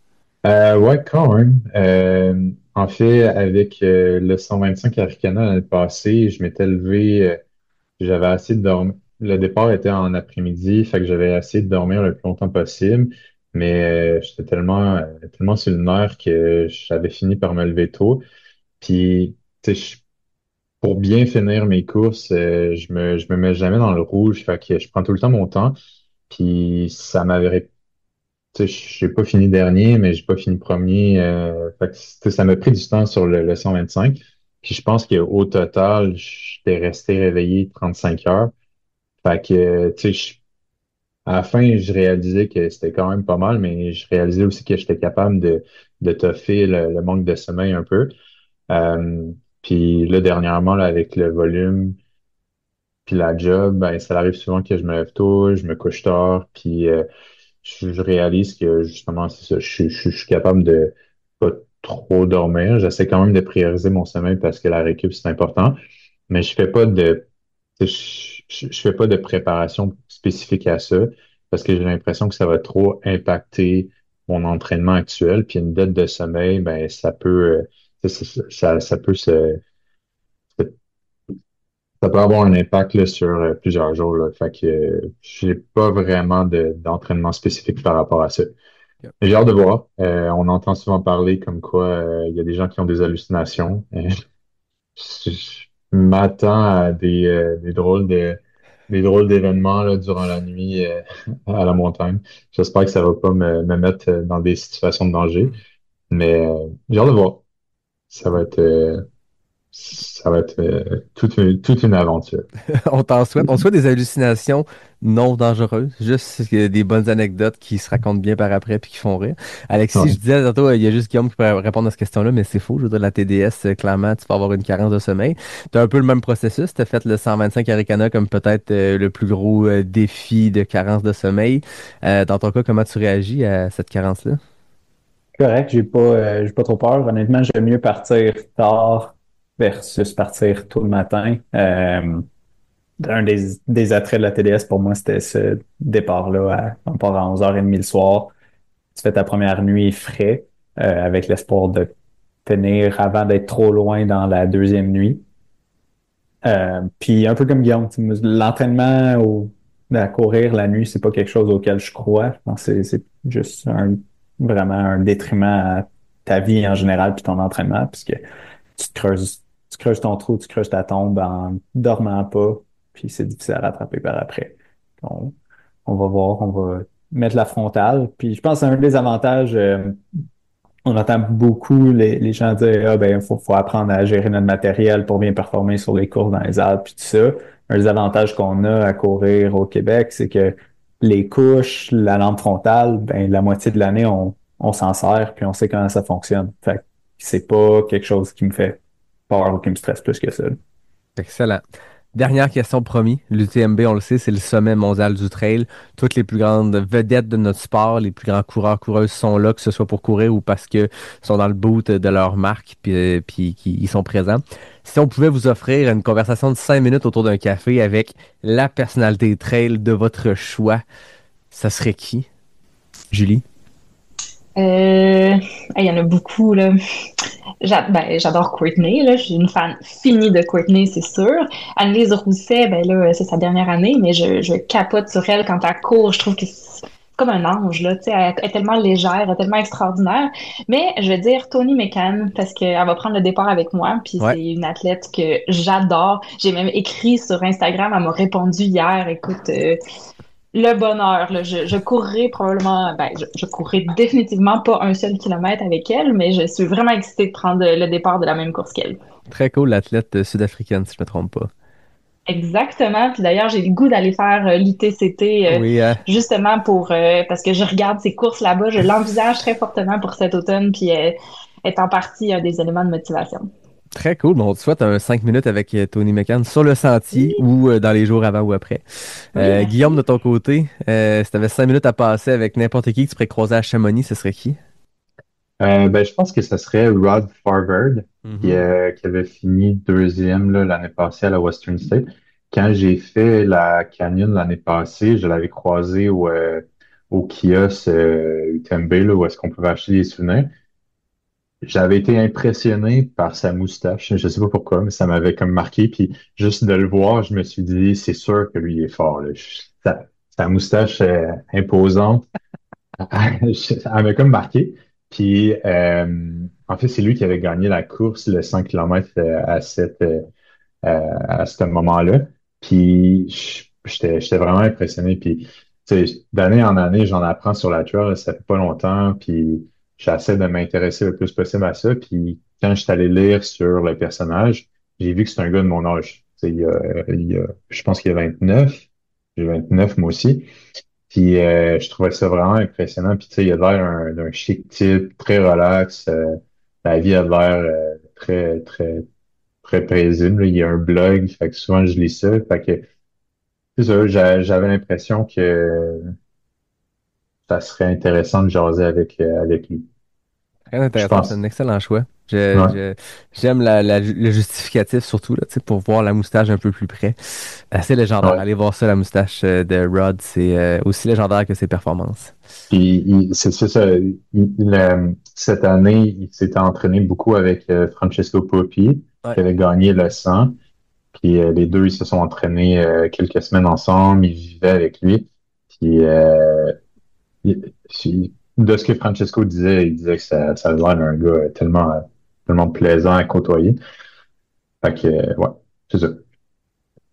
Ouais, quand même. En fait, avec le 125 Arcana l'année passée, je m'étais levé, j'avais assez de dormir. Le départ était en après-midi, fait que j'avais essayé de dormir le plus longtemps possible, mais j'étais tellement sur le nerf que j'avais fini par me lever tôt. Puis, tu sais, pour bien finir mes courses, je me mets jamais dans le rouge, fait que je prends tout le temps mon temps. Puis ça m'avait, tu sais, j'ai pas fini dernier, mais j'ai pas fini premier. Fait que, tu sais, ça m'a pris du temps sur le 125. Puis je pense qu'au total, j'étais resté réveillé 35 heures. Fait que, tu sais, à la fin, je réalisais que c'était quand même pas mal, mais je réalisais aussi que j'étais capable de toffer le manque de sommeil un peu. Euh, Puis là, dernièrement, là, avec le volume, puis la job, ben, ça arrive souvent que je me lève tôt, je me couche tard, puis je réalise que justement, c'est ça, je suis capable de pas trop dormir. J'essaie quand même de prioriser mon sommeil parce que la récup, c'est important, mais je fais pas de préparation spécifique à ça parce que j'ai l'impression que ça va trop impacter mon entraînement actuel. Puis une dette de sommeil, ben, ça peut ça peut avoir un impact là, sur plusieurs jours. Là. Fait que j'ai pas vraiment d'entraînement spécifique par rapport à ça. J'ai hâte de voir. On entend souvent parler comme quoi il y a des gens qui ont des hallucinations. Je m'attends à des drôles d'événements là, durant la nuit à la montagne. J'espère que ça va pas me mettre dans des situations de danger. Mais j'ai hâte de voir. Ça va être, toute une aventure.
On t'en souhaite. On souhaite des hallucinations non dangereuses, juste des bonnes anecdotes qui se racontent bien par après puis qui font rire. Alexis, je
Ouais.
disais tantôt, il y a juste Guillaume qui peut répondre à cette question-là, mais c'est faux. Je veux dire, la TDS, clairement, tu peux avoir une carence de sommeil. Tu as un peu le même processus. Tu as fait le 125 Arikana comme peut-être le plus gros défi de carence de sommeil. Dans ton cas, comment tu réagis à cette carence-là?
Correct, j'ai pas trop peur. Honnêtement, j'aime mieux partir tard versus partir tôt le matin. Un des attraits de la TDS pour moi, c'était ce départ-là. On part à 11h30 le soir. Tu fais ta première nuit frais, avec l'espoir de finir avant d'être trop loin dans la deuxième nuit. Puis un peu comme Guillaume, l'entraînement à courir la nuit, c'est pas quelque chose auquel je crois. Je pense que c'est juste vraiment un détriment à ta vie en général puis ton entraînement, puisque tu creuses ton trou, tu creuses ta tombe en dormant pas, puis c'est difficile à rattraper par après. On, on va voir, on va mettre la frontale. Puis je pense que c'est un des avantages. On entend beaucoup les gens dire ah ben faut apprendre à gérer notre matériel pour bien performer sur les courses dans les Alpes puis tout ça. Un des avantages qu'on a à courir au Québec, c'est que les couches, la lampe frontale, ben la moitié de l'année on s'en sert puis on sait comment ça fonctionne. Fait que c'est pas quelque chose qui me fait peur ou qui me stresse plus que ça.
Excellent. Dernière question promis. L'UTMB, on le sait, c'est le sommet mondial du trail. Toutes les plus grandes vedettes de notre sport, les plus grands coureurs, coureuses sont là, que ce soit pour courir ou parce que sont dans le boot de leur marque puis qu'ils sont présents. Si on pouvait vous offrir une conversation de 5 minutes autour d'un café avec la personnalité trail de votre choix, ça serait qui? Julie?
Il y en a beaucoup, là. J'adore Courtney, là. Je suis une fan finie de Courtney, c'est sûr. Annelise Rousset, ben là, c'est sa dernière année, mais je capote sur elle quand elle court. Je trouve que c'est comme un ange, là. Tu sais, elle est tellement légère, elle est tellement extraordinaire. Mais je vais dire Tony McCann, parce qu'elle va prendre le départ avec moi, puis
Ouais.
c'est une athlète que j'adore. J'ai même écrit sur Instagram, elle m'a répondu hier, écoute, le bonheur, là. Je courrai probablement, je courrai définitivement pas un seul kilomètre avec elle, mais je suis vraiment excitée de prendre le départ de la même course qu'elle.
Très cool, l'athlète sud-africaine, si je ne me trompe pas.
Exactement. Puis d'ailleurs, j'ai le goût d'aller faire l'ITCT
Oui,
justement pour parce que je regarde ces courses là-bas, je l'envisage très fortement pour cet automne, puis est en partie un des éléments de motivation.
très cool. Bon, on te souhaite un 5 minutes avec Tony McCann sur le sentier ou dans les jours avant ou après.
Oui.
Guillaume, de ton côté, si tu avais 5 minutes à passer avec n'importe qui que tu pourrais croiser à Chamonix, ce serait qui?
Ben, je pense que ce serait Rod Farvard
Mhm.
qui avait fini deuxième là, l'année passée à la Western State. Quand j'ai fait la Canyon l'année passée, je l'avais croisé au kiosque UTMB, là, où est-ce qu'on pouvait acheter des souvenirs. J'avais été impressionné par sa moustache. Je sais pas pourquoi, mais ça m'avait comme marqué. Puis juste de le voir, je me suis dit, c'est sûr que lui il est fort, là. Sa moustache imposante, elle m'a comme marqué. Puis en fait, c'est lui qui avait gagné la course, le 100 km à ce moment-là. Puis j'étais vraiment impressionné. Puis tu sais, d'année en année, j'en apprends sur la trail, ça fait pas longtemps. Puis j'essaie de m'intéresser le plus possible à ça. Puis quand je suis allé lire sur le personnage, j'ai vu que c'est un gars de mon âge. Tu sais, je pense qu'il a 29. J'ai 29 moi aussi. Puis je trouvais ça vraiment impressionnant. Puis tu sais, il a l'air d'un chic type, très relax. La vie a l'air très, très très paisible, là. Il y a un blog, fait que souvent je lis ça. Fait que c'est ça, j'avais l'impression que ça serait intéressant de jaser avec lui.
Très
Je
intéressant, c'est
pense.
un excellent choix.
Ouais,
J'aime le justificatif surtout, là, tu sais, pour voir la moustache un peu plus près. Assez légendaire.
ouais.
Allez voir ça, la moustache de Rod, c'est aussi légendaire que ses performances.
Puis c'est ça. Cette année, il s'était entraîné beaucoup avec Francesco Poppi,
Ouais.
qui avait gagné le 100. Puis les deux, ils se sont entraînés quelques semaines ensemble, ils vivaient avec lui. Puis il- de ce que Francesco disait, il disait que ça avait l'air d'un gars tellement plaisant à côtoyer. Fait que, ouais, c'est ça.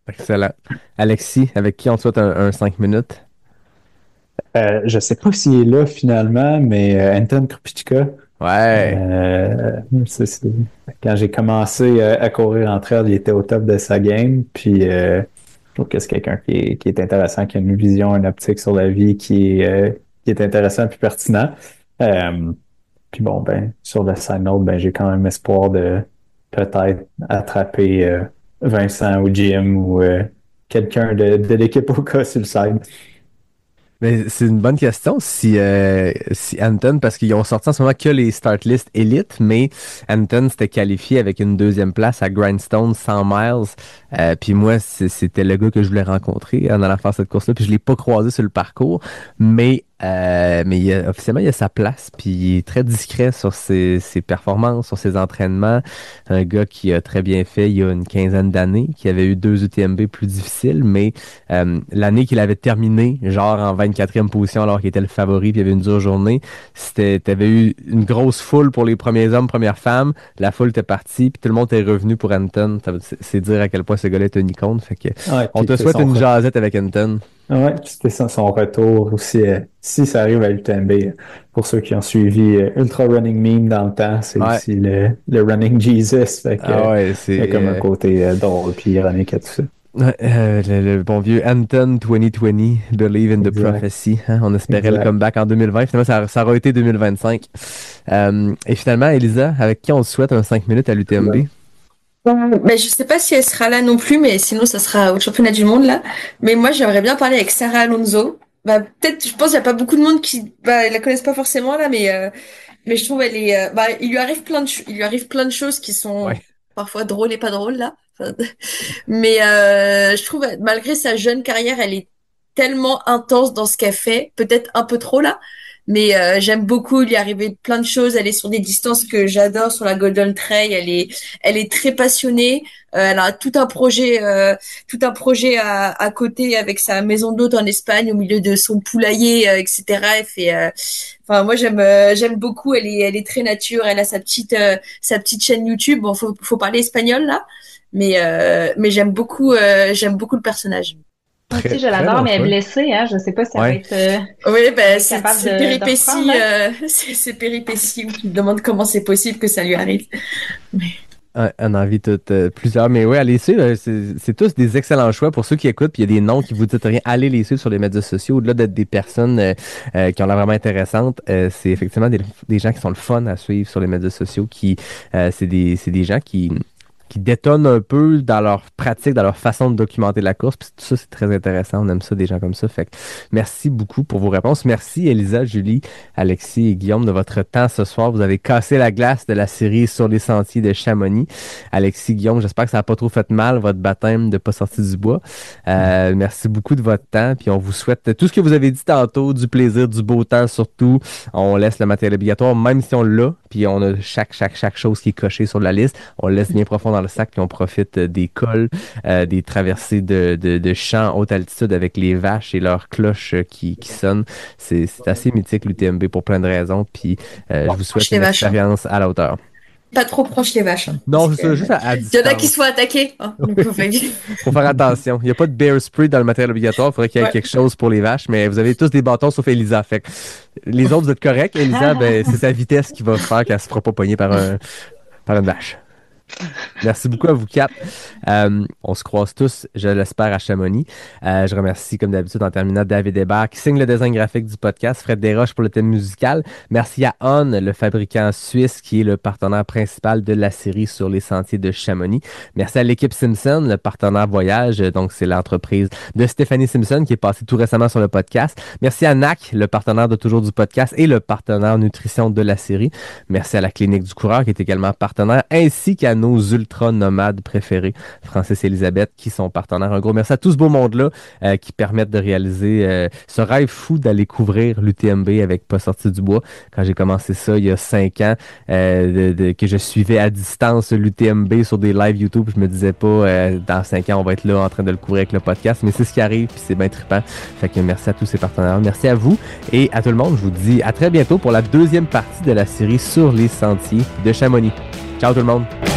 Excellent. Alexis, avec qui on te souhaite un 5 minutes?
Je sais pas s'il est là finalement, mais Anton Krupicka.
Ouais.
Quand j'ai commencé à courir entre elles, il était au top de sa game. Puis je trouve que c'est quelqu'un qui est intéressant, qui a une vision, une optique sur la vie qui est intéressant et plus pertinent. Puis bon, ben, sur le side note, ben, j'ai quand même espoir de peut-être attraper Vincent ou Jim ou quelqu'un de l'équipe au cas sur le side.
Mais c'est une bonne question si Anton, parce qu'ils ont sorti en ce moment que les start list élites, mais Anton s'était qualifié avec une deuxième place à Grindstone 100 miles. Puis moi, c'était le gars que je voulais rencontrer en allant faire cette course-là. Puis je l'ai pas croisé sur le parcours, mais officiellement, il a sa place, puis il est très discret sur ses performances, sur ses entraînements. Un gars qui a très bien fait il y a une quinzaine d'années, qui avait eu 2 UTMB plus difficiles, mais l'année qu'il avait terminé, genre en 24e position alors qu'il était le favori, puis il y avait une dure journée, t'avais eu une grosse foule pour les premiers hommes, premières femmes, la foule était partie, puis tout le monde est revenu pour Anton. C'est dire à quel point ce gars-là est une icône. Fait que on te souhaite une jasette avec Anton.
Ouais, c'était son retour aussi. Si ça arrive à l'UTMB, pour ceux qui ont suivi Ultra Running Meme dans le temps, c'est aussi le Running Jesus. Fait que, il y a comme un côté drôle puis ironique à tout ça.
Le bon vieux Anton 2020, Believe in the Prophecy. Hein? On espérait le comeback en 2020. Finalement, ça aura été 2025. Et finalement, Elisa, avec qui on se souhaite un 5 minutes à l'UTMB?
Ben, je sais pas si elle sera là non plus, mais sinon ça sera au championnat du monde là. Mais moi j'aimerais bien parler avec Sarah Alonso. Bah peut-être, je pense qu'il y a pas beaucoup de monde qui la connaissent pas forcément là, mais je trouve elle est il lui arrive plein de choses qui sont parfois drôles et pas drôles là. Mais je trouve malgré sa jeune carrière, elle est tellement intense dans ce qu'elle fait, peut-être un peu trop là. Mais j'aime beaucoup, il lui est arrivé plein de choses. Elle est sur des distances que j'adore, sur la Golden Trail. Elle est très passionnée. Elle a tout un projet à côté avec sa maison d'hôte en Espagne, au milieu de son poulailler, etc. Elle fait, enfin moi j'aime beaucoup. Elle est très nature. Elle a sa petite chaîne YouTube. Bon, faut parler espagnol là, mais j'aime beaucoup le personnage.
Moi aussi, je l'adore, mais elle est blessée, hein. Je sais pas si elle va être
oui, ben, c'est
péripéties,
c'est péripéties où tu te demandes comment c'est possible que ça lui arrive.
On a envie plusieurs, mais oui, allez suivre. C'est tous des excellents choix pour ceux qui écoutent. Puis il y a des noms qui vous disent rien. Allez les suivre sur les médias sociaux. Au-delà d'être des personnes qui ont l'air vraiment intéressantes, c'est effectivement des gens qui sont le fun à suivre sur les médias sociaux. C'est des gens qui détonnent un peu dans leur pratique, dans leur façon de documenter la course. Puis tout ça, c'est très intéressant. On aime ça, des gens comme ça. Fait que merci beaucoup pour vos réponses. Merci, Elisa, Julie, Alexis et Guillaume, de votre temps ce soir. Vous avez cassé la glace de la série Sur les sentiers de Chamonix. Alexis, Guillaume, j'espère que ça n'a pas trop fait mal, votre baptême de pas sortir du bois. Merci beaucoup de votre temps. Puis on vous souhaite tout ce que vous avez dit tantôt, du plaisir, du beau temps surtout. On laisse le matériel obligatoire, même si on l'a. Puis on a chaque chose qui est cochée sur la liste. On le laisse bien profond dans le sac, puis on profite des cols, des traversées de champs haute altitude avec les vaches et leurs cloches qui sonnent. C'est assez mythique l'UTMB pour plein de raisons, puis je vous souhaite une expérience à la hauteur.
Pas trop proche les vaches.
Non, juste à distance.
Il y en a qui se font attaquer.
Faut faire attention. Il n'y a pas de bear spray dans le matériel obligatoire. Il faudrait qu'il y ait quelque chose pour les vaches, mais vous avez tous des bâtons sauf Elisa. Fait que les autres, vous êtes corrects. Elisa, ben, c'est sa vitesse qui va faire qu'elle ne se fera pas pogner par une vache. Merci beaucoup à vous quatre. On se croise tous, je l'espère, à Chamonix. Je remercie, comme d'habitude, en terminant, David Hébert qui signe le design graphique du podcast, Fred Desroches pour le thème musical. Merci à On, le fabricant suisse qui est le partenaire principal de la série Sur les sentiers de Chamonix. Merci à l'équipe Simpson, le partenaire voyage. Donc, c'est l'entreprise de Stéphanie Simpson qui est passée tout récemment sur le podcast. Merci à NAC, le partenaire de toujours du podcast et le partenaire nutrition de la série. Merci à la Clinique du Coureur qui est également partenaire, ainsi qu'à nos ultra nomades préférés, Francis et Elisabeth, qui sont partenaires. Un gros merci à tout ce beau monde-là qui permettent de réaliser ce rêve fou d'aller couvrir l'UTMB avec Pas sorti du bois. Quand j'ai commencé ça il y a 5 ans, que je suivais à distance l'UTMB sur des lives YouTube, je me disais pas dans 5 ans on va être là en train de le couvrir avec le podcast, mais c'est ce qui arrive puis c'est bien trippant. Fait que merci à tous ces partenaires, merci à vous et à tout le monde. Je vous dis à très bientôt pour la deuxième partie de la série sur les sentiers de Chamonix. Ciao tout le monde!